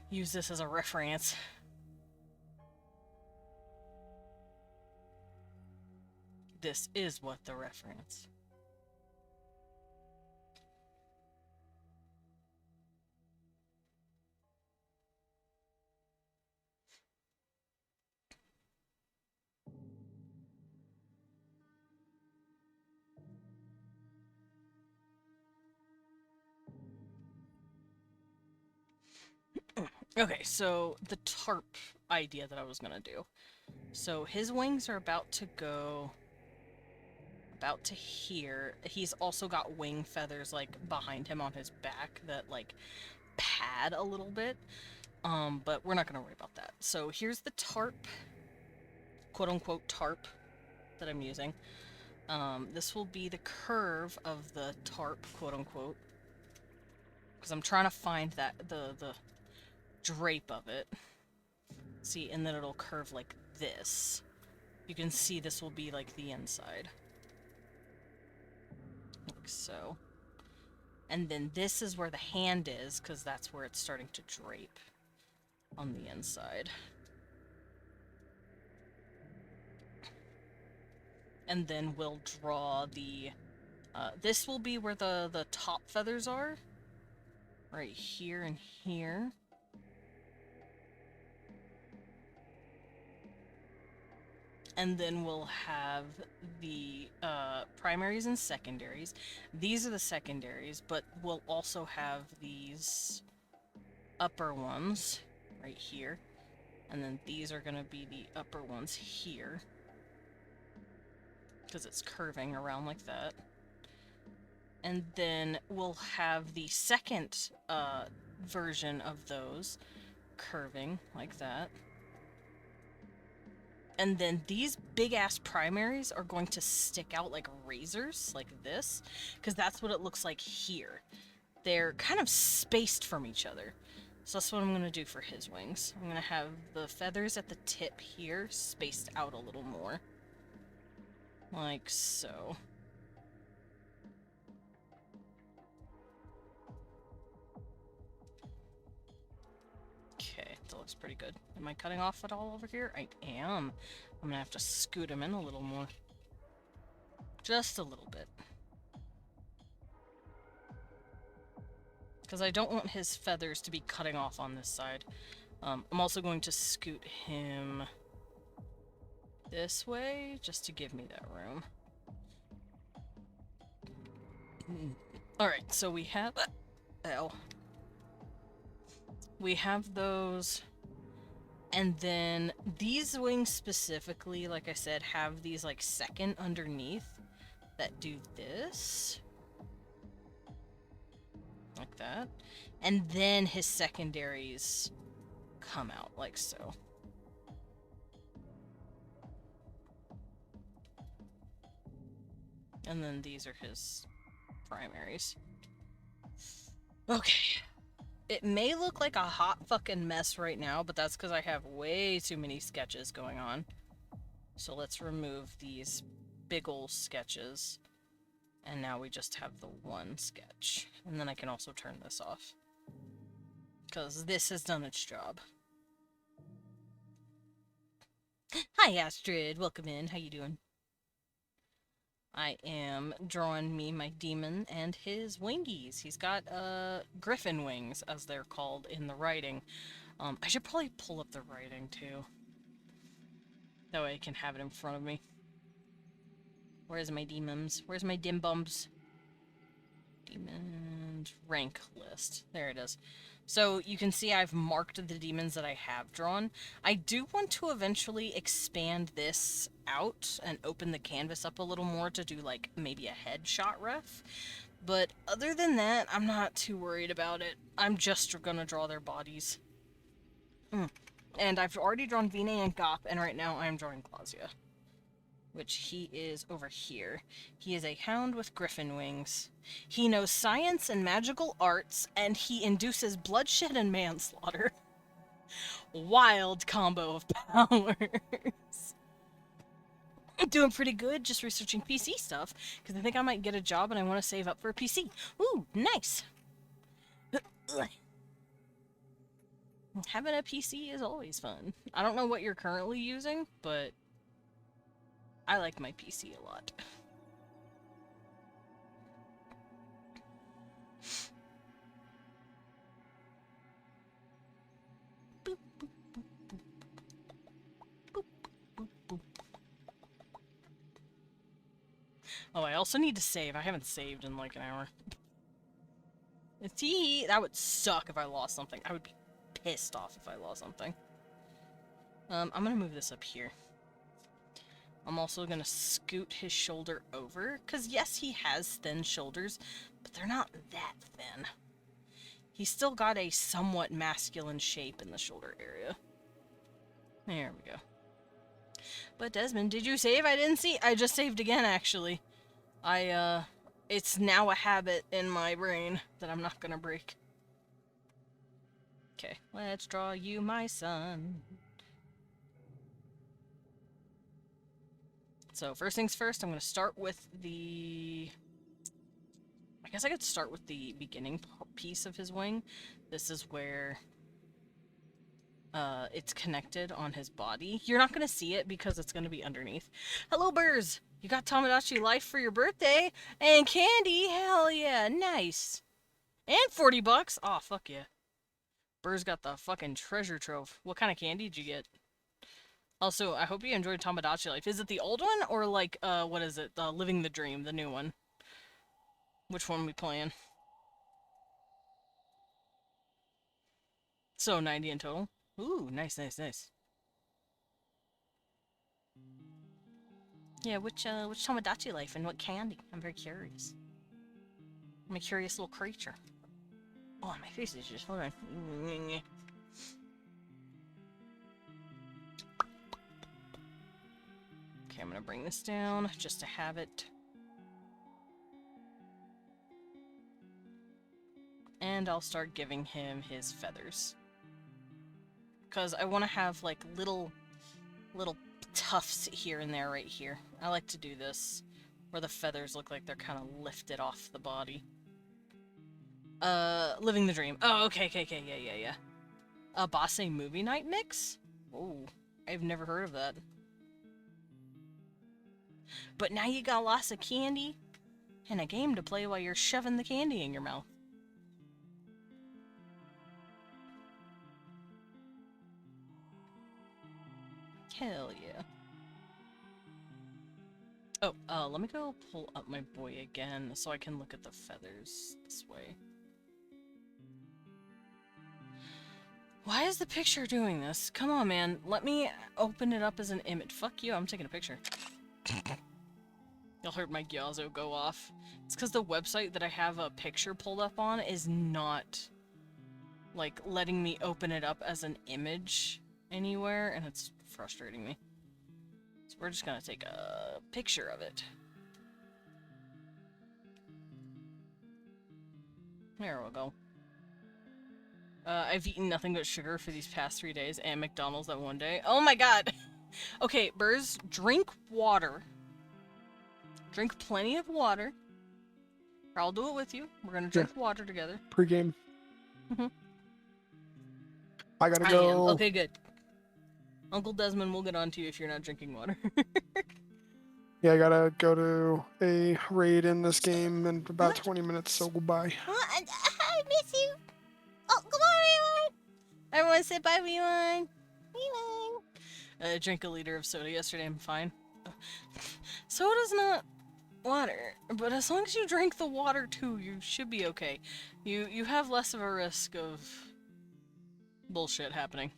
use this as a reference. This is what the reference. Okay, so the tarp idea that I was gonna do. So his wings are about to go about to here. He's also got wing feathers like behind him on his back that like pad a little bit. But we're not gonna worry about that. So here's the tarp, quote unquote tarp that I'm using. This will be the curve of the tarp, quote unquote. Because I'm trying to find that the drape of it. See, and then it'll curve like this. You can see this will be like the inside. Like so. And then this is where the hand is, because that's where it's starting to drape on the inside. And then we'll draw the... this will be where the top feathers are. Right here and here. And then we'll have the primaries and secondaries. These are the secondaries, but we'll also have these upper ones right here. And then these are going to be the upper ones here. Because it's curving around like that. And then we'll have the second version of those curving like that. And then these big-ass primaries are going to stick out like razors, like this, because that's what it looks like here. They're kind of spaced from each other. So that's what I'm going to do for his wings. I'm going to have the feathers at the tip here spaced out a little more. Like so. Okay, that looks pretty good. Am I cutting off at all over here? I am. I'm gonna have to scoot him in a little more. Just a little bit. Because I don't want his feathers to be cutting off on this side. I'm also going to scoot him this way, just to give me that room. Alright, so we have... Ow. We have those, and then these wings specifically, like I said, have these like second underneath that do this. Like that. And then his secondaries come out like so. And then these are his primaries. Okay. It may look like a hot fucking mess right now, but that's because I have way too many sketches going on. So let's remove these big ol' sketches. And now we just have the one sketch. And then I can also turn this off. Because this has done its job. Hi Astrid, welcome in. How you doing? I am drawing me my demon and his wingies. He's got griffin wings, as they're called in the writing. I should probably pull up the writing too. That way I can have it in front of me. Where's my demons? Where's my dimbums? Demons rank list. There it is. So you can see I've marked the demons that I have drawn. I do want to eventually expand this out and open the canvas up a little more to do like maybe a headshot ref. But other than that, I'm not too worried about it. I'm just gonna draw their bodies. And I've already drawn Vine and Gop, and right now I'm drawing Clausia, which he is over here. He is a hound with griffin wings. He knows science and magical arts, and he induces bloodshed and manslaughter. Wild combo of powers. I'm doing pretty good just researching PC stuff, because I think I might get a job and I want to save up for a PC. Ooh, nice! Having a PC is always fun. I don't know what you're currently using, but I like my PC a lot. Boop, boop, boop, boop. Boop, boop, boop. Oh, I also need to save. I haven't saved in like an hour. See, that would suck if I lost something. I would be pissed off if I lost something. I'm gonna move this up here. I'm also gonna scoot his shoulder over, because yes, he has thin shoulders, but they're not that thin. He's still got a somewhat masculine shape in the shoulder area. There we go. But Desmond, did you save? I didn't see. I just saved again, actually. It's now a habit in my brain that I'm not gonna break. Okay, let's draw you, my son. So first things first, I'm going to start with the... I guess I could start with the beginning piece of his wing. This is where it's connected on his body. You're not going to see it because it's going to be underneath. Hello, Burrs! You got Tomodachi Life for your birthday? And candy? Hell yeah, nice! And 40 bucks? Aw, fuck yeah. Burrs got the fucking treasure trove. What kind of candy did you get? Also, I hope you enjoyed Tomodachi Life. Is it the old one, or like, what is it? Living the Dream, the new one? Which one are we playing? So, 90 in total. Ooh, nice, nice, nice. Yeah, which Tomodachi Life and what candy? I'm very curious. I'm a curious little creature. Oh, my face is just... Hold on. Okay, I'm gonna bring this down just to have it. And I'll start giving him his feathers. Because I want to have, like, little tufts here and there right here. I like to do this, where the feathers look like they're kind of lifted off the body. Living the Dream. Oh, okay, yeah. A Basse movie night mix? Oh, I've never heard of that. But now you got lots of candy and a game to play while you're shoving the candy in your mouth. Hell yeah. Oh, let me go pull up my boy again so I can look at the feathers this way. Why is the picture doing this? Come on, man. Let me open it up as an image. Fuck you, I'm taking a picture. Y'all heard my Gyazo go off. It's because the website that I have a picture pulled up on is not, like, letting me open it up as an image anywhere, and it's frustrating me. So we're just gonna take a picture of it. There we go. I've eaten nothing but sugar for these past 3 days, and McDonald's that one day. Oh my god! Okay, Burrs, drink water. Drink plenty of water. Or I'll do it with you. We're gonna drink water together. Pre-game. Mm-hmm. I gotta go. Okay, good. Uncle Desmond will get on to you if you're not drinking water. Yeah, I gotta go to a raid in this game in about What? 20 minutes, so goodbye. I miss you. Oh, come on, everyone. Everyone say bye, everyone. Everyone. I drank a liter of soda yesterday, I'm fine. Soda's not water, but as long as you drink the water too, you should be okay. You have less of a risk of bullshit happening.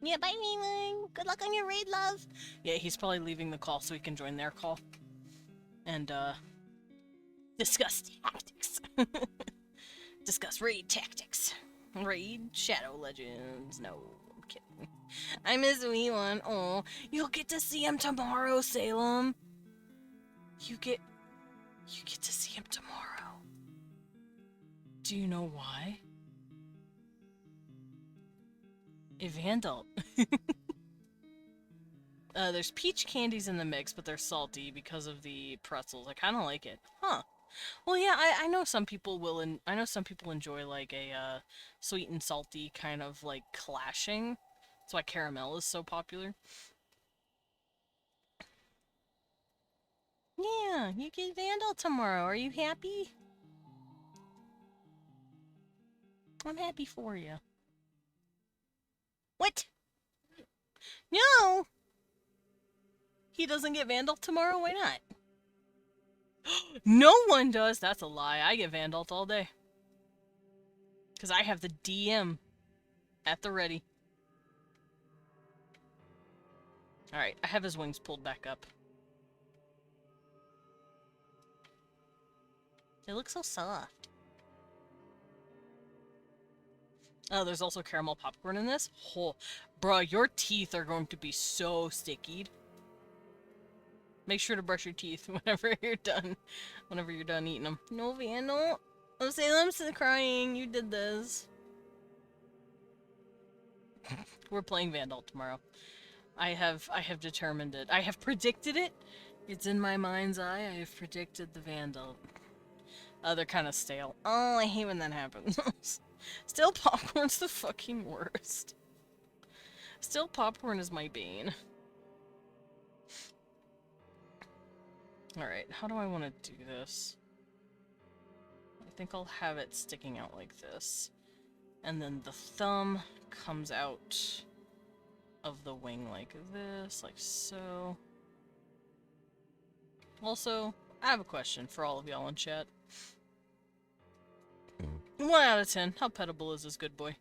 Yeah, bye, everyone. Good luck on your raid, love. Yeah, he's probably leaving the call so he can join their call. And, discuss tactics. Discuss raid tactics. Raid Shadow Legends. No, I'm kidding. I miss Wee One. Oh, you'll get to see him tomorrow, Salem. You get to see him tomorrow. Do you know why? Evandel. There's peach candies in the mix, but they're salty because of the pretzels. I kind of like it. Huh. Well, yeah, I know some people will, I know some people enjoy, like, a, sweet and salty kind of, like, clashing. That's why caramel is so popular. Yeah, you get Vandal tomorrow. Are you happy? I'm happy for you. What? No! He doesn't get Vandal tomorrow? Why not? No one does! That's a lie. I get Vandal all day. Because I have the DM at the ready. Alright, I have his wings pulled back up. They look so soft. Oh, there's also caramel popcorn in this? Oh, bruh, your teeth are going to be so sticky. Make sure to brush your teeth whenever you're done. Whenever you're done eating them. No, Vandal. Oh, Salem's crying. You did this. We're playing Vandal tomorrow. I have determined it. I have predicted it. It's in my mind's eye. I have predicted the Vandal. They're kind of stale. Oh, I hate when that happens. Still popcorn's the fucking worst. Still popcorn is my bane. Alright, how do I want to do this? I think I'll have it sticking out like this. And then the thumb comes out of the wing like this, like so. Also, I have a question for all of y'all in chat. 1 out of 10, how petable is this good boy?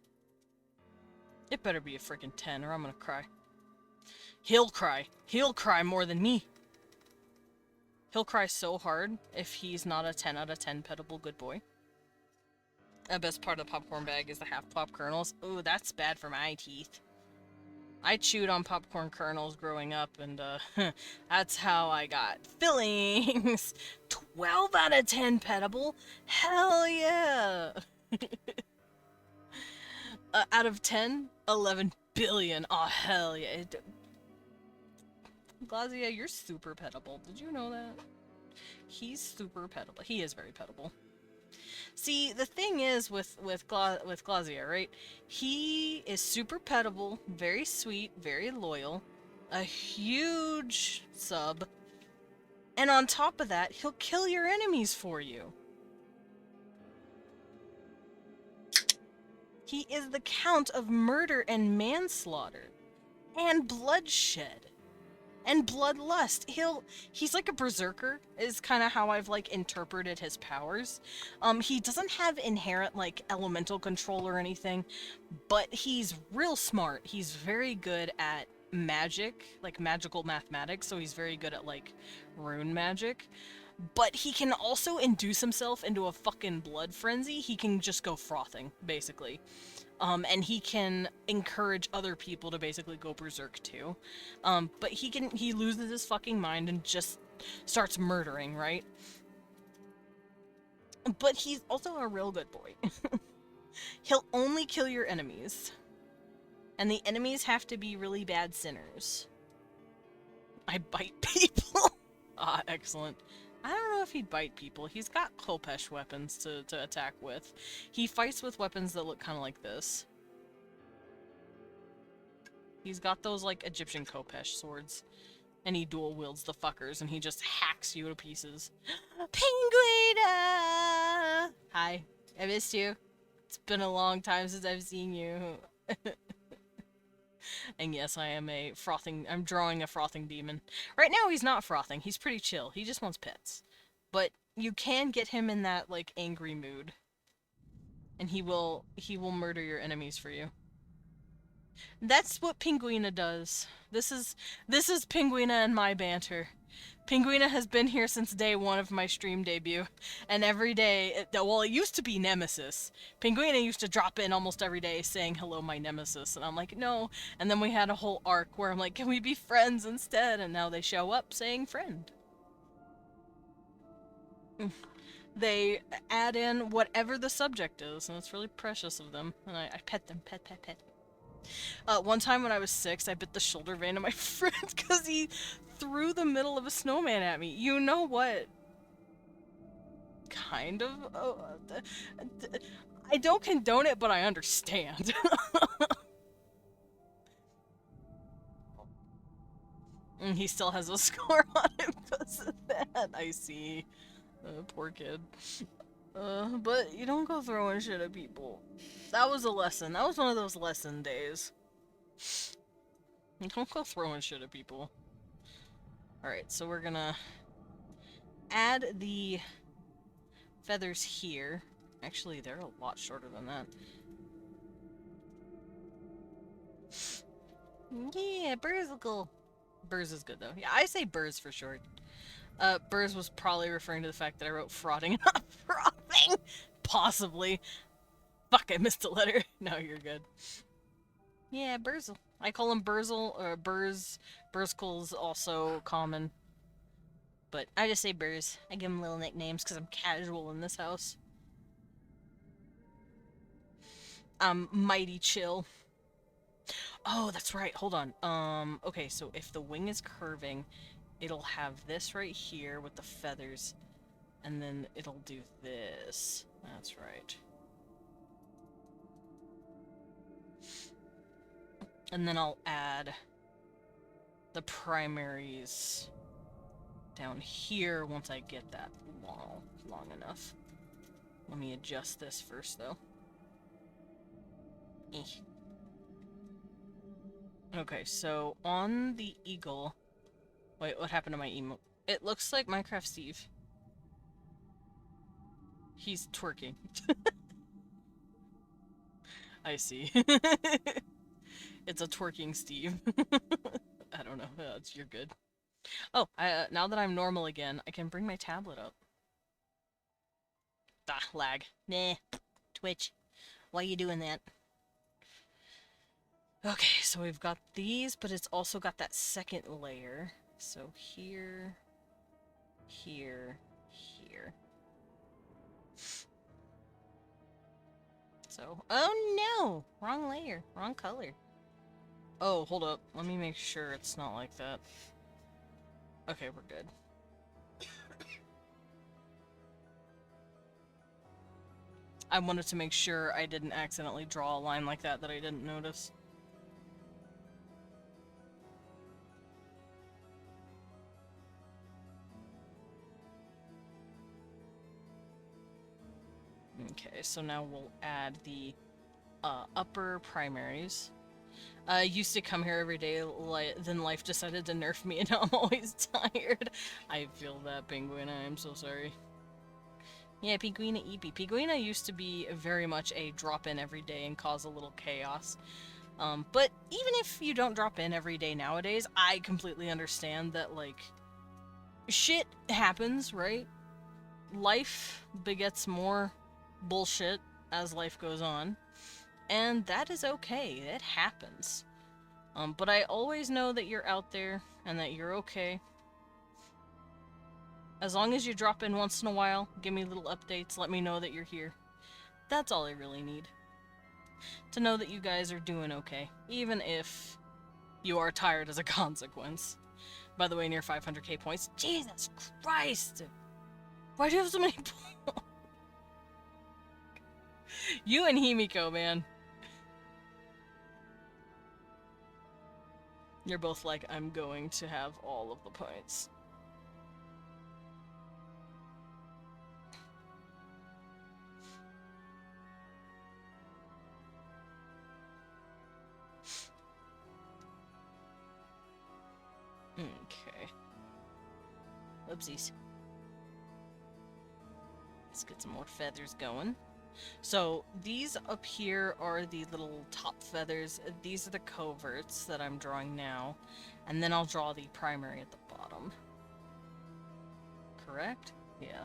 It better be a freaking 10 or I'm gonna cry. He'll cry. He'll cry more than me. He'll cry so hard if he's not a 10 out of 10 petable good boy. The best part of the popcorn bag is the half pop kernels. Ooh, that's bad for my teeth. I chewed on popcorn kernels growing up, and that's how I got fillings. 12 out of 10 petable? Hell yeah! Out of 10, 11 billion. Oh, hell yeah. Glazia, you're super petable. Did you know that? He's super petable. He is very petable. See, the thing is with Glazia, right? He is super petable, very sweet, very loyal, a huge sub, and on top of that, he'll kill your enemies for you. He is the count of murder and manslaughter, and bloodshed. And bloodlust. He's like a berserker, is kind of how I've, like, interpreted his powers. He doesn't have inherent, like, elemental control or anything, but he's real smart. He's very good at magic, like, magical mathematics, so he's very good at, like, rune magic. But he can also induce himself into a fucking blood frenzy. He can just go frothing, basically. And he can encourage other people to basically go berserk too. But he loses his fucking mind and just starts murdering, right? But he's also a real good boy. He'll only kill your enemies. And the enemies have to be really bad sinners. I bite people? Ah, excellent. I don't know if he'd bite people. He's got Khopesh weapons to attack with. He fights with weapons that look kind of like this. He's got those, like, Egyptian Khopesh swords. And he dual wields the fuckers, and he just hacks you to pieces. Penguina! Hi, I missed you. It's been a long time since I've seen you. And yes, I'm drawing a frothing demon. Right now he's not frothing, he's pretty chill, he just wants pets. But you can get him in that, like, angry mood. And he will murder your enemies for you. That's what Pinguina does. This is Pinguina and my banter. Pinguina has been here since day one of my stream debut, and every day, well, it used to be Nemesis. Pinguina used to drop in almost every day saying, hello, my Nemesis, and I'm like, no. And then we had a whole arc where I'm like, can we be friends instead? And now they show up saying friend. They add in whatever the subject is, and it's really precious of them. And I pet them, pet. One time when I was 6, I bit the shoulder vein of my friend because he threw the middle of a snowman at me. You know what? Kind of. I don't condone it, but I understand. And he still has a scar on him because of that. I see. Poor kid. But you don't go throwing shit at people. That was a lesson. That was one of those lesson days. You don't go throwing shit at people. Alright, so we're gonna add the feathers here. Actually, they're a lot shorter than that. Yeah, Burzicle. Burz is good, though. Yeah, I say Burz for short. Burz was probably referring to the fact that I wrote frauding and not frothing. Possibly. Fuck, I missed a letter. No, you're good. Yeah, Burzel. I call him Burzel, or Burz. Burzcle's also common. But I just say Burz. I give him little nicknames because I'm casual in this house. I'm mighty chill. Oh, that's right. Hold on. Okay, so if the wing is curving, it'll have this right here with the feathers, and then it'll do this. That's right. And then I'll add the primaries down here once I get that long enough. Let me adjust this first, though. Okay, so on the eagle... Wait, what happened to my emote? It looks like Minecraft Steve. He's twerking. I see. It's a twerking Steve. I don't know. You're good. Oh, now that I'm normal again, I can bring my tablet up. Ah, lag. Nah. Twitch. Why you doing that? Okay, so we've got these, but it's also got that second layer. So here, here, here. So, oh no! Wrong layer, wrong color. Oh, hold up. Let me make sure it's not like that. Okay, we're good. I wanted to make sure I didn't accidentally draw a line like that I didn't notice. Okay, so now we'll add the upper primaries. I used to come here every day, then life decided to nerf me and now I'm always tired. I feel that, Pinguina, I'm so sorry. Yeah, Pinguina EP. Pinguina used to be very much a drop in every day and cause a little chaos. But even if you don't drop in every day nowadays, I completely understand that, like, shit happens, right? Life begets more bullshit as life goes on, and that is okay. It happens. But I always know that you're out there and that you're okay. As long as you drop in once in a while, give me little updates, let me know that you're here. That's all I really need. To know that you guys are doing okay, even if you are tired as a consequence. By the way, near 500k points. Jesus Christ! Why do you have so many points? You and Himiko, man. You're both like, I'm going to have all of the points. Okay. Oopsies. Let's get some more feathers going. So these up here are the little top feathers. These are the coverts that I'm drawing now. And then I'll draw the primary at the bottom. Correct? Yeah.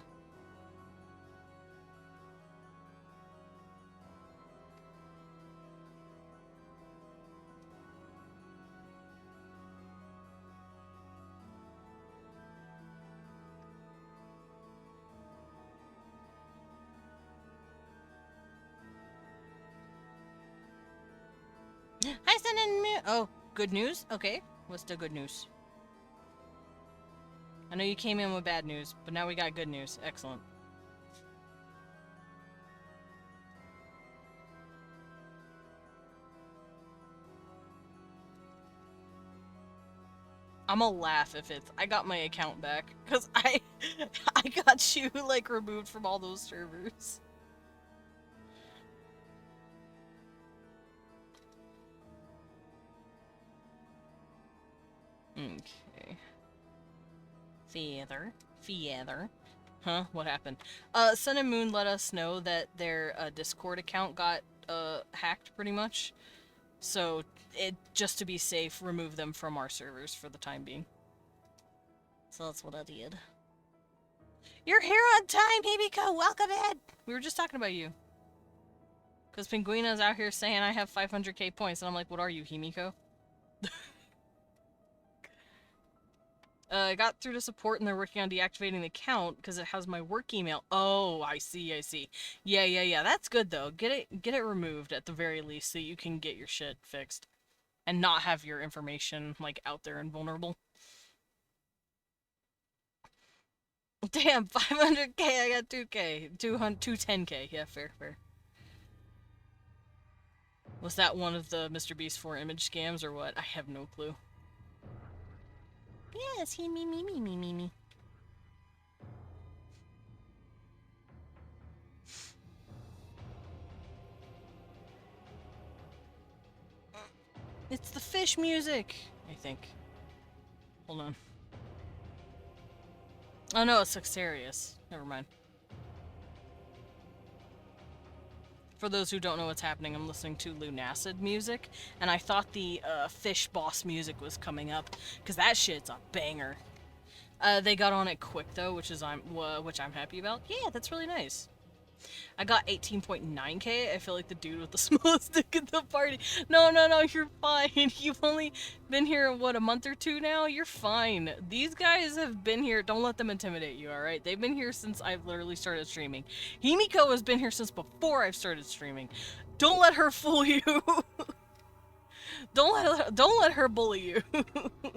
Hi, Sun and Moon. Oh, good news? Okay. What's the good news? I know you came in with bad news, but now we got good news. Excellent. I'm gonna laugh if it's... I got my account back, because I got you, like, removed from all those servers. Okay. Feather. Huh? What happened? Sun and Moon let us know that their Discord account got hacked pretty much. So, just to be safe, remove them from our servers for the time being. So that's what I did. You're here on time, Himiko! Welcome in! We were just talking about you. Because Pinguina's out here saying I have 500k points, and I'm like, what are you, Himiko? I got through to support and they're working on deactivating the account because it has my work email. Oh, I see. Yeah. That's good though. Get it removed at the very least so you can get your shit fixed. And not have your information, like, out there and vulnerable. Damn, 500k, I got 2k. 210k. Yeah, fair. Was that one of the Mr. Beast 4 image scams or what? I have no clue. Yes, he me. It's the fish music, I think. Hold on. Oh no, it's Luxarius. Never mind. For those who don't know what's happening, I'm listening to Lunacid music, and I thought the fish boss music was coming up, because that shit's a banger. They got on it quick though, which I'm happy about. Yeah, that's really nice. I got 18.9k. I feel like the dude with the smallest dick at the party. No, you're fine. You've only been here, what, a month or two now? You're fine. These guys have been here. Don't let them intimidate you, alright? They've been here since I've literally started streaming. Himiko has been here since before I've started streaming. Don't let her fool you. Don't let her bully you.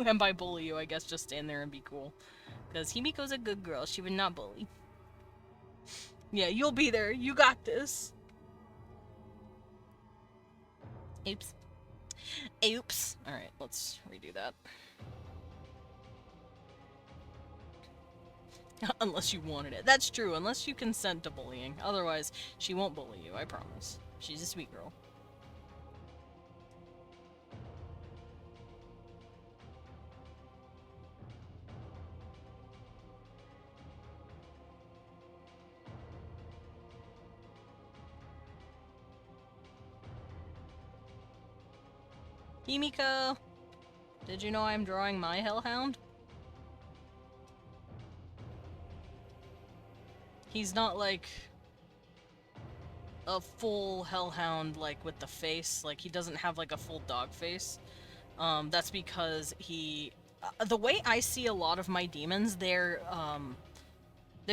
And by bully you, I guess just stand there and be cool. Because Himiko's a good girl. She would not bully. Yeah, you'll be there. You got this. Oops. Alright, let's redo that. Unless you wanted it. That's true, unless you consent to bullying. Otherwise, she won't bully you, I promise. She's a sweet girl. Himiko! Did you know I'm drawing my Hellhound? He's not like a full Hellhound, like with the face. Like, he doesn't have like a full dog face. That's because he... the way I see a lot of my demons, their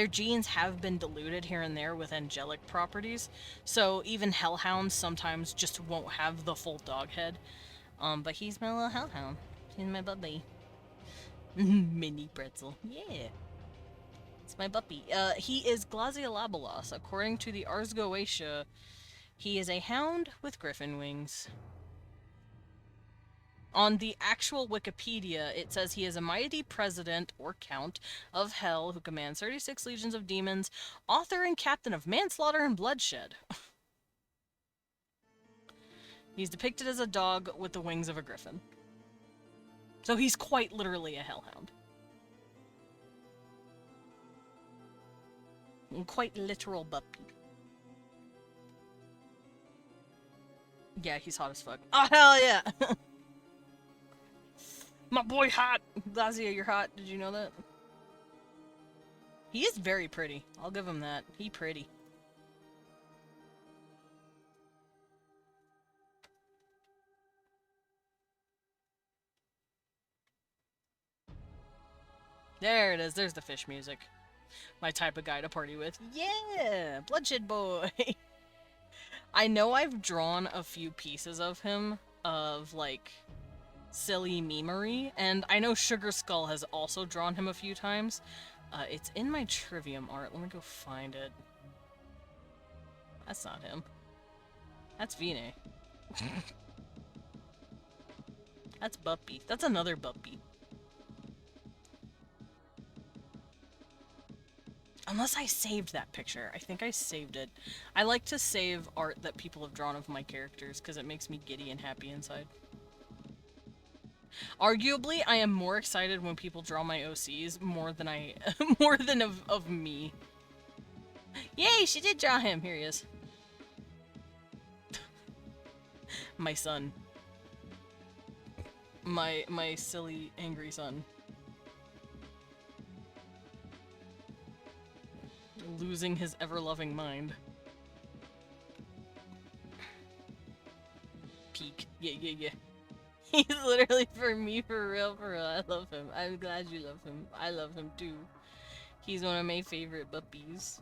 genes have been diluted here and there with angelic properties. So even Hellhounds sometimes just won't have the full dog head. But he's my little hellhound. He's my bubby. Mini pretzel. Yeah. It's my puppy. He is Glaciolabelos. According to the Ars Goetia, he is a hound with griffin wings. On the actual Wikipedia, it says he is a mighty president or count of hell who commands 36 legions of demons, author and captain of manslaughter and bloodshed. He's depicted as a dog with the wings of a griffin. So he's quite literally a hellhound. Quite literal puppy. Yeah, he's hot as fuck. Oh, hell yeah! My boy hot! Glazia, you're hot. Did you know that? He is very pretty. I'll give him that. He pretty. There it is. There's the fish music. My type of guy to party with. Yeah! Bloodshed boy! I know I've drawn a few pieces of him, of, like, silly memery, and I know Sugar Skull has also drawn him a few times. It's in my Trivium art. Let me go find it. That's not him. That's Vine. That's Buppy. That's another Buppy. Unless I saved that picture. I think I saved it. I like to save art that people have drawn of my characters because it makes me giddy and happy inside. Arguably, I am more excited when people draw my OCs more than of me. Yay, she did draw him. Here he is. My son. My silly, angry son. Losing his ever-loving mind. Peak. Yeah, yeah, yeah. He's literally for me, for real, for real. I love him. I'm glad you love him. I love him too. He's one of my favorite puppies.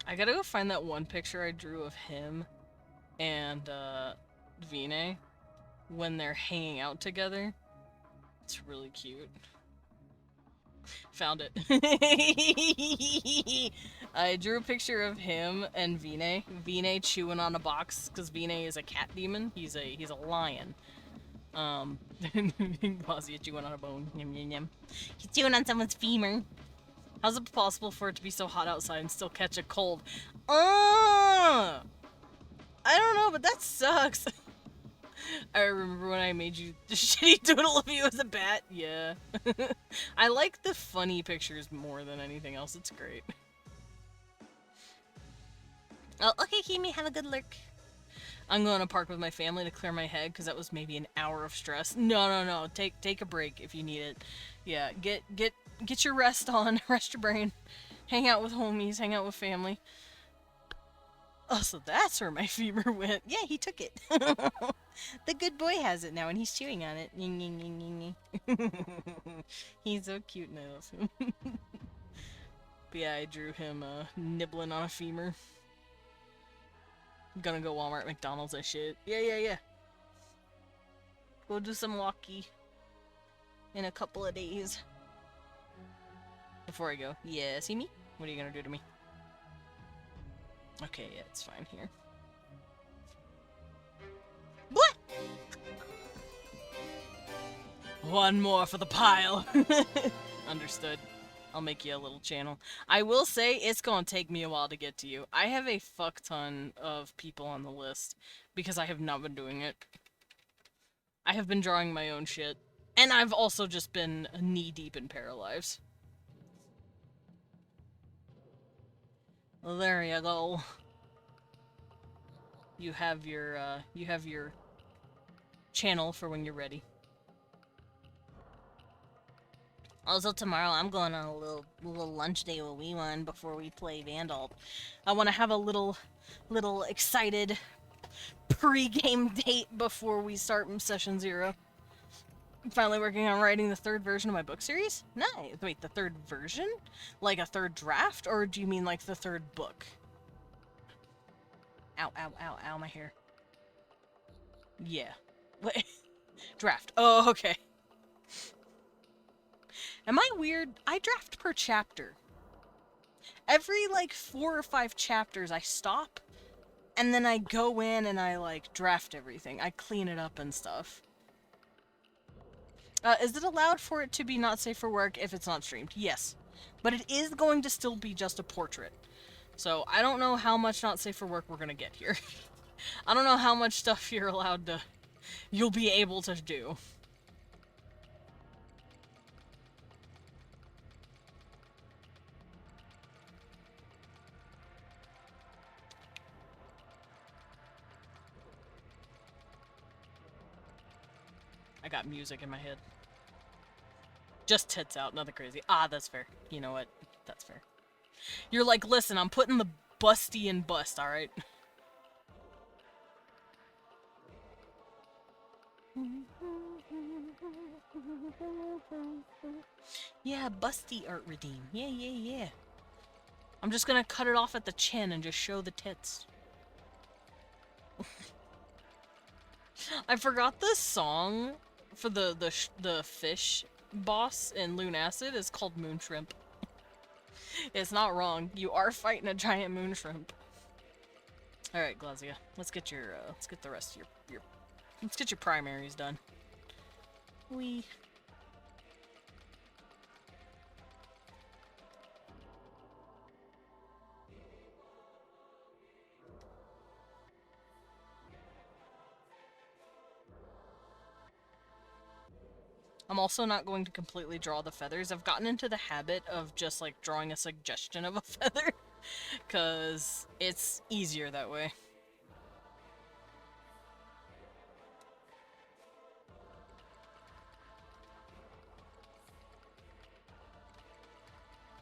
I gotta go find that one picture I drew of him and Vine when they're hanging out together. It's really cute. Found it. I drew a picture of him and Vine. Vine chewing on a box because Vine is a cat demon. He's a lion. Glazia chewing on a bone. Yum yum yum. He's chewing on someone's femur. How's it possible for it to be so hot outside and still catch a cold? I don't know, but that sucks. I remember when I made you the shitty doodle of you as a bat. Yeah. I like the funny pictures more than anything else. It's great. Oh, okay, Kimi, have a good lurk. I'm going to park with my family to clear my head because that was maybe an hour of stress. No. Take a break if you need it. Yeah, get your rest on. Rest your brain. Hang out with homies. Hang out with family. Oh, so that's where my femur went. Yeah, he took it. The good boy has it now, and he's chewing on it. He's so cute and I love him. But yeah, I drew him nibbling on a femur. I'm gonna go Walmart, McDonald's, and shit. Yeah. Go do some walkie in a couple of days. Before I go, yeah, see me? What are you gonna do to me? Okay, yeah, it's fine here. What? One more for the pile. Understood. I'll make you a little channel. I will say it's gonna take me a while to get to you. I have a fuck ton of people on the list because I have not been doing it. I have been drawing my own shit. And I've also just been knee-deep in Paralives. There you go. You have your channel for when you're ready. Also, tomorrow I'm going on a little lunch day with Wee One before we play Vandal. I want to have a little excited pre-game date before we start session 0. I'm finally working on writing the 3rd version of my book series. Nice. Wait, the 3rd version? Like a 3rd draft, or do you mean like the 3rd book? Ow, my hair. Yeah. Wait. Draft. Oh, okay. Am I weird? I draft per chapter. Every, like, 4 or 5 chapters, I stop, And then I go in and I, like, draft everything. I clean it up and stuff. Is it allowed for it to be not safe for work if it's not streamed? Yes. But it is going to still be just a portrait. So, I don't know how much not safe for work we're gonna get here. I don't know how much stuff you're allowed to... you'll be able to do. I got music in my head. Just tits out, nothing crazy. Ah, that's fair. You know what? That's fair. You're like, listen, I'm putting the busty in bust, alright? Yeah, busty art redeem. Yeah, yeah, yeah. I'm just gonna cut it off at the chin and just show the tits. I forgot the song for the fish boss in Lunacid is called Moon Shrimp. It's not wrong. You are fighting a giant moon shrimp. All right, Glazia, let's get the rest of your let's get your primaries done. Wee. I'm also not going to completely draw the feathers. I've gotten into the habit of just, like, drawing a suggestion of a feather, because it's easier that way.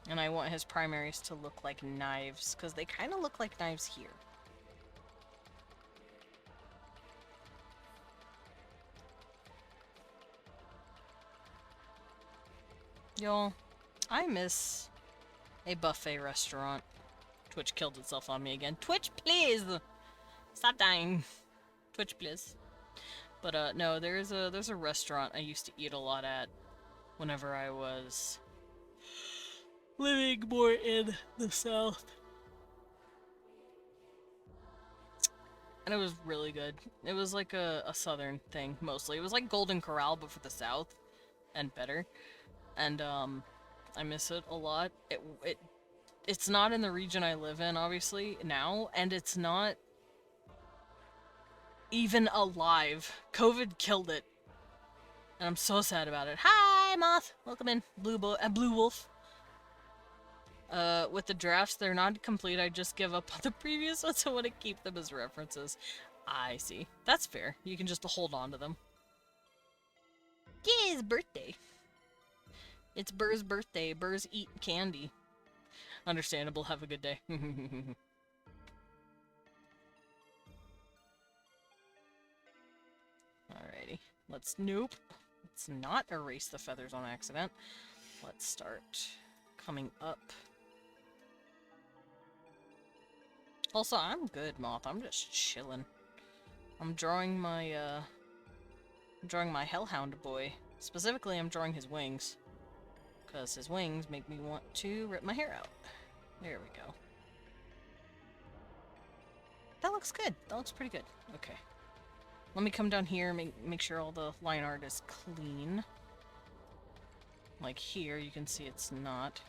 And I want his primaries to look like knives, because they kind of look like knives here. Y'all, I miss a buffet restaurant. Twitch killed itself on me again. Twitch, please! Stop dying. Twitch, please. But, no, there's a restaurant I used to eat a lot at whenever I was living more in the South. And it was really good. It was like a Southern thing, mostly. It was like Golden Corral, but for the South. And better. And, I miss it a lot. It's not in the region I live in, obviously, now, and it's not even alive. COVID killed it. And I'm so sad about it. Hi, Moth! Welcome in. Blue Wolf. With the drafts, they're not complete. I just give up on the previous ones. I want to keep them as references. I see. That's fair. You can just hold on to them. Yeah, his birthday. It's Burr's birthday. Burr's eat candy. Understandable. Have a good day. Alrighty. Let's nope. Let's not erase the feathers on accident. Let's start coming up. Also, I'm good, Moth. I'm just chilling. I'm drawing my Hellhound boy. Specifically, I'm drawing his wings. Because his wings make me want to rip my hair out. There we go. That looks good. That looks pretty good. Okay. Let me come down here and make sure all the line art is clean. Like here, you can see it's not.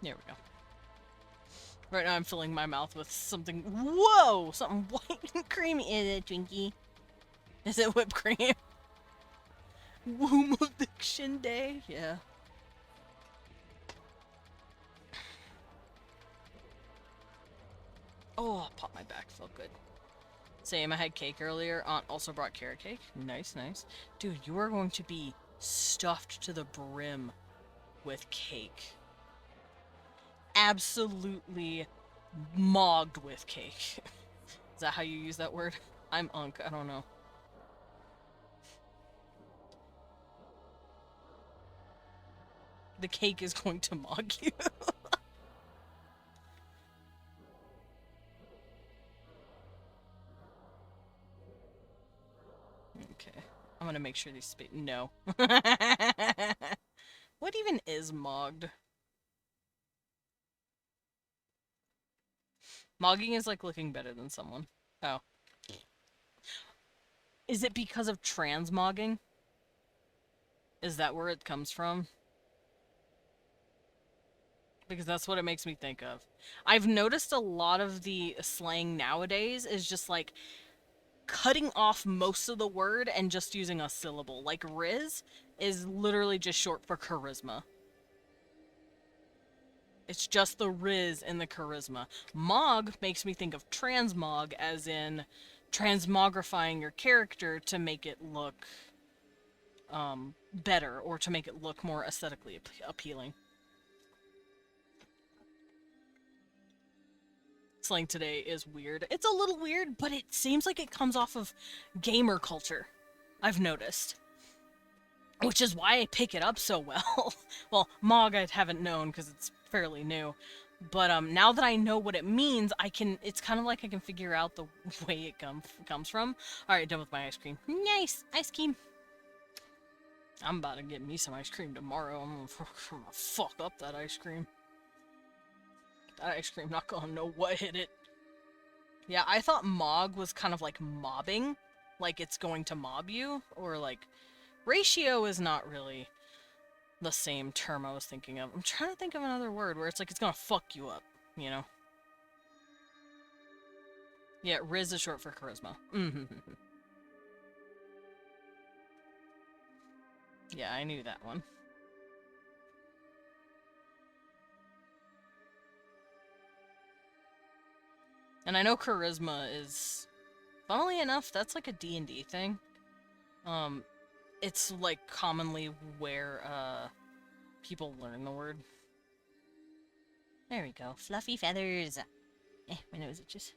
There we go. Right now I'm filling my mouth with something- whoa! Something white and creamy. Is it Twinkie? Is it whipped cream? Womb addiction day? Yeah. Oh, pop my back. Felt good. Same, I had cake earlier. Aunt also brought carrot cake. Nice, nice. Dude, you are going to be stuffed to the brim with cake. Absolutely mogged with cake. Is that how you use that word? I'm unk, I don't know. The cake is going to mog you. Okay. I'm gonna make sure these no. What even is mogged? Mogging is like looking better than someone. Oh. Is it because of transmogging? Is that where it comes from? Because that's what it makes me think of. I've noticed a lot of the slang nowadays is just like cutting off most of the word and just using a syllable. Like Riz is literally just short for charisma. It's just the Riz and the charisma. Mog makes me think of transmog, as in transmogrifying your character to make it look better, or to make it look more aesthetically appealing. Slang today is weird. It's a little weird, but it seems like it comes off of gamer culture, I've noticed. Which is why I pick it up so well. Well, Mog I haven't known because it's fairly new. But now that I know what it means, it's kind of like I can figure out the way it comes from. Alright, done with my ice cream. Nice! Ice cream! I'm about to get me some ice cream tomorrow. I'm gonna fuck up that ice cream. That ice cream not gonna know what hit it. Yeah, I thought Mog was kind of like mobbing. Like it's going to mob you. Or like... Ratio is not really the same term I was thinking of. I'm trying to think of another word where it's like it's gonna fuck you up, you know? Yeah, Riz is short for charisma. Yeah, I knew that one. And I know charisma is... Funnily enough, that's like a D&D thing. It's like commonly where people learn the word. There we go. Fluffy feathers. My nose itches.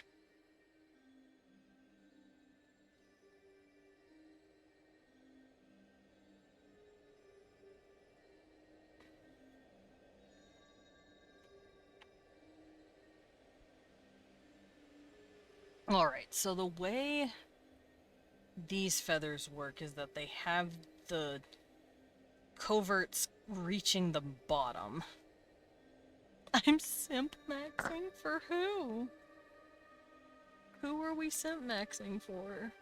Alright, so the way these feathers work is that they have the coverts reaching the bottom. I'm simp maxing for who? Who are we simp maxing for?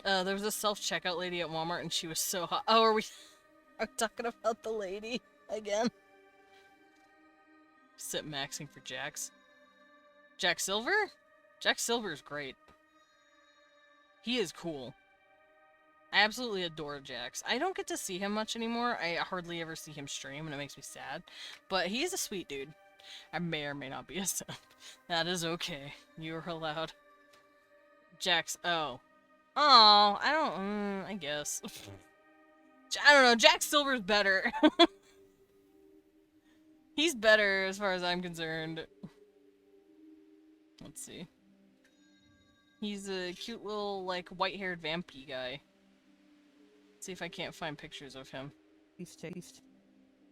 There was a self-checkout lady at Walmart and she was so hot. Oh, are we talking about the lady again? Simp maxing for Jax. Jack Silver? Jack Silver is great. He is cool. I absolutely adore Jax. I don't get to see him much anymore. I hardly ever see him stream, and it makes me sad. But he's a sweet dude. I may or may not be a simp. That is okay. You're allowed. Jax. Oh. Oh, I don't... I guess. I don't know. Jack Silver's better. He's better as far as I'm concerned. Let's see. He's a cute little, like, white-haired vampy guy. Let's see if I can't find pictures of him. He's taste.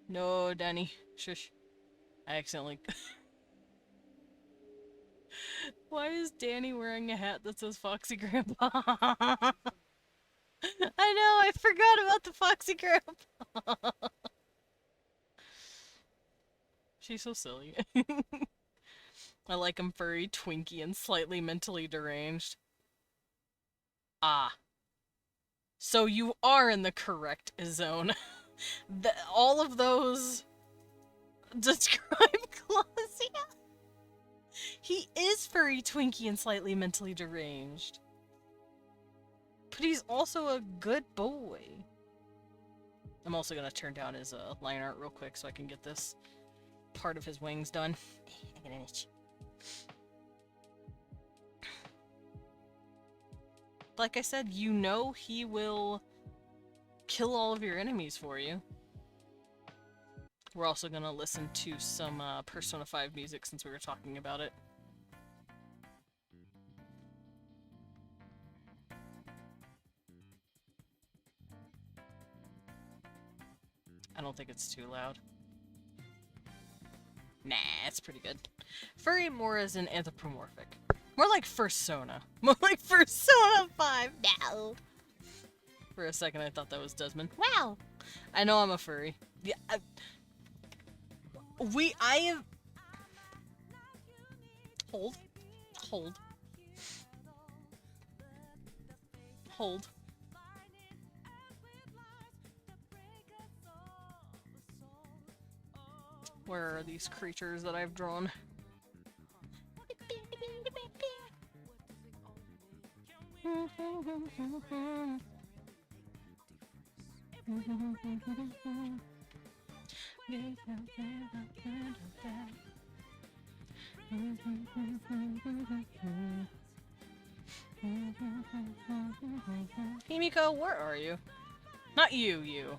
No, Danny. Shush. I accidentally... Why is Danny wearing a hat that says Foxy Grandpa? I know, I forgot about the Foxy Grandpa. She's so silly. I like him furry, twinky, and slightly mentally deranged. Ah. So you are in the correct zone. All of those describe Clausia. He is furry, twinky, and slightly mentally deranged. But he's also a good boy. I'm also gonna turn down his line art real quick so I can get this part of his wings done. I get an itch. Like I said, you know he will kill all of your enemies for you. We're also gonna listen to some Persona 5 music since we were talking about it. I don't think it's too loud. Nah, it's pretty good. Furry more as an anthropomorphic. More like Fursona. More like Persona 5. No. For a second I thought that was Desmond. Wow. I know I'm a furry. Yeah, I have... Hold. Hold. Hold. Where are these creatures that I've drawn? Himiko, where are you? Not you.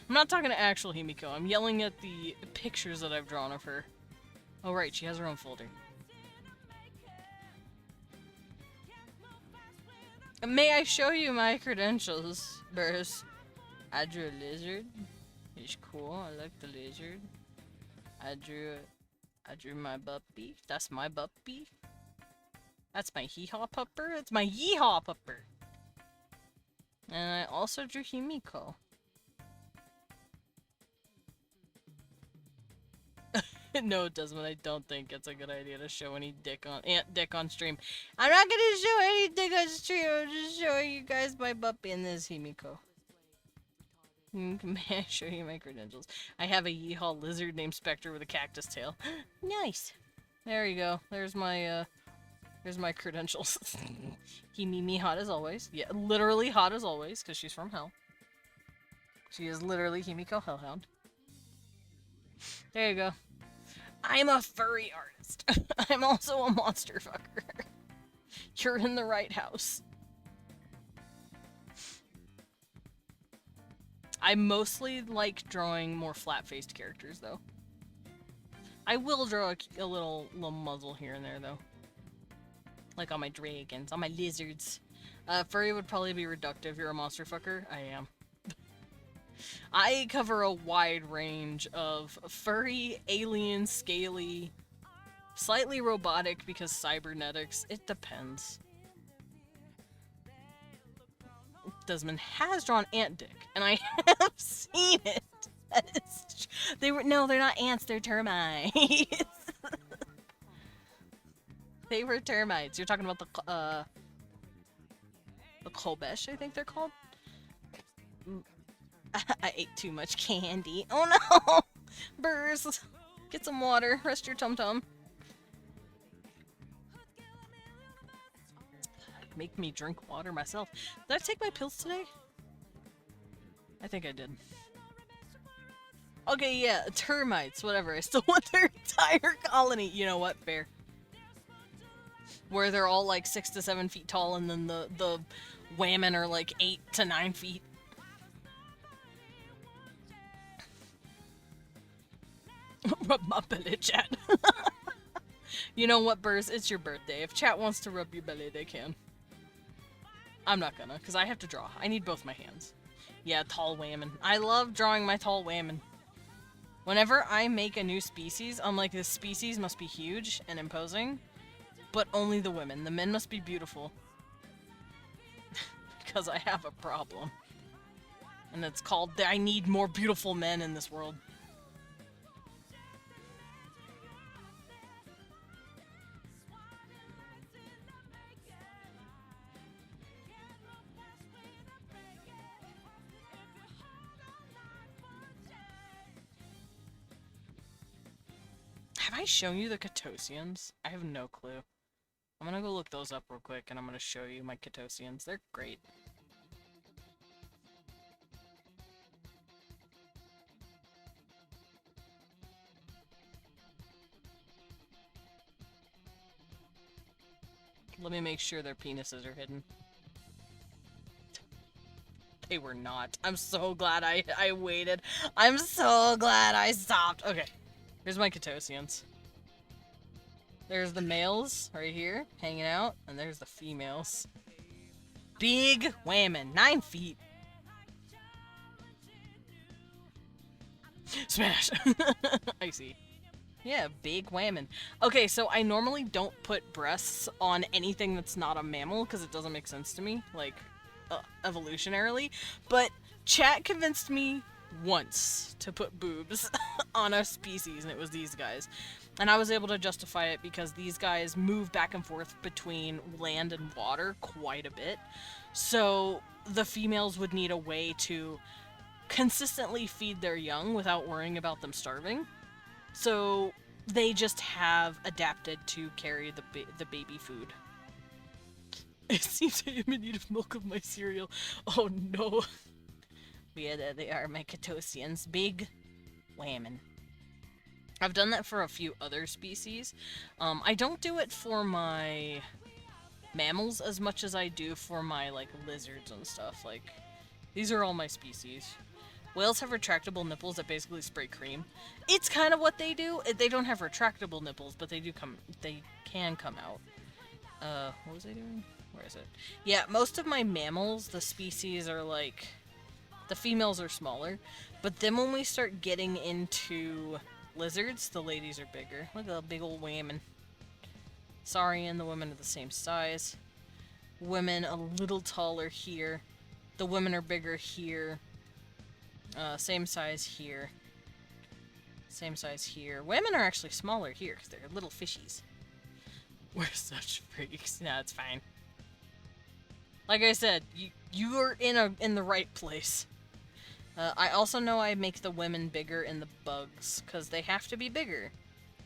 I'm not talking to actual Himiko. I'm yelling at the pictures that I've drawn of her. Oh right, she has her own folder. May I show you my credentials, Burrs? I drew a lizard. He's cool. I like the lizard. I drew my puppy. That's my puppy. That's my hee-haw pupper. That's my yee-haw pupper. And I also drew Himiko. No, Desmond, I don't think it's a good idea to show any ant dick on stream. I'm not gonna show any dick on stream. I'm just showing you guys my puppy and this Himiko. May I show you my credentials? I have a yeehaw lizard named Spectre with a cactus tail. Nice. There you go. There's my credentials. Me hot as always. Yeah, literally hot as always, because she's from hell. She is literally Himiko Hellhound. There you go. I'm a furry artist. I'm also a monster fucker. You're in the right house. I mostly like drawing more flat-faced characters, though. I will draw a little muzzle here and there, though. Like on my dragons, on my lizards. Furry would probably be reductive. You're a monster fucker. I am. I cover a wide range of furry, alien, scaly, slightly robotic because cybernetics. It depends. Desmond has drawn ant dick, and I have seen it. They're not ants, they're termites. They were termites. You're talking about the Kobesh, I think they're called? I ate too much candy. Oh no! Burrs! Get some water. Rest your tum-tum. Make me drink water myself. Did I take my pills today? I think I did. Okay, yeah, termites, whatever. I still want their entire colony. You know what? Fair. Where they're all like 6 to 7 feet tall and then the women are like 8 to 9 feet. Rub my belly, chat. You know what, Burrs? It's your birthday. If chat wants to rub your belly, they can. I'm not gonna, because I have to draw. I need both my hands. Yeah, tall women. I love drawing my tall women. Whenever I make a new species, I'm like, this species must be huge and imposing, but only the women. The men must be beautiful. Because I have a problem. And it's called, I need more beautiful men in this world. Have I shown you the Catosians? I have no clue. I'm gonna go look those up real quick and I'm gonna show you my Catosians. They're great. Let me make sure their penises are hidden. They were not. I'm so glad I waited. I'm so glad I stopped. Okay. Here's my Catosians. There's the males right here, hanging out, and there's the females. Big whammon, 9 feet. Smash! I see. Yeah, big whammon. Okay, so I normally don't put breasts on anything that's not a mammal, because it doesn't make sense to me, like, evolutionarily, but Chat convinced me once to put boobs on a species, and it was these guys. And I was able to justify it because these guys move back and forth between land and water quite a bit. So the females would need a way to consistently feed their young without worrying about them starving. So they just have adapted to carry the baby food. It seems I am in need of milk of my cereal. Oh no. Yeah, there they are, my Catosians. Big whammon. I've done that for a few other species. I don't do it for my mammals as much as I do for my, like, lizards and stuff. Like, these are all my species. Whales have retractable nipples that basically spray cream. It's kind of what they do. They don't have retractable nipples, but they can come out. What was I doing? Where is it? Yeah, most of my mammals, the species are like, the females are smaller, but then when we start getting into lizards, the ladies are bigger. Look at that big old women. Saurian, the women are the same size. Women a little taller here. The women are bigger here. Same size here. Same size here. Women are actually smaller here because they're little fishies. We're such freaks. No, it's fine. Like I said, you are in the right place. I also know I make the women bigger in the bugs because they have to be bigger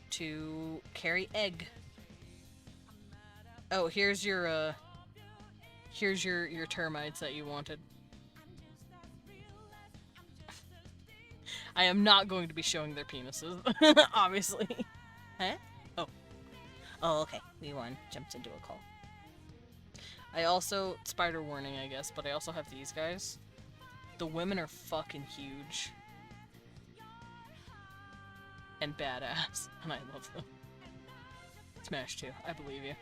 to carry egg. Oh, here's your termites that you wanted. I am not going to be showing their penises, obviously. Huh? Oh. Oh, okay. We won. Jumps into a call. I also... Spider warning, I guess, but I also have these guys. The women are fucking huge. And badass. And I love them. Smash 2. I believe you.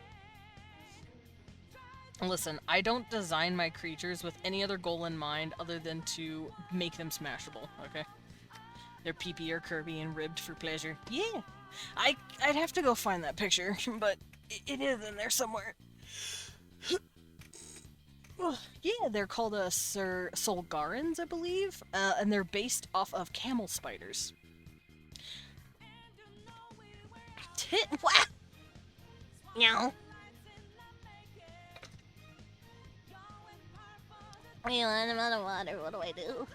Listen, I don't design my creatures with any other goal in mind other than to make them smashable, okay? Their pee-pee are curvy and ribbed for pleasure. Yeah! I'd have to go find that picture, but it is in there somewhere. Yeah, they're called Solgarans, I believe, and they're based off of camel spiders. What? No. Wait, I'm out of water. What do I do?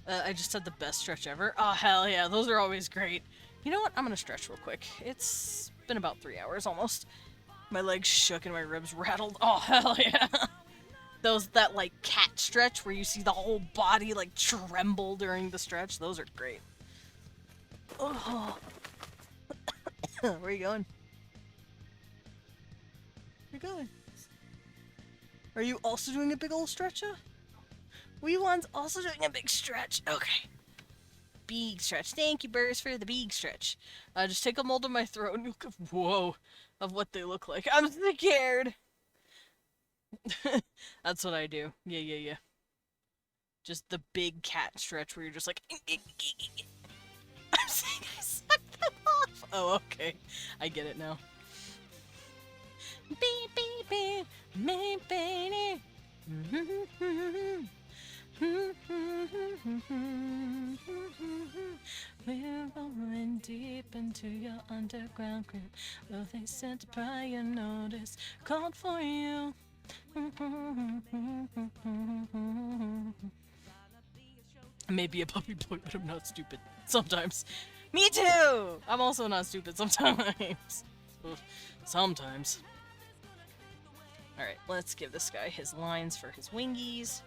I just had the best stretch ever. Oh, hell yeah, those are always great. You know what? I'm gonna stretch real quick. It's been about 3 hours almost. My legs shook and my ribs rattled. Oh, hell yeah. That, like, cat stretch where you see the whole body, like, tremble during the stretch. Those are great. Oh. Where are you going? Where are you going? Are you also doing a big old stretch? Wee One's also doing a big stretch. Okay. Big stretch. Thank you, Burrs, for the big stretch. Just take a mold of my throat and look. Whoa. Of what they look like. I'm scared. That's what I do. Yeah. Just the big cat stretch where you're just like. I'm saying I sucked them off. Oh, okay. I get it now. We're rolling deep into your underground grip. Well, they sent prior notice, called for you. I may be a puppy boy, but I'm not stupid. Sometimes. Me too! I'm also not stupid sometimes. Sometimes. Alright, let's give this guy his lines for his wingies.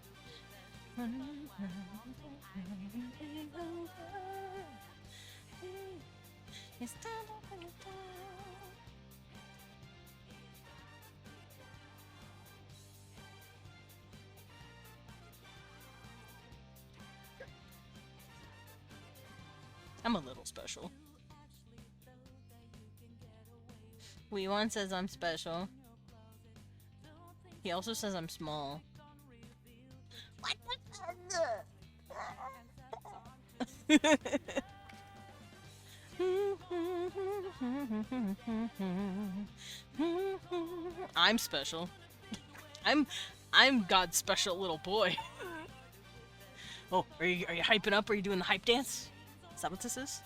I'm a little special. Wee One says I'm special. He also says I'm small. What? I'm special. I'm God's special little boy. Oh, are you hyping up? Are you doing the hype dance? Is that what this is?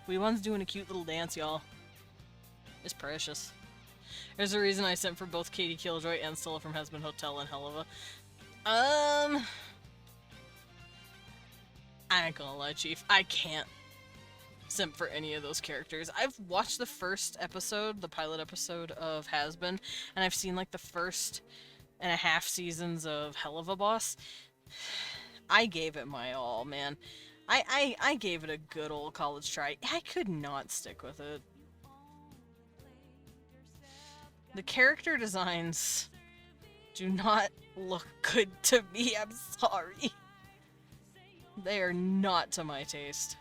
One's doing a cute little dance, y'all. It's precious. There's a reason I sent for both Katie Killjoy and Stella from Hazbin Hotel and Helluva. I ain't gonna lie, Chief. I can't simp for any of those characters. I've watched the first episode, the pilot episode of Hazbin, and I've seen like the first and a half seasons of Helluva Boss. I gave it my all, man. I gave it a good old college try. I could not stick with it. The character designs do not look good to me, I'm sorry. They are not to my taste.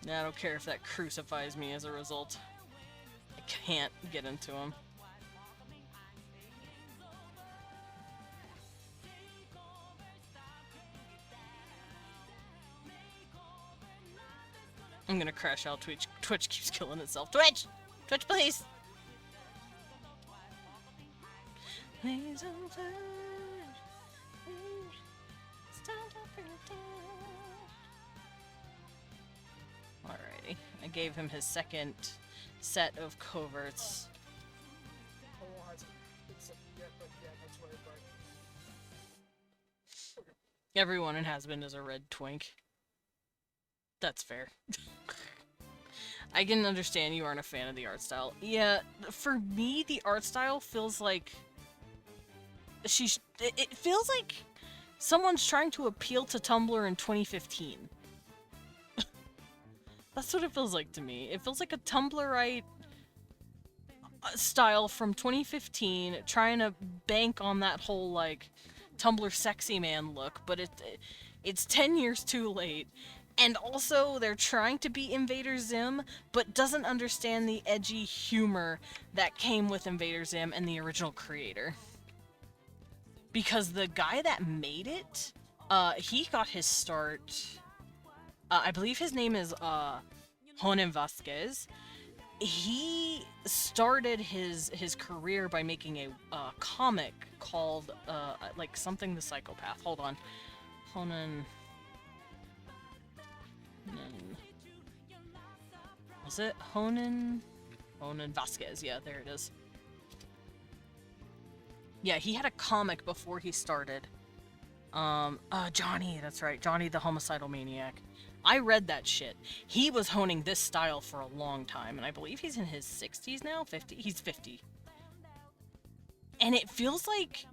I don't care if that crucifies me as a result. I can't get into him. I'm gonna crash out. Twitch keeps killing itself. Twitch! Twitch, please! Please don't touch. It's time to bring it down. Alrighty. I gave him his second set of coverts. Everyone in Hazbin is a red twink. That's fair. I can understand you aren't a fan of the art style. Yeah, for me, the art style feels like... It feels like someone's trying to appeal to Tumblr in 2015. That's what it feels like to me. It feels like a Tumblrite style from 2015 trying to bank on that whole, like, Tumblr sexy man look, but it's 10 years too late. And also, they're trying to be Invader Zim, but doesn't understand the edgy humor that came with Invader Zim and the original creator. Because the guy that made it, he got his start... I believe his name is, Honen Vasquez. He started his career by making a, comic called, like, something the Psychopath. Hold on. Honen... Was it Honen Vasquez? Yeah, there it is. Yeah, he had a comic before he started. Johnny, that's right. Johnny the Homicidal Maniac. I read that shit. He was honing this style for a long time, and I believe he's in his 60s now? 50? He's 50. And it feels like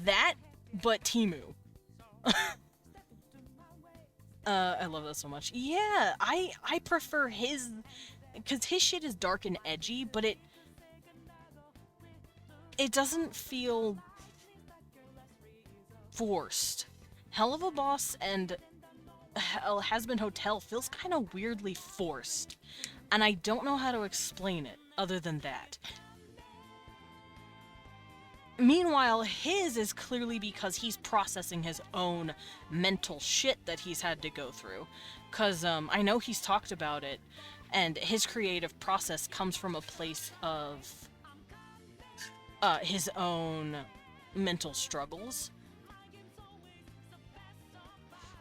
that, but Temu. I love that so much. Yeah, I prefer his, because his shit is dark and edgy, but it doesn't feel forced. Helluva Boss and Hazbin Hotel feels kind of weirdly forced, and I don't know how to explain it other than that. Meanwhile, his is clearly because he's processing his own mental shit that he's had to go through. Because I know he's talked about it, and his creative process comes from a place of his own mental struggles.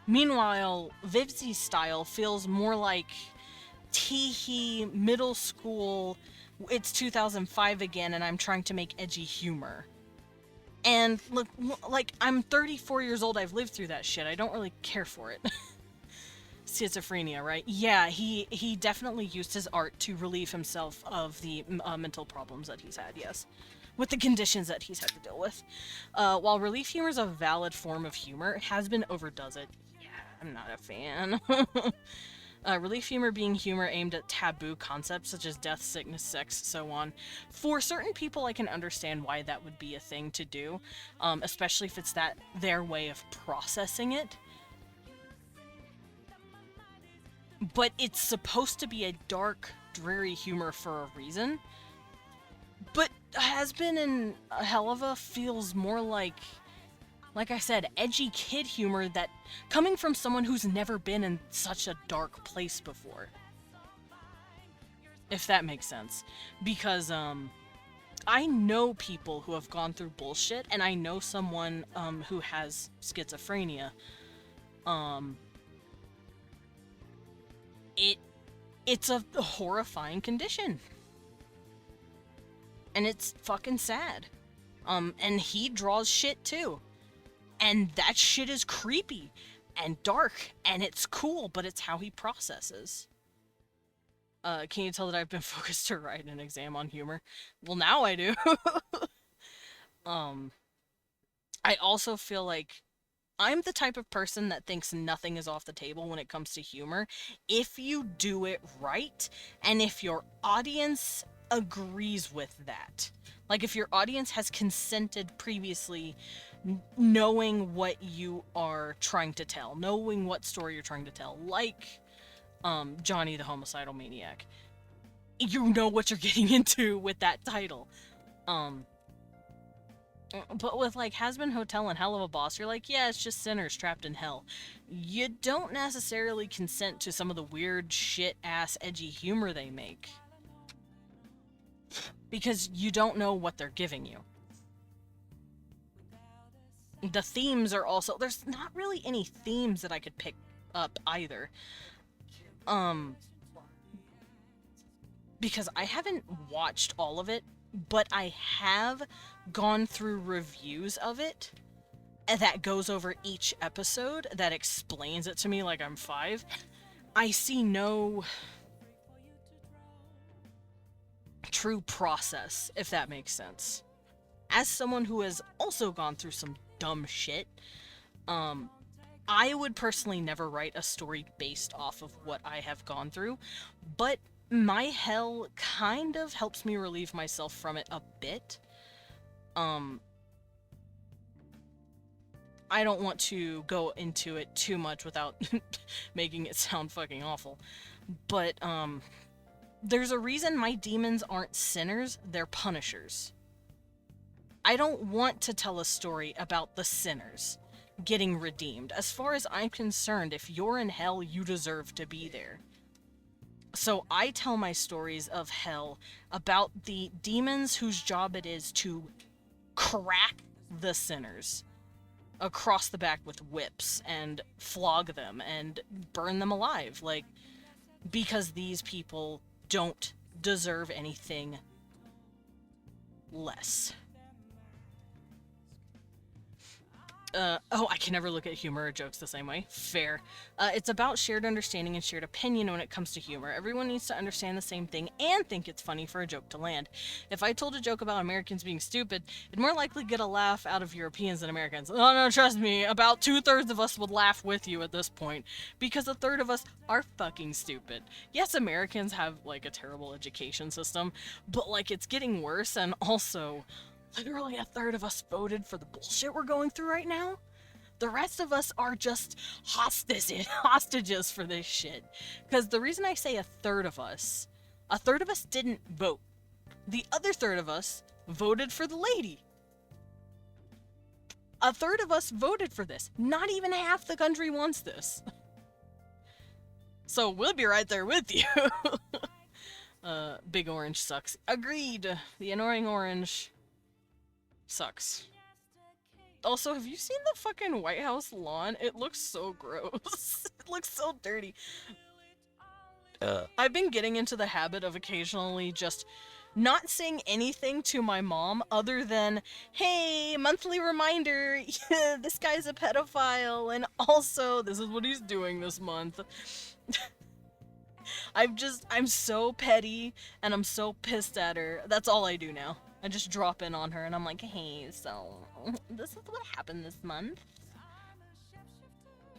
Meanwhile, Vivzi's style feels more like teehee, middle school, it's 2005 again and I'm trying to make edgy humor. And look, like, I'm 34 years old, I've lived through that shit, I don't really care for it. Schizophrenia, right? Yeah, he definitely used his art to relieve himself of the mental problems that he's had, yes. With the conditions that he's had to deal with. While relief humor is a valid form of humor, Hazbin overdoes it. Yeah, I'm not a fan. Relief humor being humor aimed at taboo concepts such as death, sickness, sex, so on. For certain people, I can understand why that would be a thing to do, especially if it's their way of processing it. But it's supposed to be a dark, dreary humor for a reason. But Hazbin and Helluva feels more like like I said, edgy kid humor that coming from someone who's never been in such a dark place before. If that makes sense. Because, I know people who have gone through bullshit, and I know someone, who has schizophrenia. It's a horrifying condition. And it's fucking sad. And he draws shit too. And that shit is creepy and dark, and it's cool, but it's how he processes. Can you tell that I've been focused to write an exam on humor? Well, now I do. I also feel like I'm the type of person that thinks nothing is off the table when it comes to humor, if you do it right, and if your audience agrees with that. Like, if your audience has consented previously, knowing what you are trying to tell, knowing what story you're trying to tell, like Johnny the Homicidal Maniac. You know what you're getting into with that title. But with, like, Hazbin Hotel and Hell of a Boss, you're like, yeah, it's just sinners trapped in hell. You don't necessarily consent to some of the weird, shit-ass, edgy humor they make. Because you don't know what they're giving you. The themes are also... There's not really any themes that I could pick up, either. Because I haven't watched all of it, but I have gone through reviews of it that goes over each episode, that explains it to me like I'm 5. I see no true process, if that makes sense. As someone who has also gone through some dumb shit, I would personally never write a story based off of what I have gone through, but my hell kind of helps me relieve myself from it a bit. I don't want to go into it too much without making it sound fucking awful, but there's a reason my demons aren't sinners, they're punishers. I don't want to tell a story about the sinners getting redeemed. As far as I'm concerned, if you're in hell, you deserve to be there. So I tell my stories of hell about the demons whose job it is to crack the sinners across the back with whips and flog them and burn them alive, like, because these people don't deserve anything less. Oh, I can never look at humor or jokes the same way. Fair. It's about shared understanding and shared opinion when it comes to humor. Everyone needs to understand the same thing and think it's funny for a joke to land. If I told a joke about Americans being stupid, it'd more likely get a laugh out of Europeans than Americans. Oh no, trust me, about 2/3 of us would laugh with you at this point, because 1/3 of us are fucking stupid. Yes, Americans have, like, a terrible education system, but, like, it's getting worse, and also... literally 1/3 of us voted for the bullshit we're going through right now. The rest of us are just hostages for this shit. Because the reason I say 1/3 of us didn't vote. The other 1/3 of us voted for the lady. 1/3 of us voted for this. Not even half the country wants this. So we'll be right there with you. Big Orange sucks. Agreed. The annoying orange sucks. Also, have you seen the fucking White House lawn? It looks so gross. It looks so dirty. I've been getting into the habit of occasionally just not saying anything to my mom other than, hey, monthly reminder, this guy's a pedophile, and also, this is what he's doing this month. I'm so petty, and I'm so pissed at her. That's all I do now. I just drop in on her, and I'm like, hey, so, this is what happened this month.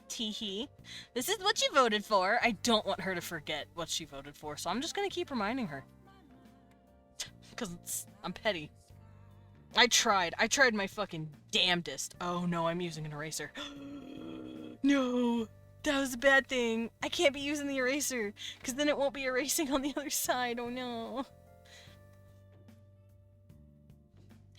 Teehee. This is what she voted for. I don't want her to forget what she voted for, so I'm just gonna keep reminding her. Because I'm petty. I tried my fucking damnedest. Oh no, I'm using an eraser. No, that was a bad thing. I can't be using the eraser, because then it won't be erasing on the other side. Oh no.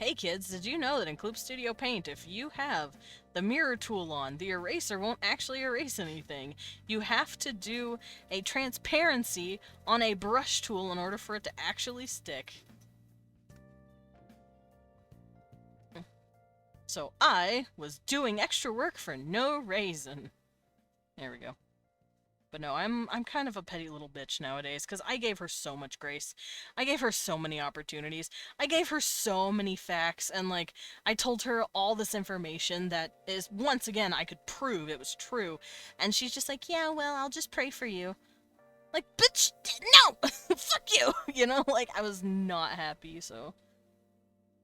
Hey kids, did you know that in Clip Studio Paint, if you have the mirror tool on, the eraser won't actually erase anything. You have to do a transparency on a brush tool in order for it to actually stick. So I was doing extra work for no reason. There we go. But no, I'm kind of a petty little bitch nowadays, because I gave her so much grace. I gave her so many opportunities. I gave her so many facts, and, like, I told her all this information that is, once again, I could prove it was true. And she's just like, yeah, well, I'll just pray for you. Like, bitch, no! Fuck you! You know, like, I was not happy, so...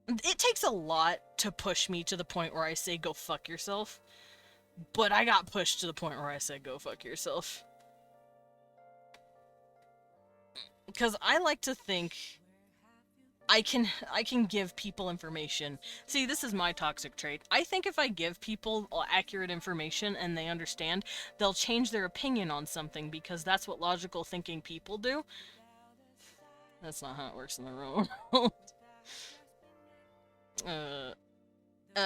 It takes a lot to push me to the point where I say, go fuck yourself. But I got pushed to the point where I said, go fuck yourself. Because I like to think I can give people information. See, this is my toxic trait. I think if I give people accurate information and they understand, they'll change their opinion on something because that's what logical thinking people do. That's not how it works in the real world.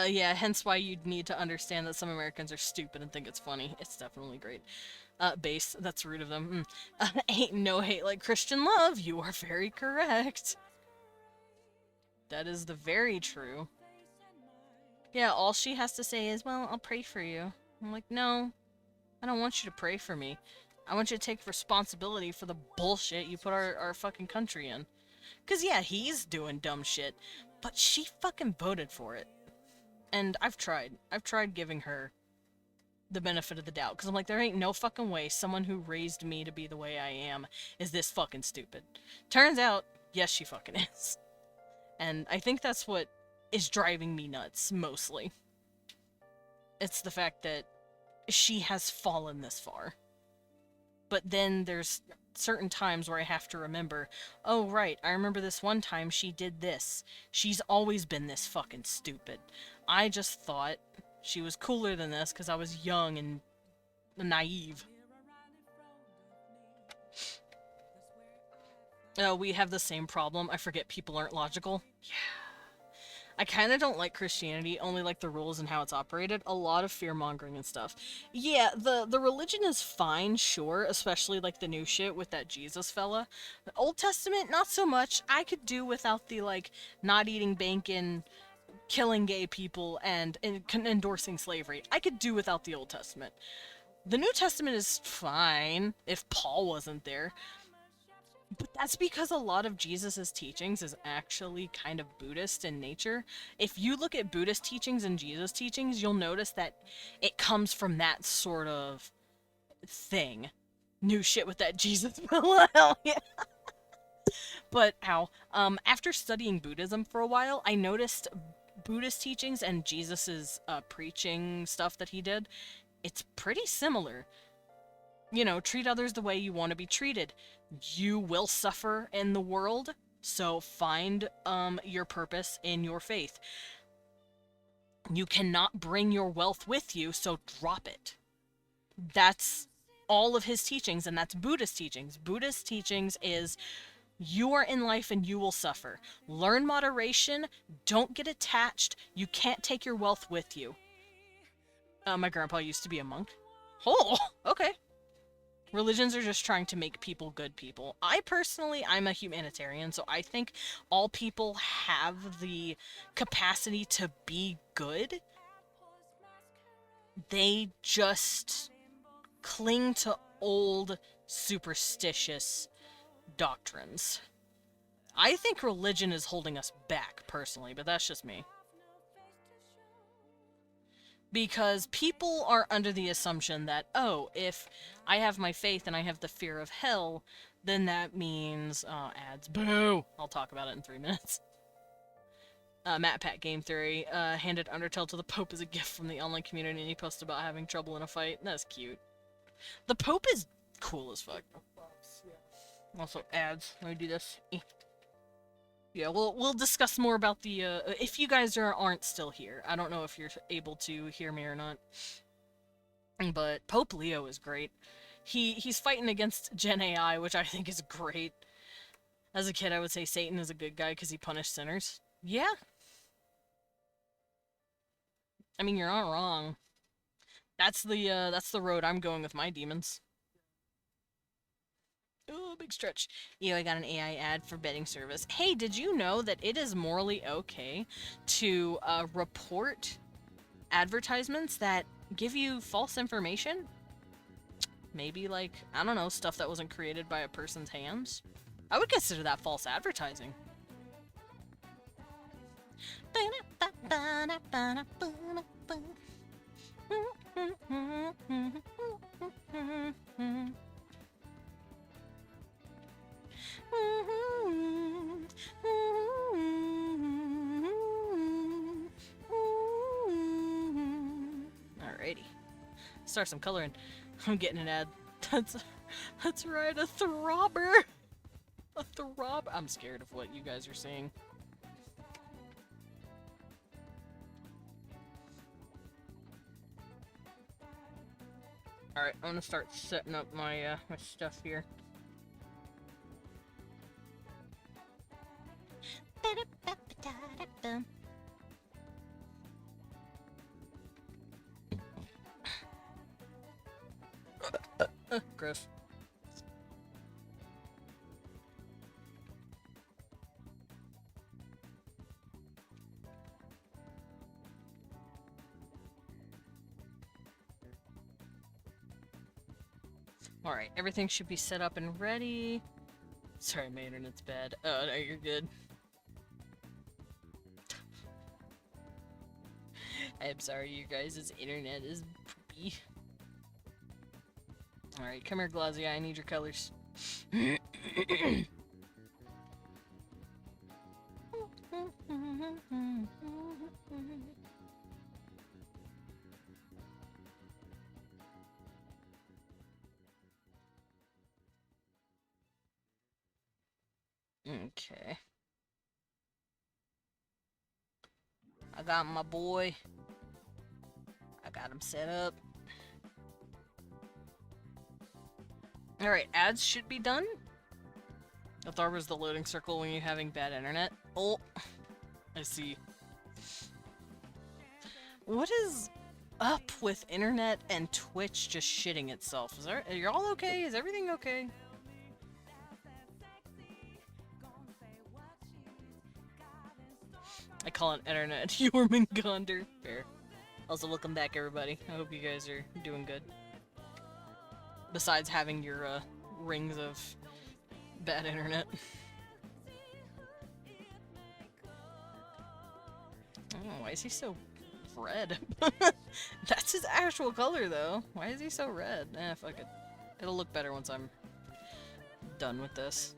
Yeah, hence why you'd need to understand that some Americans are stupid and think it's funny. It's definitely great. Base, that's rude of them. Ain't no hate like Christian love, you are very correct. That is the very true. Yeah, all she has to say is, well, I'll pray for you. I'm like, no, I don't want you to pray for me. I want you to take responsibility for the bullshit you put our fucking country in. Cause yeah, he's doing dumb shit, but she fucking voted for it. And I've tried giving her the benefit of the doubt, because I'm like, there ain't no fucking way someone who raised me to be the way I am is this fucking stupid. Turns out, yes, she fucking is. And I think that's what is driving me nuts, mostly. It's the fact that she has fallen this far. But then there's certain times where I have to remember, oh right, I remember this one time she did this. She's always been this fucking stupid. I just thought she was cooler than this because I was young and naive. We have the same problem. I forget people aren't logical. Yeah. I kind of don't like Christianity, only like the rules and how it's operated. A lot of fear-mongering and stuff. Yeah, the religion is fine, sure, especially like the new shit with that Jesus fella. The Old Testament, not so much. I could do without the, like, not eating bacon, killing gay people, and endorsing slavery. I could do without the Old Testament. The New Testament is fine, if Paul wasn't there. But that's because a lot of Jesus's teachings is actually kind of Buddhist in nature. If you look at Buddhist teachings and Jesus teachings, you'll notice that it comes from that sort of thing. New shit with that Jesus fella, hell yeah. But, after studying Buddhism for a while, I noticed Buddhist teachings and Jesus's preaching stuff that he did, it's pretty similar. You know, treat others the way you want to be treated. You will suffer in the world, so find your purpose in your faith. You cannot bring your wealth with you, so drop it. That's all of his teachings, and that's Buddhist teachings. Buddhist teachings is, you are in life and you will suffer. Learn moderation, don't get attached, you can't take your wealth with you. My grandpa used to be a monk. Oh, okay. Religions are just trying to make people good people. I'm a humanitarian, so I think all people have the capacity to be good. They just cling to old, superstitious doctrines. I think religion is holding us back, personally, but that's just me. Because people are under the assumption that, oh, if I have my faith and I have the fear of hell, then that means, ads, boo! I'll talk about it in 3 minutes. MatPat Game Theory handed Undertale to the Pope as a gift from the online community, and he posted about having trouble in a fight. That's cute. The Pope is cool as fuck. Also, ads. Let me do this. Yeah, we'll discuss more about the, if you guys aren't still here. I don't know if you're able to hear me or not. But Pope Leo is great. He's fighting against Gen AI, which I think is great. As a kid, I would say Satan is a good guy because he punished sinners. Yeah. I mean, you're not wrong. That's the road I'm going with my demons. Oh, big stretch. Ew, I got an AI ad for betting service. Hey, did you know that it is morally okay to report advertisements that give you false information? Maybe, like, I don't know, stuff that wasn't created by a person's hands? I would consider that false advertising. Alrighty. Start some coloring. I'm getting an ad. That's right, a throbber. A throb. I'm scared of what you guys are seeing. Alright, I'm gonna start setting up my my stuff here. Gross. Alright, everything should be set up and ready. Sorry, my internet's bad. Oh, no, you're good. I'm sorry, you guys' internet is poopy. Alright, come here, Glazia, I need your colors. Okay. I got my boy. I got him set up. Alright, ads should be done. I thought it was the loading circle when you're having bad internet. Oh, I see. What is up with internet and Twitch just shitting itself? Are y'all okay? Is everything okay? I call it internet Jormungandr. Fair. Also, welcome back, everybody. I hope you guys are doing good. Besides having your rings of bad internet. Oh, why is he so red? That's his actual color, though. Why is he so red? Eh, fuck it. It'll look better once I'm done with this.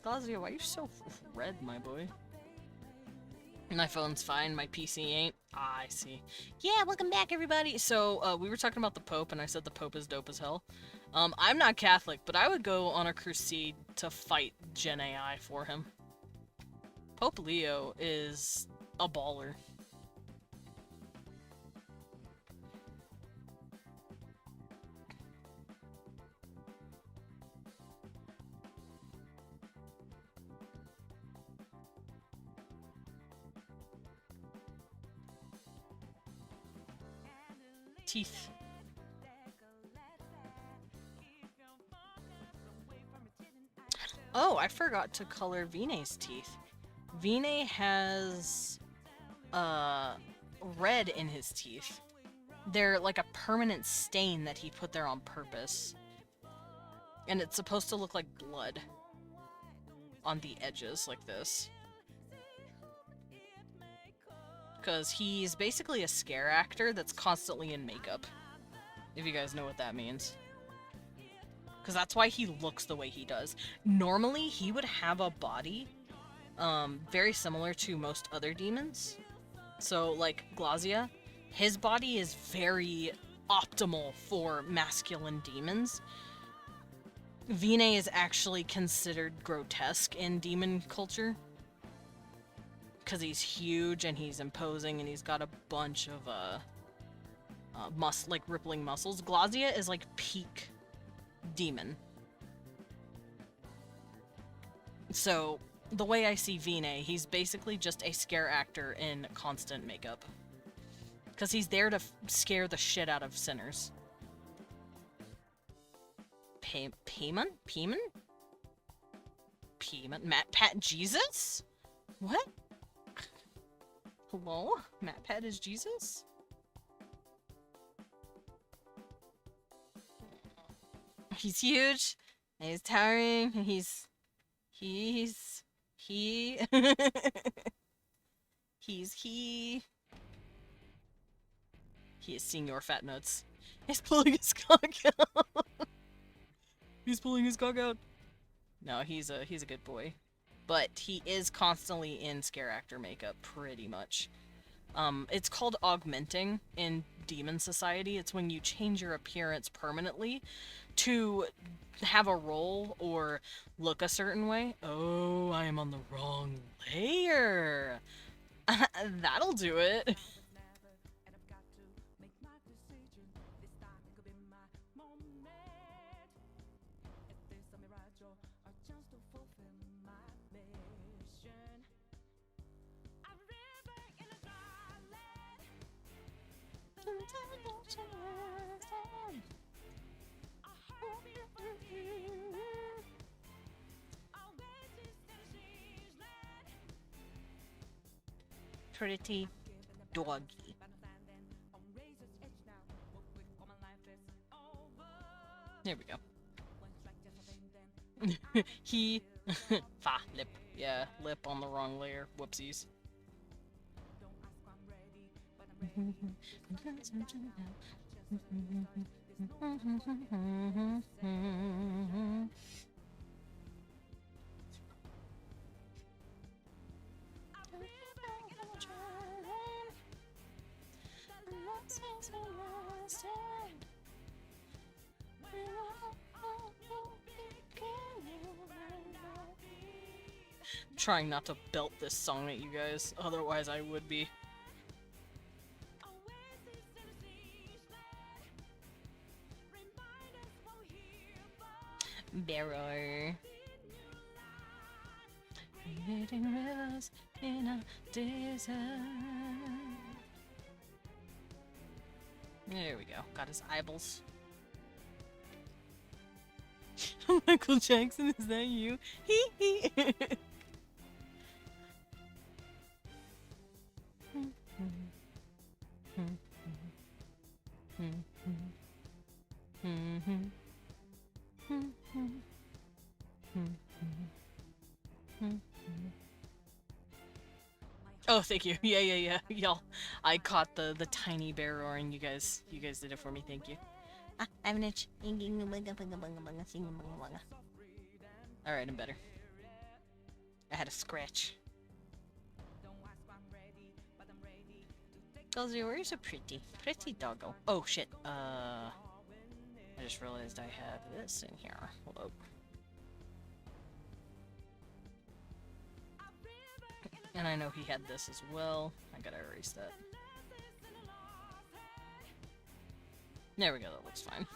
Glazia, why are you so red, my boy? My phone's fine, my PC ain't. Ah, I see. Yeah, welcome back, everybody! So, we were talking about the Pope, and I said the Pope is dope as hell. I'm not Catholic, but I would go on a crusade to fight Gen AI for him. Pope Leo is a baller. Teeth. Oh, I forgot to color Vinay's teeth. Vinay has red in his teeth. They're like a permanent stain that he put there on purpose. And it's supposed to look like blood on the edges like this. Because he's basically a scare actor that's constantly in makeup. If you guys know what that means. Because that's why he looks the way he does. Normally, he would have a body very similar to most other demons. So, like Glazia, his body is very optimal for masculine demons. Vinay is actually considered grotesque in demon culture. Because he's huge and he's imposing and he's got a bunch of like rippling muscles. Glazia is like peak demon. So the way I see Vinay, he's basically just a scare actor in constant makeup. Because he's there to scare the shit out of sinners. Payman? Matt Pat Jesus? What? Hello? Matt Pat is Jesus? He's huge, and he's towering, and he's he. He is Senior Fat Nuts. He's pulling his cock out. He's pulling his cock out. No, he's a good boy. But he is constantly in scare actor makeup, pretty much. It's called augmenting in Demon Society. It's when you change your appearance permanently to have a role or look a certain way. Oh, I am on the wrong layer. That'll do it. Pretty doggy. There we go. He lip. Yeah, lip on the wrong layer. Whoopsies. I'm trying not to belt this song at you guys, otherwise I would be. Barrow. Creating rivers in a desert. There we go. Got his eyeballs. Michael Jackson, is that you? Hee hee. Oh, thank you. Yeah. Y'all, I caught the tiny bear roaring. You guys did it for me. Thank you. I have an itch. Alright, I'm better. I had a scratch. Goldie, where are you so pretty? Pretty doggo. Oh, shit. I just realized I have this in here. Hold up. And I know he had this as well. I gotta erase that. There we go, that looks fine.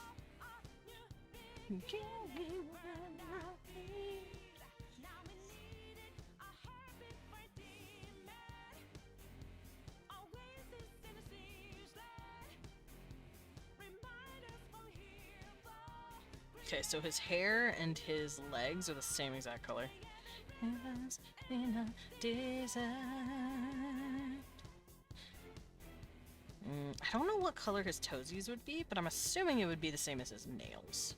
Okay, so his hair and his legs are the same exact color. In a desert. I don't know what color his toesies would be, but I'm assuming it would be the same as his nails.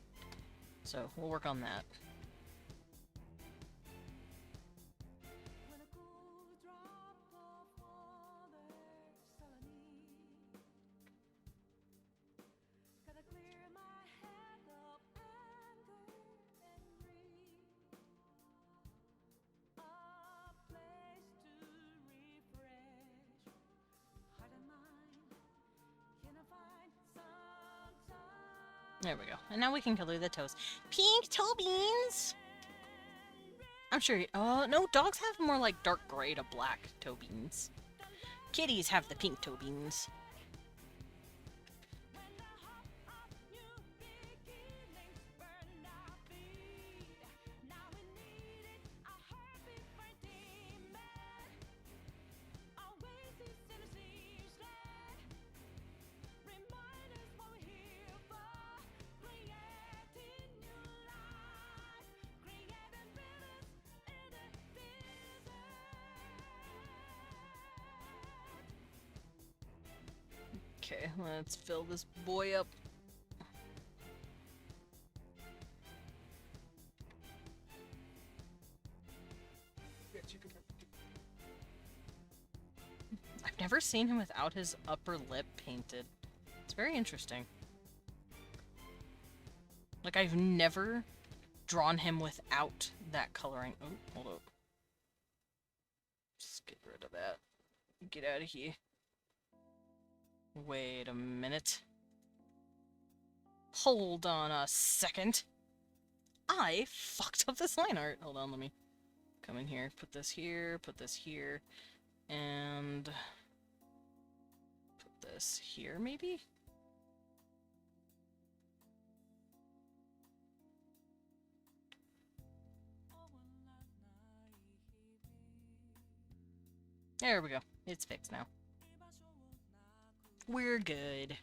So we'll work on that. There we go. And now we can color the toes. Pink toe beans! I'm sure oh, no, dogs have more like dark gray to black toe beans. Kitties have the pink toe beans. Okay, let's fill this boy up. I've never seen him without his upper lip painted. It's very interesting. Like, I've never drawn him without that coloring. Oh, hold up. Just get rid of that. Get out of here. Wait a minute. Hold on a second. I fucked up this line art. Hold on, let me come in here. Put this here, and put this here, maybe? There we go. It's fixed now. We're good.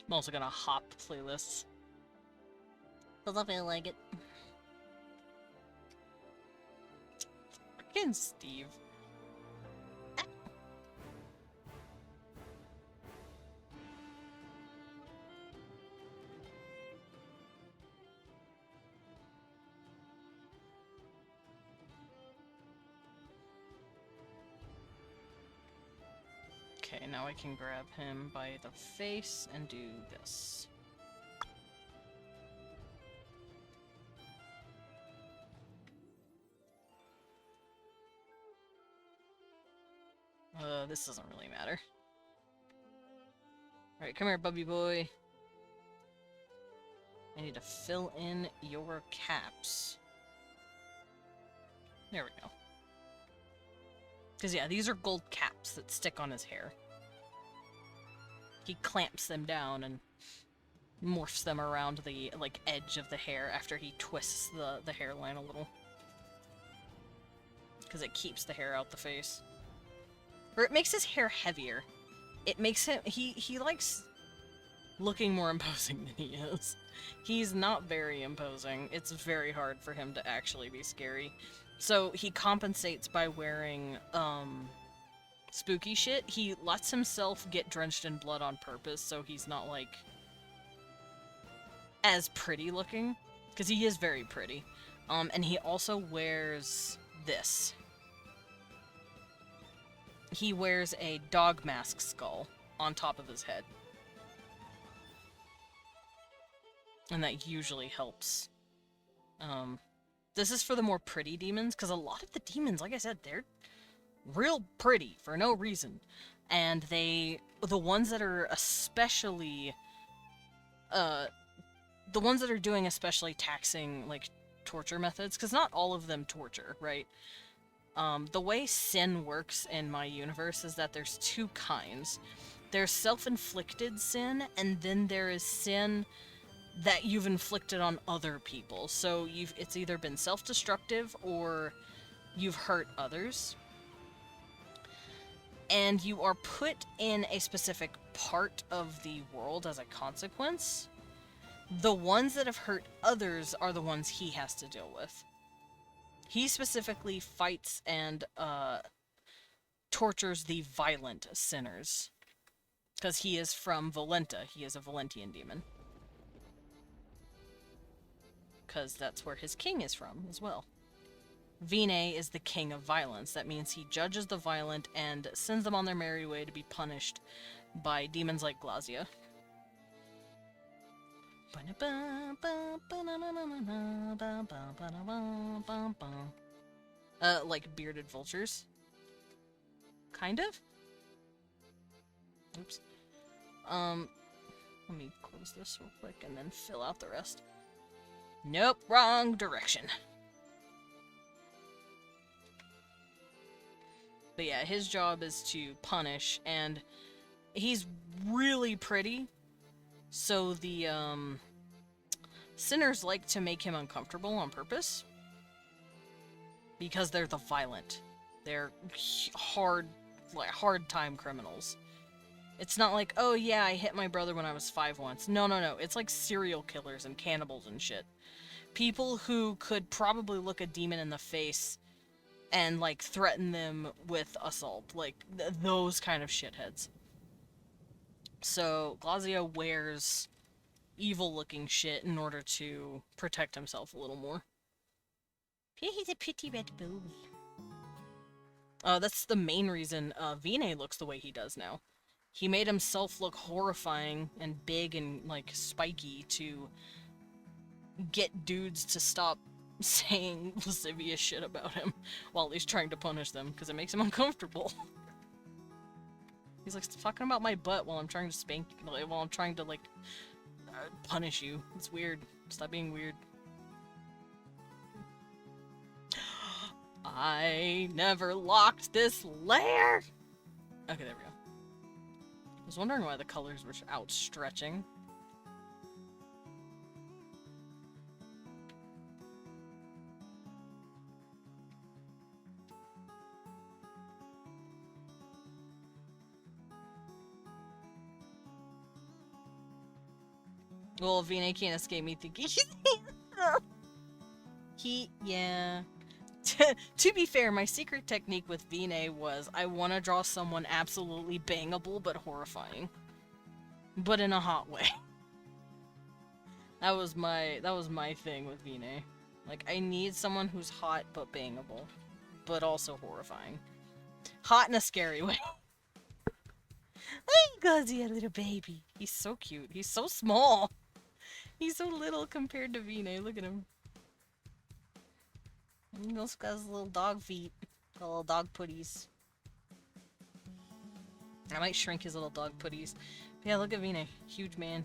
I'm also gonna hop playlists. Does I feel like it? Freaking Steve. Okay, now I can grab him by the face and do this. This doesn't really matter. Alright, come here, Bubby boy. I need to fill in your caps. There we go. Because, yeah, these are gold caps that stick on his hair. He clamps them down and morphs them around the, like, edge of the hair after he twists the hairline a little. Because it keeps the hair out the face. Or it makes his hair heavier. It makes him... He likes looking more imposing than he is. He's not very imposing. It's very hard for him to actually be scary. So he compensates by wearing, spooky shit. He lets himself get drenched in blood on purpose so he's not, like, as pretty looking. Because he is very pretty. And he also wears this. He wears a dog mask skull on top of his head. And that usually helps. This is for the more pretty demons, because a lot of the demons, like I said, they're real pretty for no reason. And the ones that are especially, the ones that are doing especially taxing, like, torture methods, because not all of them torture, right? The way sin works in my universe is that there's two kinds. There's self-inflicted sin, and then there is sin that you've inflicted on other people. So it's either been self-destructive or you've hurt others. And you are put in a specific part of the world as a consequence. The ones that have hurt others are the ones he has to deal with. He specifically fights and tortures the violent sinners. Because he is from Volenta. He is a Volentian demon. Because that's where his king is from, as well. Vine is the king of violence. That means he judges the violent and sends them on their merry way to be punished by demons like Glazia. Like bearded vultures. Kind of? Oops. Let me close this real quick and then fill out the rest. Nope, wrong direction. But yeah, his job is to punish, and he's really pretty, so the, sinners like to make him uncomfortable on purpose, because they're the violent. They're hard time criminals. It's not like, oh yeah, I hit my brother when I was 5 once. No, no, no. It's like serial killers and cannibals and shit. People who could probably look a demon in the face and, like, threaten them with assault. Like, those kind of shitheads. So, Glazio wears evil-looking shit in order to protect himself a little more. He's a pretty red bull. That's the main reason Vine looks the way he does now. He made himself look horrifying and big and, like, spiky to get dudes to stop saying lascivious shit about him while he's trying to punish them, because it makes him uncomfortable. He's like, talking about my butt while I'm trying to spank, while I'm trying to, like, punish you. It's weird. Stop being weird. I never locked this lair! Okay, there we go. I was wondering why the colors were outstretching. Well, Vine can't escape me thinking yeah. To be fair, my secret technique with Vine was I want to draw someone absolutely bangable but horrifying. But in a hot way. That was my thing with Vine. Like, I need someone who's hot but bangable. But also horrifying. Hot in a scary way. Hey, Glazio, little baby. He's so cute. He's so small. He's so little compared to Vine. Look at him. He also got his little dog feet. The little dog putties. I might shrink his little dog putties. But yeah, look at Vine. Huge man.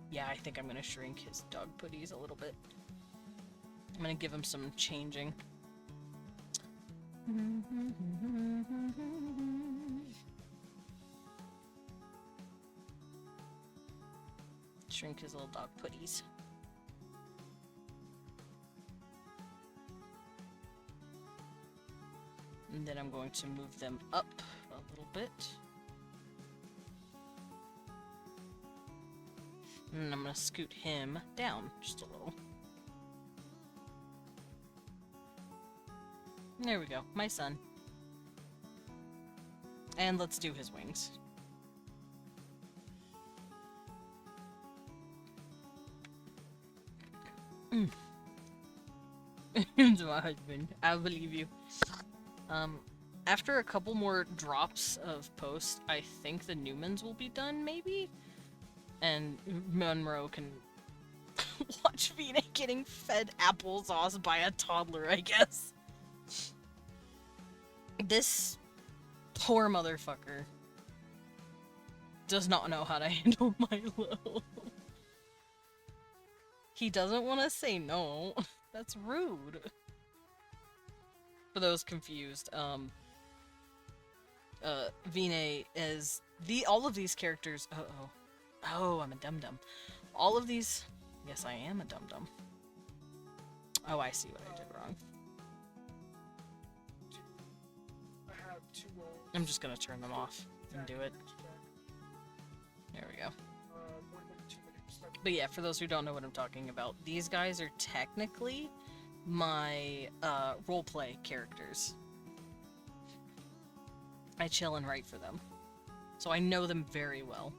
Yeah, I think I'm gonna shrink his dog putties a little bit. I'm gonna give him some changing. Shrink his little dog putties. And then I'm going to move them up a little bit. And I'm going to scoot him down just a little. There we go, my son. And let's do his wings. He's my husband. I believe you. After a couple more drops of post, I think the Newmans will be done, maybe? And Monroe can watch Vina getting fed applesauce by a toddler, I guess. This poor motherfucker does not know how to handle Milo. He doesn't want to say no. That's rude. For those confused, Vine is all of these characters. Oh, I'm a dum-dum. All of these. Yes, I am a dum-dum. Oh, I see what I did wrong. I'm just gonna turn them off and do it. There we go. But yeah, for those who don't know what I'm talking about, these guys are technically my roleplay characters. I chill and write for them. So I know them very well.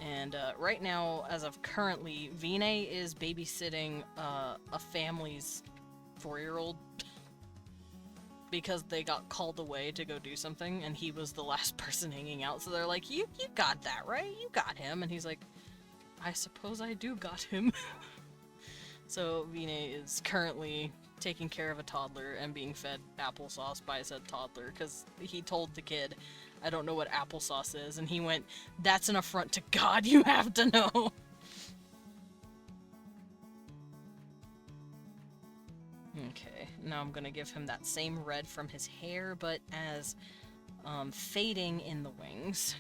And right now, as of currently, Vine is babysitting a family's 4-year-old because they got called away to go do something, and he was the last person hanging out. So they're like, you got that, right? You got him. And he's like, I suppose I do got him. So Vine is currently taking care of a toddler and being fed applesauce by said toddler, because he told the kid, I don't know what applesauce is, and he went, that's an affront to God, you have to know. Okay, now I'm gonna give him that same red from his hair, but as fading in the wings.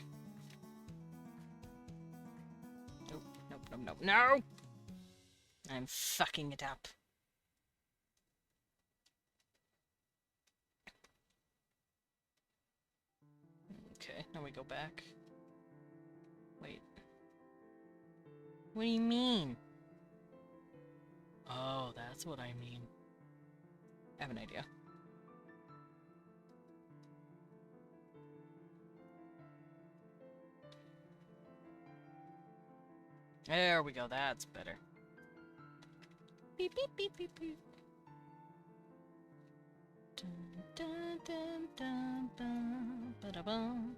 Nope. No! I'm fucking it up. Okay, now we go back. Wait. What do you mean? Oh, that's what I mean. I have an idea. There we go, that's better. Beep, beep, beep, beep, beep. Dun, dun, dun, dun, dun, ba-da-bum.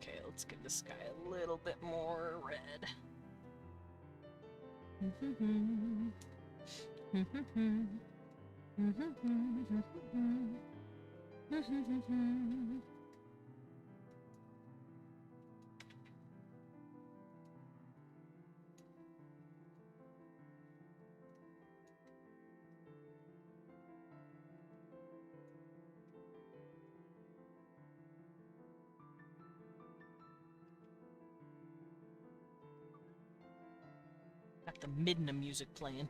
Okay, let's give this guy a little bit more red. Got the Midna music playing.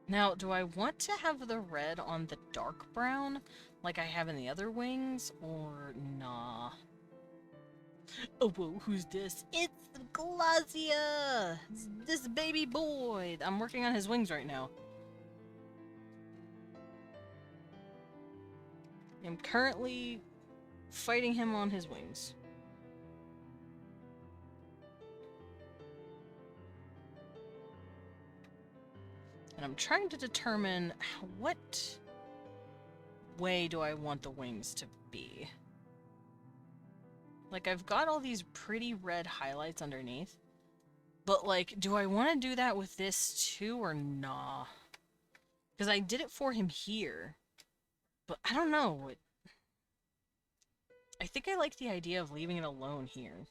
Now, do I want to have the red on the dark brown, like I have in the other wings, or nah? Oh, whoa, who's this? It's Glazia! This baby boy! I'm working on his wings right now. I'm currently fighting him on his wings. And I'm trying to determine what way do I want the wings to be. Like, I've got all these pretty red highlights underneath. But, like, do I want to do that with this too, or nah? Because I did it for him here. But I don't know. I think I like the idea of leaving it alone here.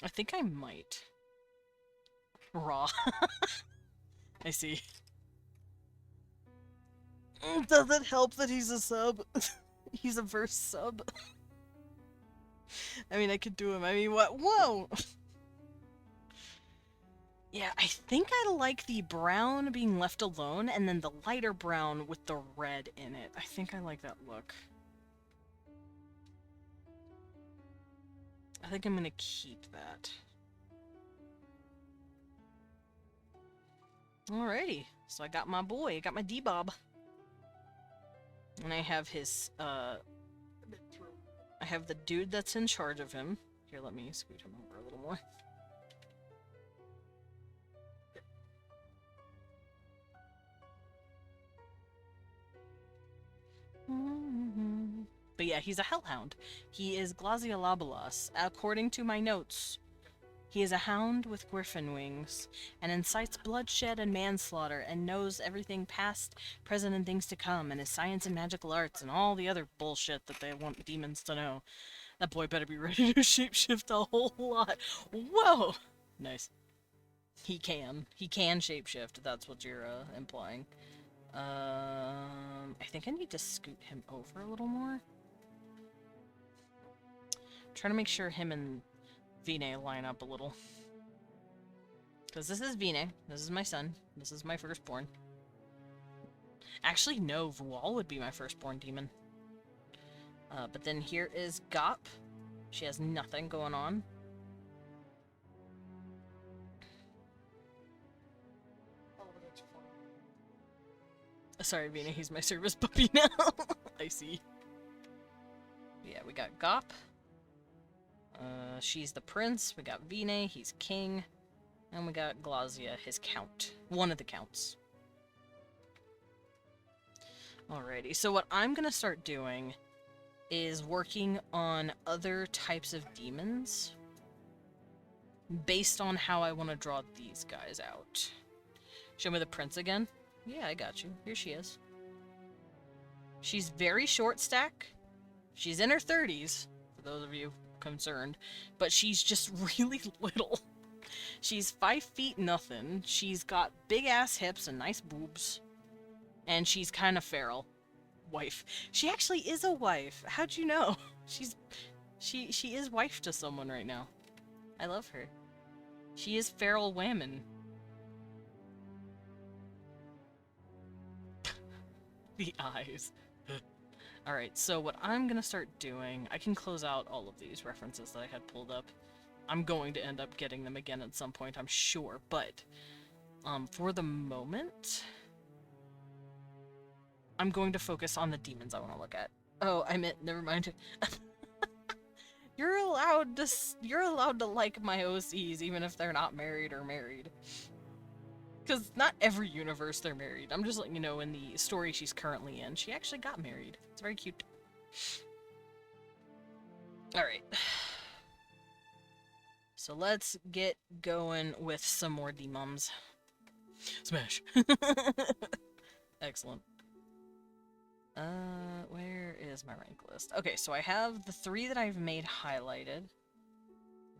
I think I might. Raw. I see. Does it help that he's a sub? He's a verse sub. I mean, I could do him. I mean, what? Whoa! Yeah, I think I like the brown being left alone, and then the lighter brown with the red in it. I think I like that look. I think I'm gonna keep that. Alrighty, so I got my boy, I got my D-Bob. And I have his, I have the dude that's in charge of him. Here, let me scoot him over a little more. But yeah, he's a hellhound. He is Glaziolabalos, according to my notes. He is a hound with griffin wings, and incites bloodshed and manslaughter, and knows everything past, present, and things to come, and his science and magical arts, and all the other bullshit that they want demons to know. That boy better be ready to shapeshift a whole lot. Whoa! Nice. He can. He can shapeshift, that's what you're, implying. I think I need to scoot him over a little more. Trying to make sure him and Vine line up a little. Because this is Vine. This is my son. This is my firstborn. Actually, no. Vual would be my firstborn demon. But then here is Gop. She has nothing going on. Sorry, Vina, he's my service puppy now. I see. Yeah, we got Gop. She's the prince. We got Vine, he's king. And we got Glazia, his count. One of the counts. Alrighty, so what I'm gonna start doing is working on other types of demons based on how I want to draw these guys out. Show me the prince again? Yeah, I got you. Here she is. She's very short stack. She's in her 30s, for those of you concerned, but she's just really little. She's 5 feet nothing. She's got big ass hips and nice boobs. And she's kind of feral. Wife. She actually is a wife. How'd you know? She is wife to someone right now. I love her. She is feral whammon. The eyes. Alright, so what I'm gonna start doing, I can close out all of these references that I had pulled up. I'm going to end up getting them again at some point, I'm sure, but for the moment, I'm going to focus on the demons I want to look at. Oh, I meant, never mind. You're allowed to like my OCs even if they're not married or married. Because not every universe they're married. I'm just letting you know in the story she's currently in, she actually got married. It's very cute. Alright. So let's get going with some more demons. Smash! Excellent. Where is my rank list? Okay, so I have the 3 that I've made highlighted.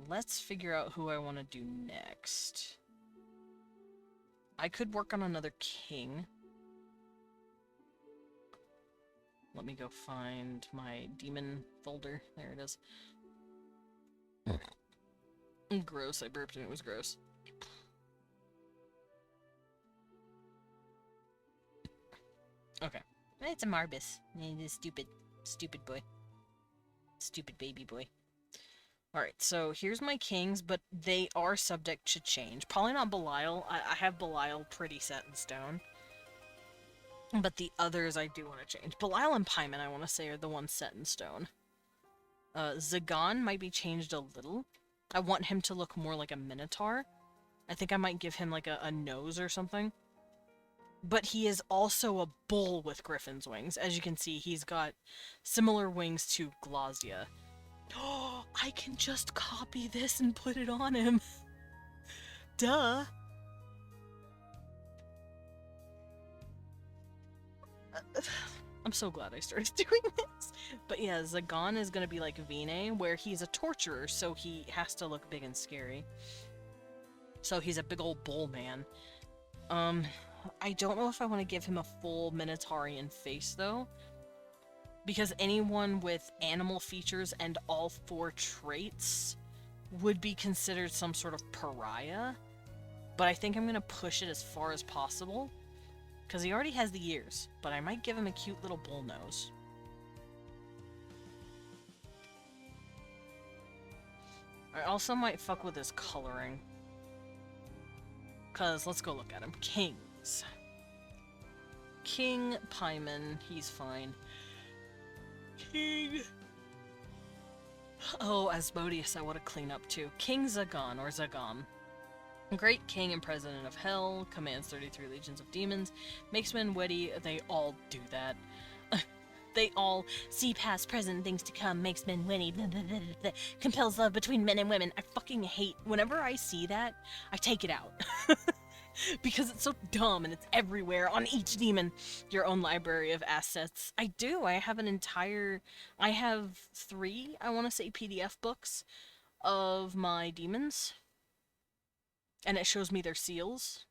Let's figure out who I want to do next. I could work on another king. Let me go find my demon folder. There it is. Gross, I burped and it was gross. Okay. It's a Marbus. Stupid boy. Stupid baby boy. Alright, so here's my kings, but they are subject to change. Probably not Belial. I have Belial pretty set in stone. But the others I do want to change. Belial and Paimon, I want to say, are the ones set in stone. Zagan might be changed a little. I want him to look more like a Minotaur. I think I might give him like a nose or something. But he is also a bull with griffin's wings. As you can see, he's got similar wings to Glazia. Oh, I can just copy this and put it on him. Duh. I'm so glad I started doing this. But yeah, Zagan is gonna be like Vine, where he's a torturer, so he has to look big and scary. So he's a big old bull man. I don't know if I want to give him a full Minotaurian face, though. Because anyone with animal features and all 4 traits would be considered some sort of pariah. But I think I'm going to push it as far as possible. Because he already has the ears, but I might give him a cute little bull nose. I also might fuck with his coloring. Because let's go look at him. Kings. King Paimon, he's fine. King... Oh, Asmodeus I want to clean up too. King Zagan, or Zagan. Great king and president of hell, commands 33 legions of demons, makes men witty, they all do that. They all see past, present, things to come, makes men witty, blah, blah, blah, blah, compels love between men and women. I fucking hate, whenever I see that, I take it out. Because it's so dumb and it's everywhere on each demon. Your own library of assets. I do, I have 3, I want to say, PDF books of my demons. And it shows me their seals.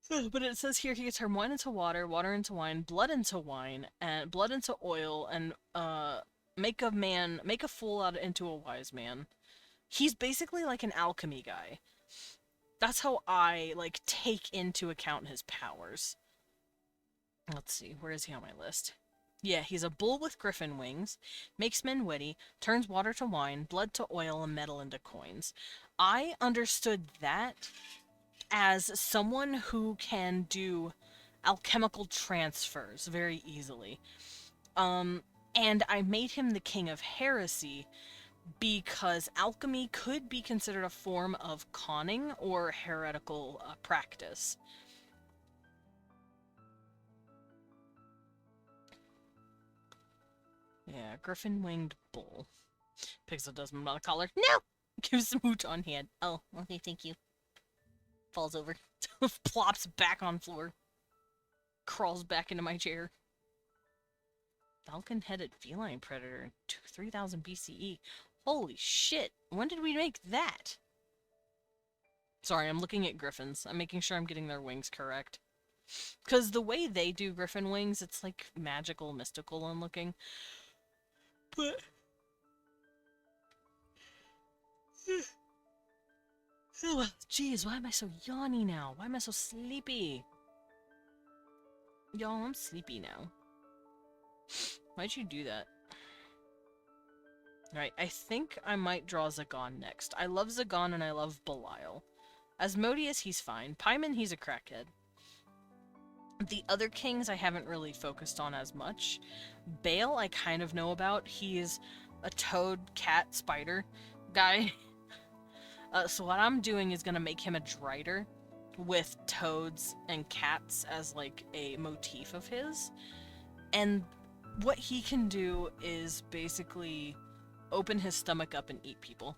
But it says here he can turn wine into water, water into wine, blood into wine, and blood into oil, and make a fool out into a wise man. He's basically like an alchemy guy. That's how I like take into account his powers. Let's see, where is he on my list? Yeah, he's a bull with griffin wings, makes men witty, turns water to wine, blood to oil, and metal into coins. I understood that as someone who can do alchemical transfers very easily. And I made him the king of heresy because alchemy could be considered a form of conning or heretical practice. Yeah, griffin-winged bull. Pixel does him on the collar. No! Gives the mooch on hand. Oh, okay, thank you. Falls over. Plops back on floor. Crawls back into my chair. Falcon-headed feline predator, 3000 BCE. Holy shit! When did we make that? Sorry, I'm looking at griffins. I'm making sure I'm getting their wings correct. Because the way they do griffin wings, it's like magical, mystical and looking. But... oh, jeez, why am I so yawny now? Why am I so sleepy? Y'all, I'm sleepy now. Why'd you do that? Alright, I think I might draw Zagon next. I love Zagon and I love Belial. Asmodeus, he's fine. Paimon, he's a crackhead. The other kings I haven't really focused on as much. Bale, I kind of know about. He is a toad, cat, spider guy. So what I'm doing is gonna make him a Drider with toads and cats as like a motif of his. And what he can do is basically open his stomach up and eat people.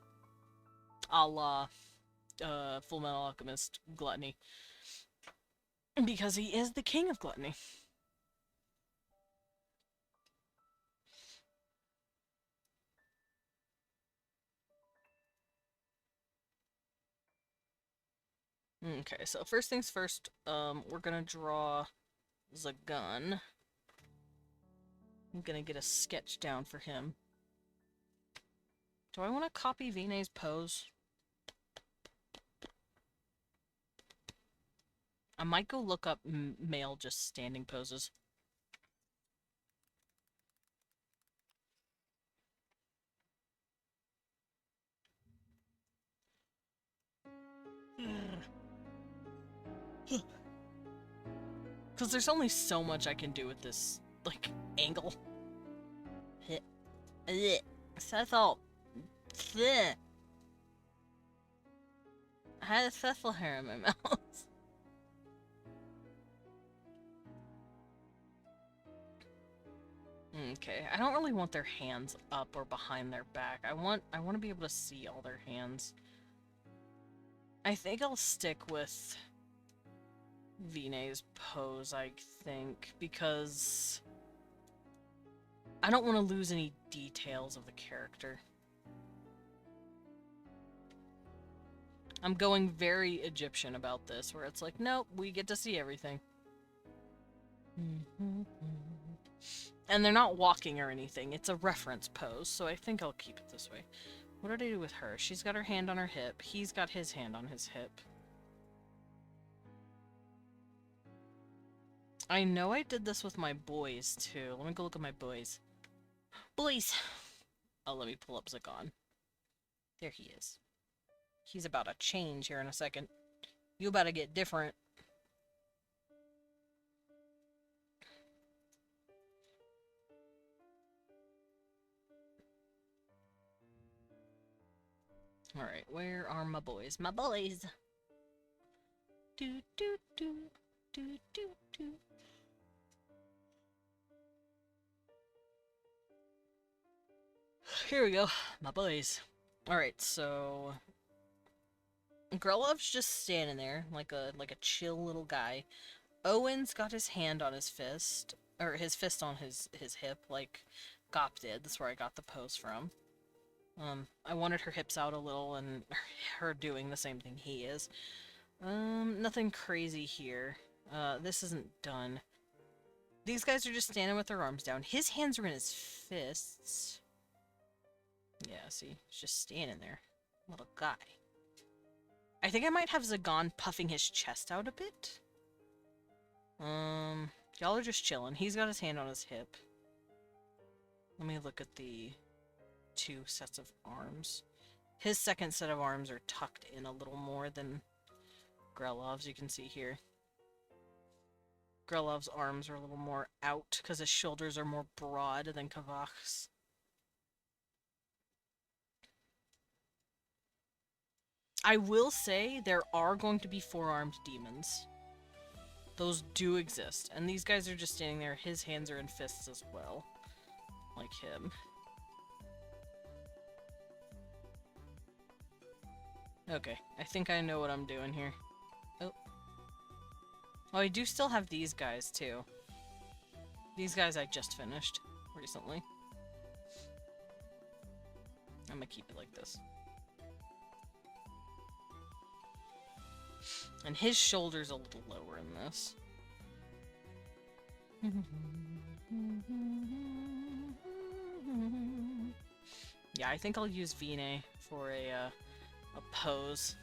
A la Full Metal Alchemist Gluttony. Because he is the king of gluttony. Okay, so first things first, we're gonna draw Zagon. I'm gonna get a sketch down for him. Do I want to copy Vinay's pose? I might go look up male just standing poses. Because there's only so much I can do with this, like, angle. Cecil. I had a Cecil hair in my mouth. Okay, I don't really want their hands up or behind their back. I want to be able to see all their hands. I think I'll stick with Vinay's pose, I think, because I don't want to lose any details of the character. I'm going very Egyptian about this, where it's like, nope, we get to see everything. And they're not walking or anything, it's a reference pose, so I think I'll keep it this way. What did I do with her? She's got her hand on her hip, he's got his hand on his hip. I know I did this with my boys, too. Let me go look at my boys. Boys! Oh, let me pull up Zagon. There he is. He's about to change here in a second. You about to get different. Alright, where are my boys? My boys! Do do do do do do. Here we go, my boys. Alright, so Grelov's just standing there like a chill little guy. Owen's got his hand on his fist, or his fist on his hip, like Gop did. That's where I got the pose from. I wanted her hips out a little and her doing the same thing he is. Nothing crazy here. This isn't done. These guys are just standing with their arms down. His hands are in his fists. Yeah, see? He's just standing there. Little guy. I think I might have Zagon puffing his chest out a bit. Y'all are just chilling. He's got his hand on his hip. Let me look at the two sets of arms. His second set of arms are tucked in a little more than Grelov's, you can see here. Grilov's arms are a little more out because his shoulders are more broad than Kavach's. I will say there are going to be four-armed demons. Those do exist, and these guys are just standing there. His hands are in fists as well, like him. Okay, I think I know what I'm doing here. Oh. Oh, I do still have these guys, too. These guys I just finished recently. I'm gonna keep it like this. And his shoulder's a little lower in this. Yeah, I think I'll use Vine for a pose.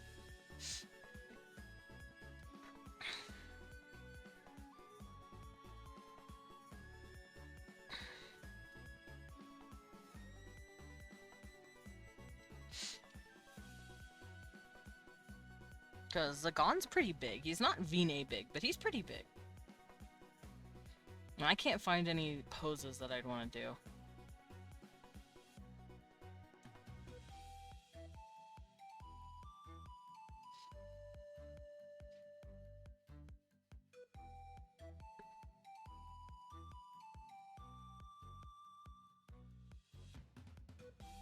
Because Zagon's pretty big. He's not Vine big, but he's pretty big. And I can't find any poses that I'd want to do.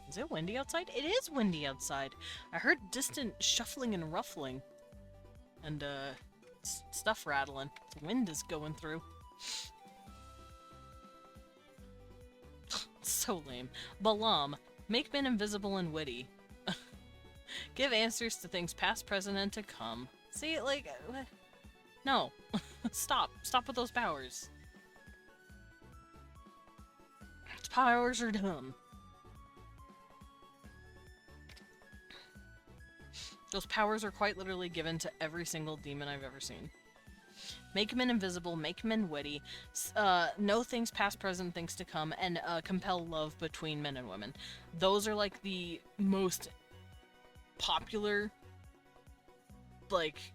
Is it windy outside? It is windy outside. I heard distant shuffling and ruffling. And, stuff rattling. The wind is going through. So lame. Balam. Make men invisible and witty. Give answers to things past, present, and to come. See, like... No. Stop. Stop with those powers. Those powers are dumb. Those powers are quite literally given to every single demon I've ever seen. Make men invisible, make men witty, know things past, present, things to come, and compel love between men and women. Those are like the most popular, like,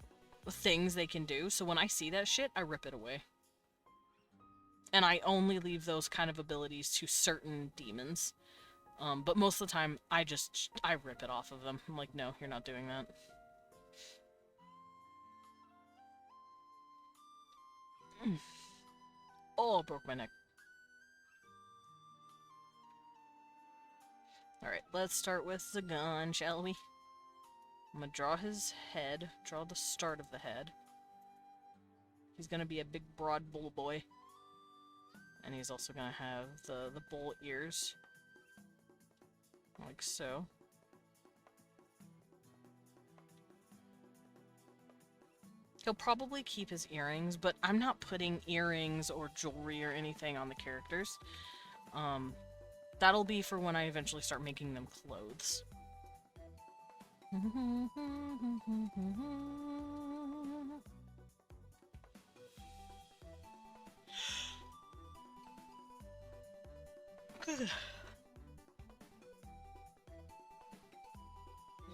things they can do. So when I see that shit, I rip it away. And I only leave those kind of abilities to certain demons. But most of the time, I rip it off of them. I'm like, no, you're not doing that. Oh, broke my neck. Alright, let's start with Zagon, shall we? I'm gonna draw his head, draw the start of the head. He's gonna be a big, broad bull boy. And he's also gonna have the bull ears. Like so. He'll probably keep his earrings, but I'm not putting earrings or jewelry or anything on the characters. That'll be for when I eventually start making them clothes.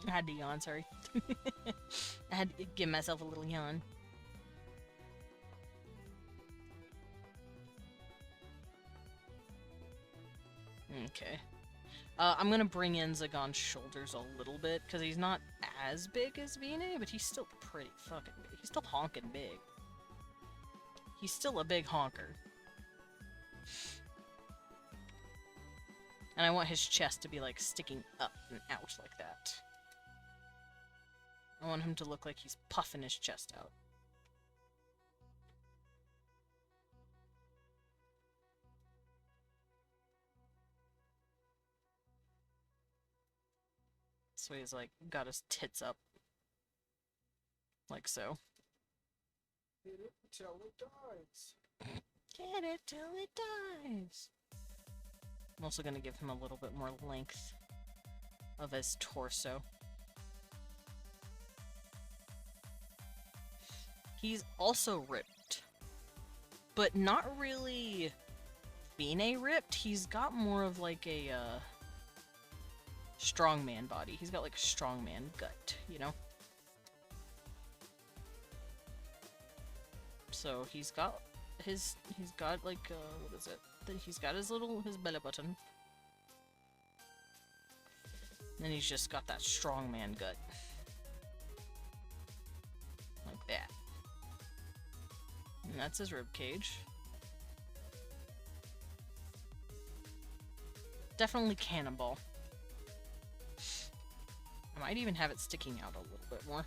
I had to yawn, sorry. I had to give myself a little yawn. Okay. I'm gonna bring in Zagon's shoulders a little bit, because he's not as big as Vine, but he's still pretty fucking big. He's still honking big. He's still a big honker. And I want his chest to be, like, sticking up and out like that. I want him to look like he's puffing his chest out. So he's, like, got his tits up. Like so. Hit it till it dies. Get it till it dies. I'm also gonna give him a little bit more length of his torso. He's also ripped, but not really Vine ripped. He's got more of like a strongman body. He's got like a strongman gut, you know? So he's got he's got like what is it? He's got his belly button. And then he's just got that strongman gut. Like that. And that's his rib cage. Definitely cannonball. I might even have it sticking out a little bit more.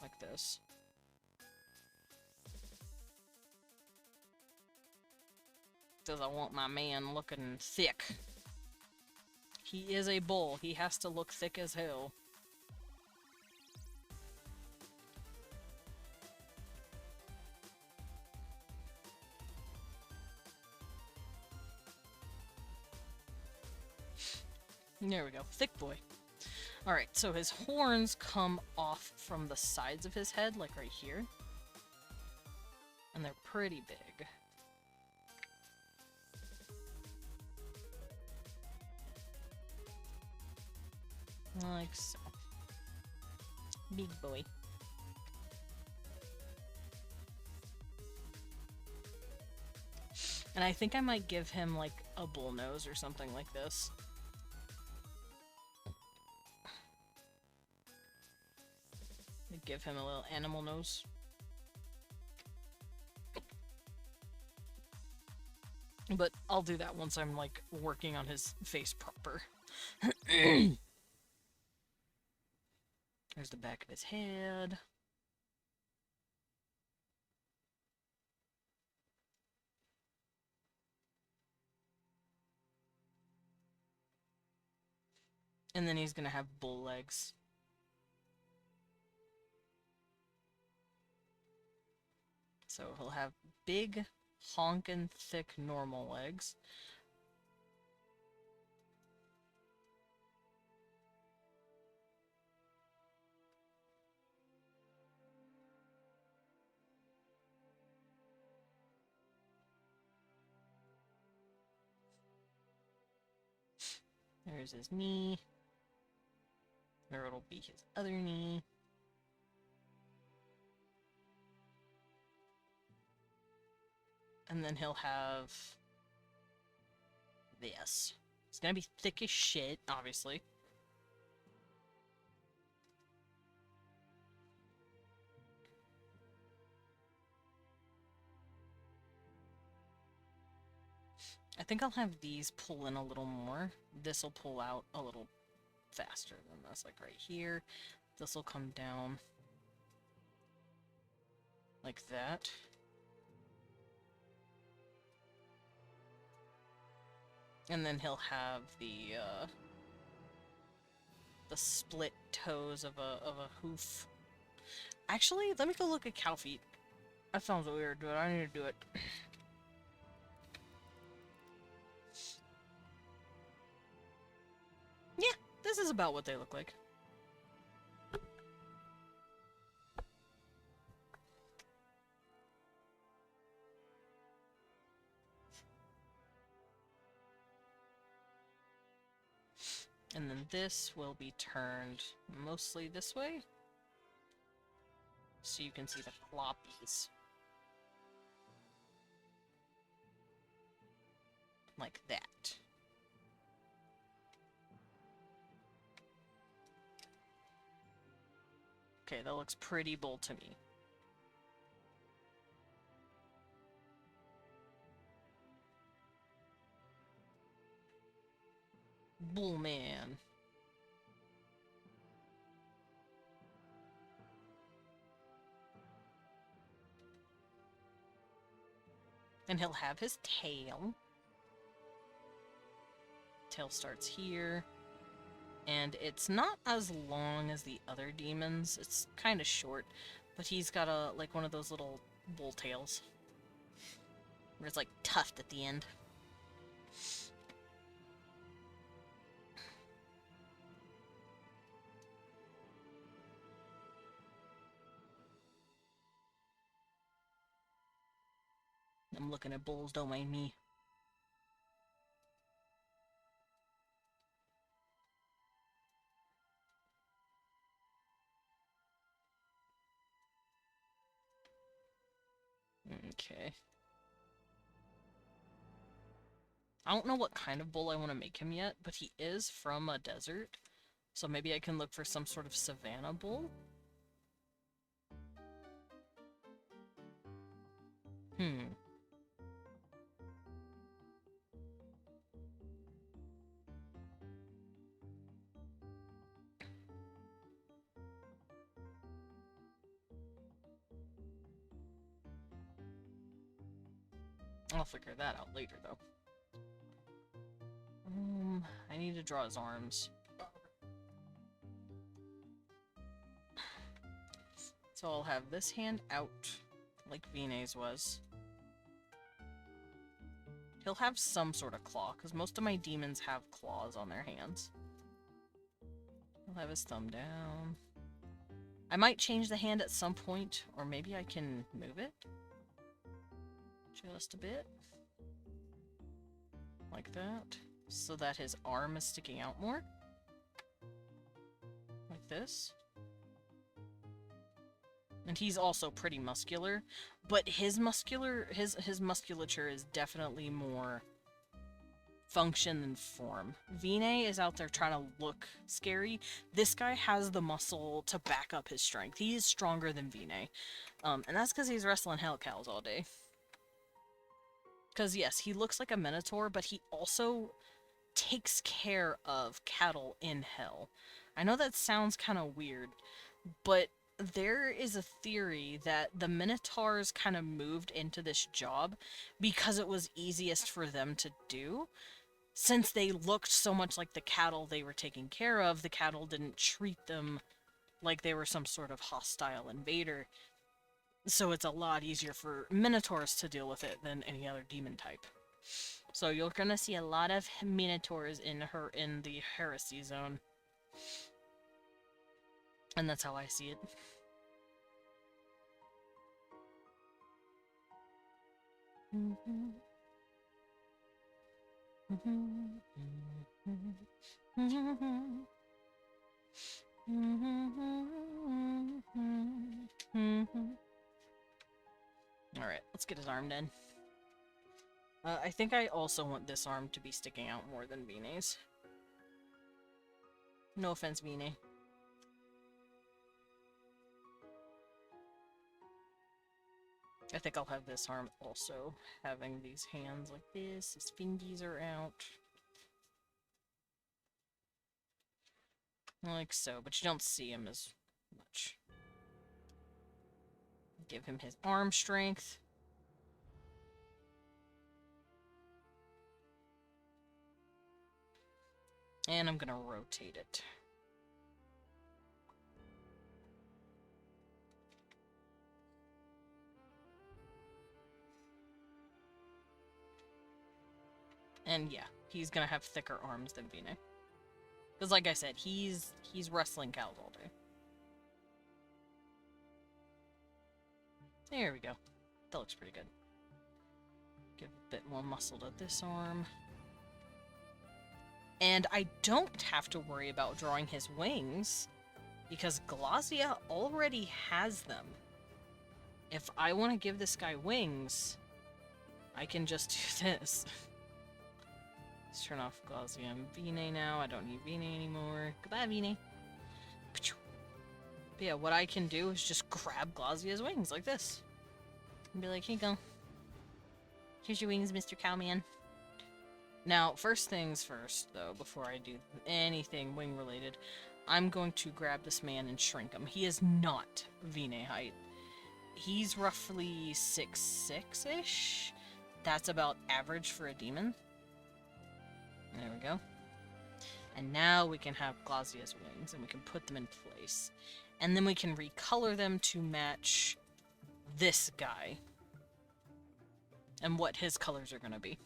Like this. Because I want my man looking thick. He is a bull. He has to look thick as hell. There we go. Thick boy. Alright, so his horns come off from the sides of his head, like right here. And they're pretty big. Like so. Big boy. And I think I might give him, like, a bull nose or something like this. Give him a little animal nose. But I'll do that once I'm, like, working on his face proper. There's the back of his head. And then he's gonna have bull legs. So he'll have big, honkin' thick, normal legs. There's his knee. There it'll be his other knee. And then he'll have this. It's gonna be thick as shit, obviously. I think I'll have these pull in a little more. This'll pull out a little faster than this, like right here. This'll come down like that. And then he'll have the split toes of a hoof. Actually, let me go look at cow feet. That sounds weird, but I need to do it. Yeah, this is about what they look like. And then this will be turned mostly this way, so you can see the floppies. Like that. Okay, that looks pretty bull to me. Bull man. And he'll have his tail. Tail starts here. And it's not as long as the other demons. It's kind of short. But he's got a, like, one of those little bull tails. Where it's, like, tuft at the end. I'm looking at bulls, don't mind me. Okay. I don't know what kind of bull I want to make him yet, but he is from a desert. So maybe I can look for some sort of savanna bull? Hmm. I'll figure that out later, though. I need to draw his arms. So I'll have this hand out, like Vinay's was. He'll have some sort of claw, because most of my demons have claws on their hands. He'll have his thumb down. I might change the hand at some point, or maybe I can move it. Just a bit. Like that. So that his arm is sticking out more. Like this. And he's also pretty muscular, but his musculature is definitely more function than form. Vinay is out there trying to look scary. This guy has the muscle to back up his strength. He is stronger than Vinay. And that's because he's wrestling hell cows all day. Because yes, he looks like a minotaur, but he also takes care of cattle in hell. I know that sounds kind of weird, but there is a theory that the Minotaurs kind of moved into this job because it was easiest for them to do. Since they looked so much like the cattle they were taking care of, the cattle didn't treat them like they were some sort of hostile invader. So it's a lot easier for Minotaurs to deal with it than any other demon type. So you're gonna see a lot of Minotaurs in the Heresy Zone. And that's how I see it. Alright, let's get his arm done. I think I also want this arm to be sticking out more than Vinay's. No offense, Vinay. I think I'll have this arm also having these hands like this. His fingies are out. Like so, but you don't see him as much. Give him his arm strength. And I'm gonna rotate it. And yeah, he's gonna have thicker arms than Vinay. Because like I said, he's wrestling cows all day. There we go. That looks pretty good. Give a bit more muscle to this arm. And I don't have to worry about drawing his wings, because Glazia already has them. If I want to give this guy wings, I can just do this. Let's turn off Glazia and Vinay now. I don't need Vinay anymore. Goodbye, Vinay. But yeah, what I can do is just grab Glazia's wings like this. And be like, here you go. Here's your wings, Mr. Cowman. Now, first things first, though, before I do anything wing-related, I'm going to grab this man and shrink him. He is not Vinay height. He's roughly 6'6"-ish. That's about average for a demon. There we go. And now we can have Glazia's wings, and we can put them in place. And then we can recolor them to match this guy. And what his colors are going to be.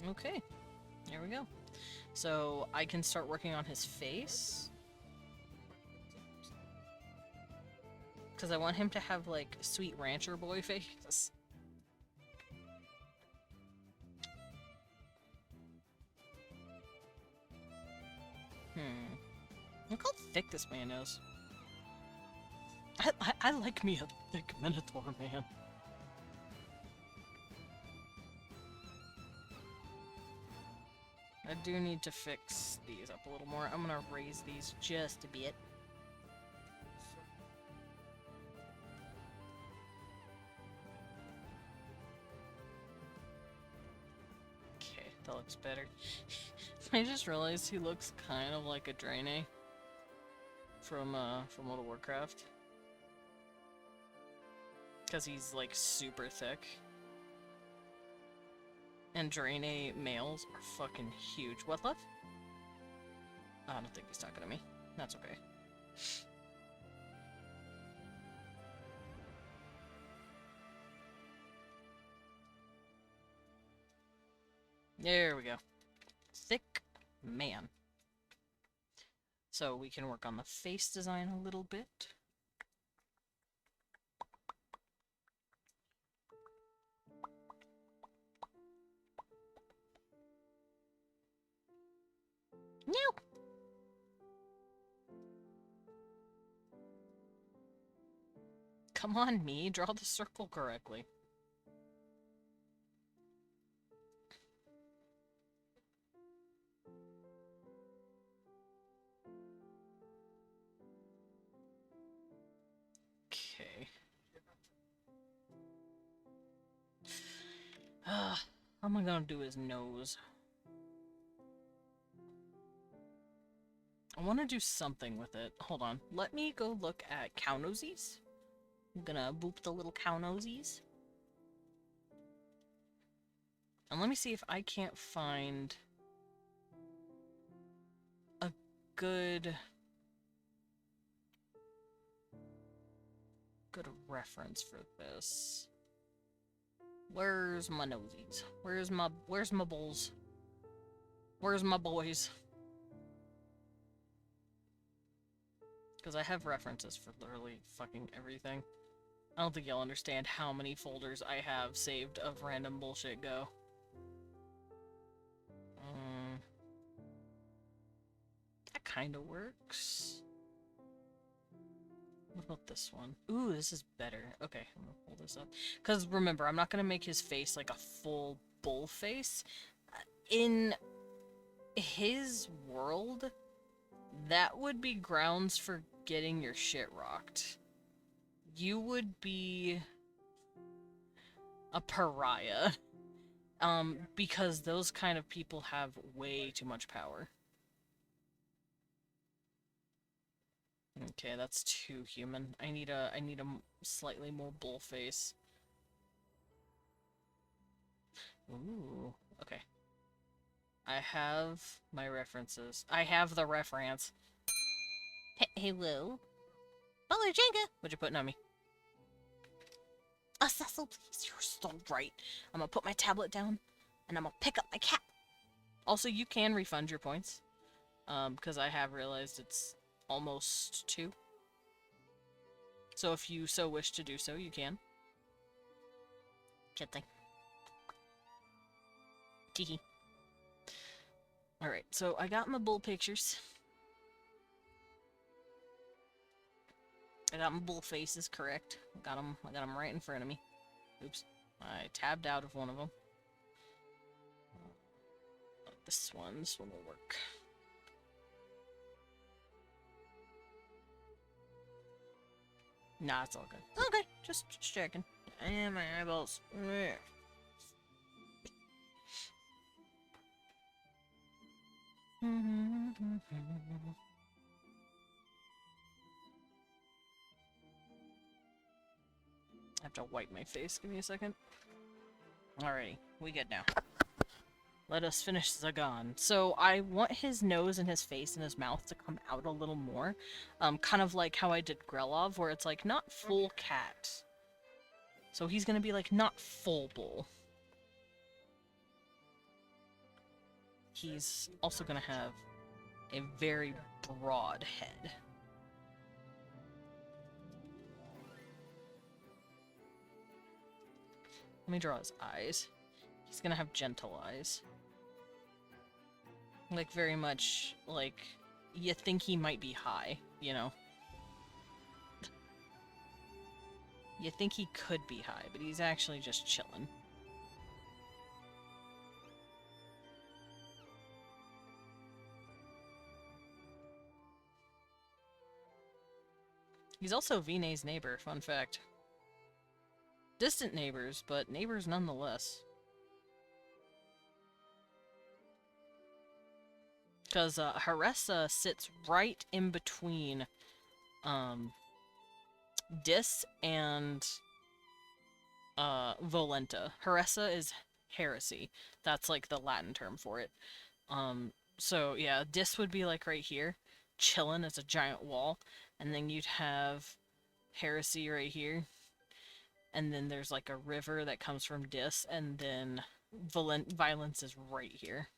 Okay, there we go. So I can start working on his face. Because I want him to have, like, sweet rancher boy face. Look how thick this man is. I like me a thick Minotaur, man. I do need to fix these up a little more. I'm gonna raise these just a bit. Okay, that looks better. I just realized he looks kind of like a Draenei from World of Warcraft. Because he's, like, super thick. And Draenei males are fucking huge. What, love? I don't think he's talking to me. That's okay. There we go. Thick man. So we can work on the face design a little bit. No. Come on, me. Draw the circle correctly. Okay. How am I gonna do his nose? I want to do something with it. Hold on. Let me go look at cow nosies. I'm gonna boop the little cow nosies. And let me see if I can't find a good reference for this. Where's my nosies? Where's my bulls? Where's my boys? Because I have references for literally fucking everything. I don't think you'll understand how many folders I have saved of random bullshit go. That kind of works. What about this one? Ooh, this is better. Okay, I'm gonna pull this up. Because remember, I'm not gonna make his face like a full bull face. In his world, that would be grounds for getting your shit rocked. You would be a pariah. Because those kind of people have way too much power. Okay, that's too human. I need a slightly more bull face. Ooh, okay. I have my references. I have the reference. Hello? Butler Jenga! What you putting on me? Cecil, please, you're so right. I'm gonna put my tablet down, and I'm gonna pick up my cat. Also, you can refund your points. Because I have realized it's almost 2. So if you so wish to do so, you can. Kid thing. Teehee. Alright, so I got my bull pictures. I got my bull faces correct. I got them right in front of me. Oops. I tabbed out of one of them. This one will work. Nah, it's all good. Okay, just checking. And my eyeballs. I have to wipe my face. Give me a second. Alrighty, we good now. Let us finish Zagan. So I want his nose and his face and his mouth to come out a little more. Kind of like how I did Grelov, where it's like not full cat. So he's gonna be like not full bull. He's also gonna have a very broad head. Let me draw his eyes. He's gonna have gentle eyes. Like, very much, like, you think he might be high, you know? You think he could be high, but he's actually just chilling. He's also Vinay's neighbor, fun fact. Distant neighbors, but neighbors nonetheless. Because Haressa sits right in between Dis and Volenta. Haressa is heresy. That's like the Latin term for it. So yeah, Dis would be like right here, chilling as a giant wall, and then you'd have heresy right here, and then there's like a river that comes from Dis, and then violence is right here.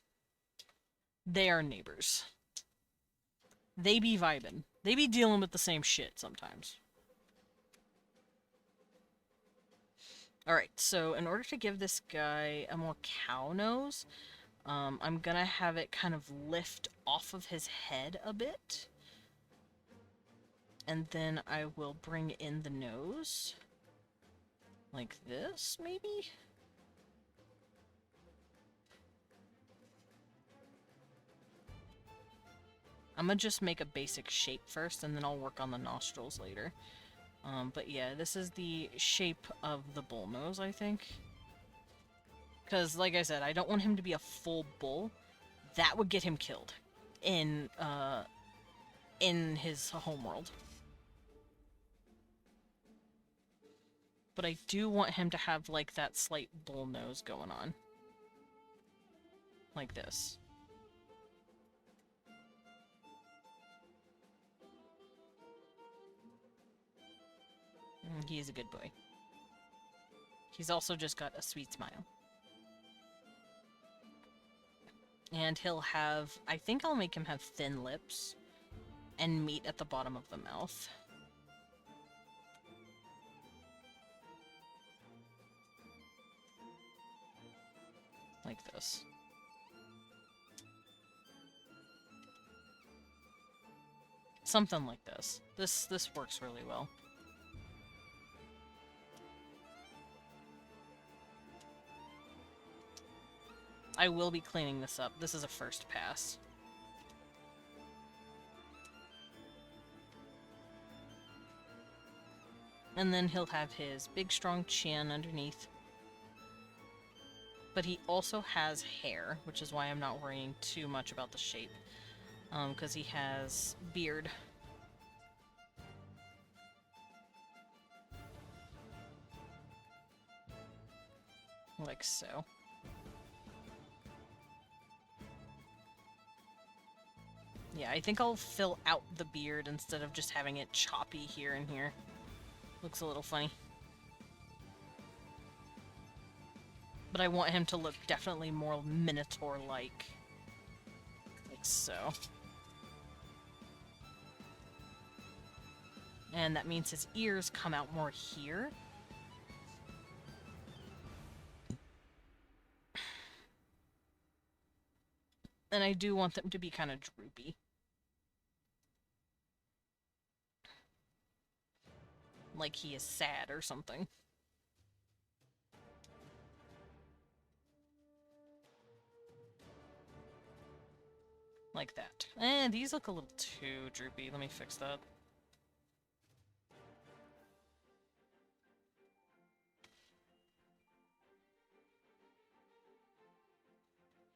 They are neighbors. They be vibing. They be dealing with the same shit sometimes. Alright, so in order to give this guy a more cow nose, I'm gonna have it kind of lift off of his head a bit. And then I will bring in the nose. Like this, maybe? I'm gonna just make a basic shape first, and then I'll work on the nostrils later. But yeah, this is the shape of the bull nose, I think. Because, like I said, I don't want him to be a full bull. That would get him killed in his homeworld. But I do want him to have, like, that slight bull nose going on. Like this. He is a good boy. He's also just got a sweet smile. And he'll have... I think I'll make him have thin lips and meat at the bottom of the mouth. Like this. Something like this. This works really well. I will be cleaning this up. This is a first pass. And then he'll have his big strong chin underneath. But he also has hair, which is why I'm not worrying too much about the shape. Because he has beard. Like so. Yeah, I think I'll fill out the beard instead of just having it choppy here and here. Looks a little funny. But I want him to look definitely more Minotaur-like. Like so. And that means his ears come out more here. And I do want them to be kind of droopy. Like he is sad or something. Like that. And these look a little too droopy. Let me fix that.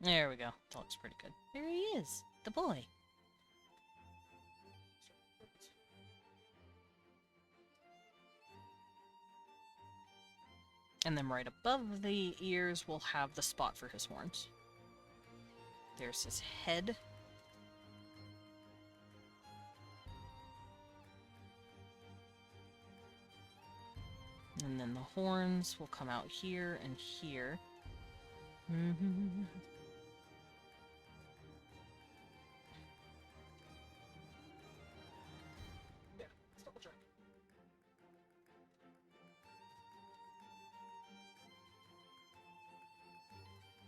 There we go. That looks pretty good. There he is, the boy. And then right above the ears, we'll have the spot for his horns. There's his head. And then the horns will come out here and here.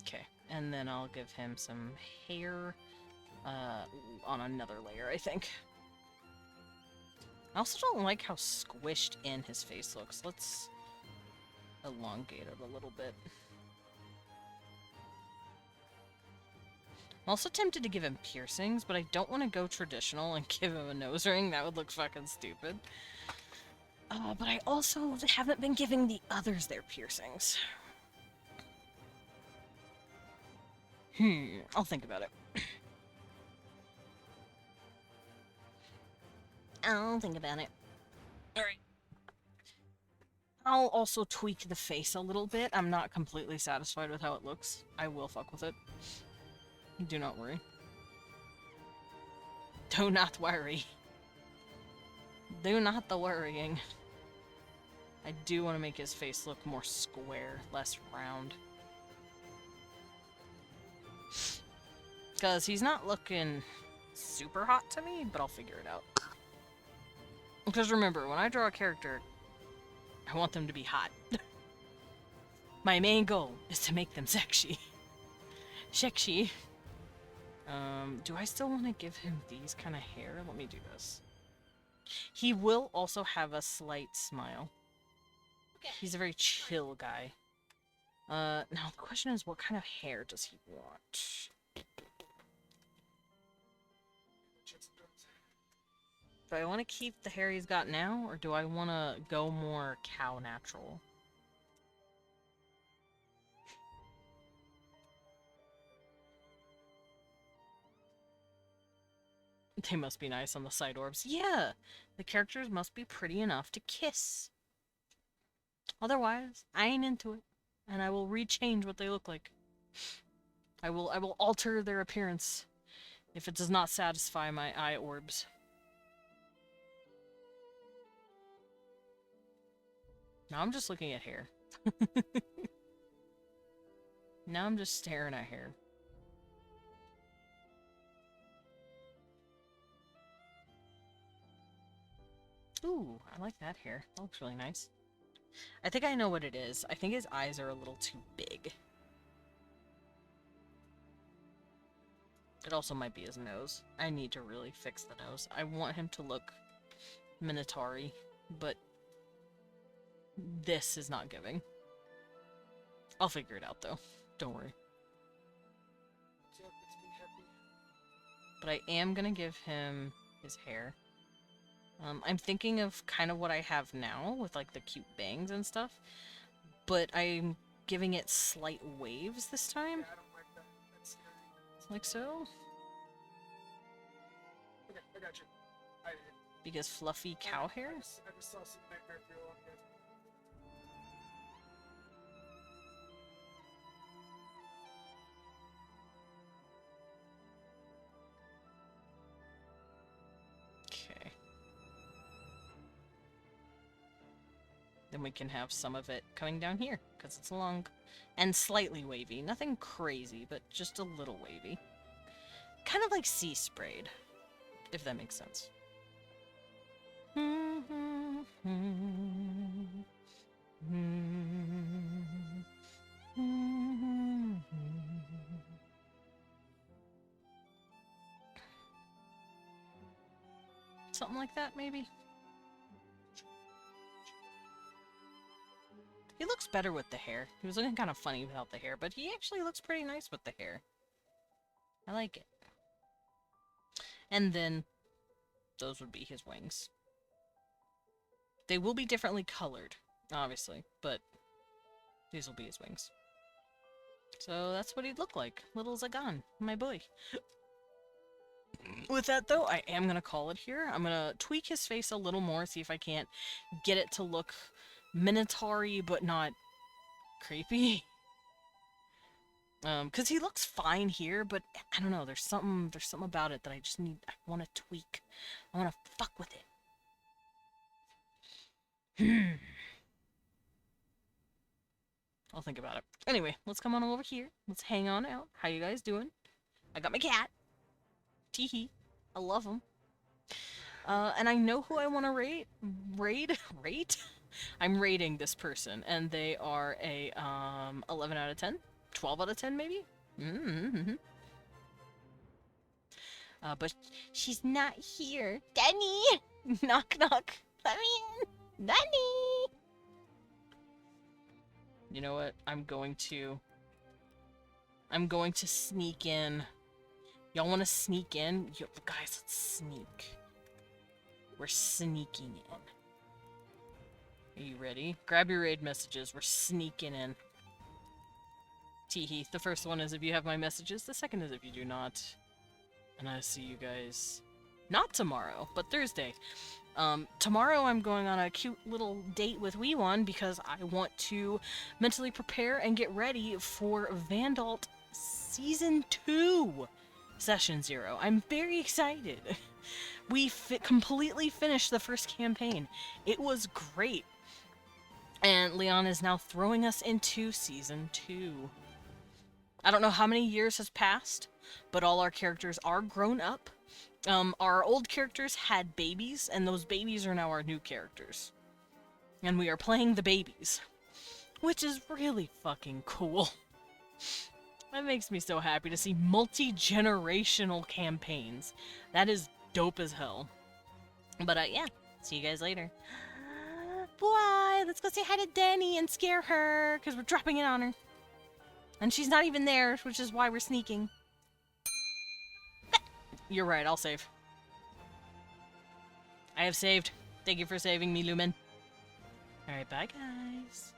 Okay, and then I'll give him some hair on another layer, I think. also don't like how squished in his face looks. Let's elongate it a little bit. I'm also tempted to give him piercings, but I don't want to go traditional and give him a nose ring. That would look fucking stupid. But I also haven't been giving the others their piercings. I'll think about it. I'll think about it. Alright. I'll also tweak the face a little bit. I'm not completely satisfied with how it looks. I will fuck with it. Do not worry. Do not worry. Do not the worrying. I do want to make his face look more square, less round. Because he's not looking super hot to me, but I'll figure it out. Because remember, when I draw a character, I want them to be hot. My main goal is to make them sexy. Sexy. Do I still want to give him these kind of hair? Let me do this. He will also have a slight smile. Okay. He's a very chill guy. Now the question is, what kind of hair does he want? Do I want to keep the hair he's got now, or do I want to go more cow natural? They must be nice on the side orbs. Yeah! The characters must be pretty enough to kiss. Otherwise, I ain't into it. And I will rechange what they look like. I will alter their appearance if it does not satisfy my eye orbs. Now I'm just looking at hair. Now I'm just staring at hair. Ooh, I like that hair. That looks really nice. I think I know what it is. I think his eyes are a little too big. It also might be his nose. I need to really fix the nose. I want him to look Minotaur-y, but this is not giving. I'll figure it out, though. Don't worry. But I am gonna give him his hair. I'm thinking of kind of what I have now, with like the cute bangs and stuff. But I'm giving it slight waves this time. I don't like that. That's scary. Like so. Okay, I got you. I did. Because fluffy cow hair? I just saw some nightmare fuel on this. Okay. Then we can have some of it coming down here, because it's long and slightly wavy. Nothing crazy, but just a little wavy. Kind of like sea sprayed, if that makes sense. Something like that, maybe? He looks better with the hair. He was looking kind of funny without the hair, but he actually looks pretty nice with the hair. I like it. And then, those would be his wings. They will be differently colored, obviously, but these will be his wings. So that's what he'd look like. Little Zagan, my boy. With that, though, I am going to call it here. I'm going to tweak his face a little more, see if I can't get it to look Minotaur-y, but not creepy. Because he looks fine here, but I don't know, there's something about it that I want to tweak. I want to fuck with it. I'll think about it. Anyway, let's come on over here. Let's hang on out. How you guys doing? I got my cat. Teehee. I love him. And I know who I want to rate. Rate? I'm rating this person, and they are a 11 out of 10, 12 out of 10 maybe. But she's not here. Denny! Knock, knock. Let me in. Denny! You know what? I'm going to sneak in. Y'all want to sneak in? Yo, guys, let's sneak. We're sneaking in. Are you ready? Grab your raid messages. We're sneaking in. Teehee. The first one is if you have my messages. The second is if you do not. And I see you guys not tomorrow, but Thursday. Tomorrow I'm going on a cute little date with Weewon because I want to mentally prepare and get ready for Vandalt Season 2, Session 0. I'm very excited. We completely finished the first campaign. It was great. And Leon is now throwing us into Season 2. I don't know how many years has passed, but all our characters are grown up. Our old characters had babies, and those babies are now our new characters. And we are playing the babies, which is really fucking cool. That makes me so happy to see multi-generational campaigns. That is dope as hell. But yeah, see you guys later. Boy, let's go say hi to Denny and scare her, because we're dropping it on her. And she's not even there, which is why we're sneaking. You're right, I'll save. I have saved. Thank you for saving me, Lumen. Alright, bye guys.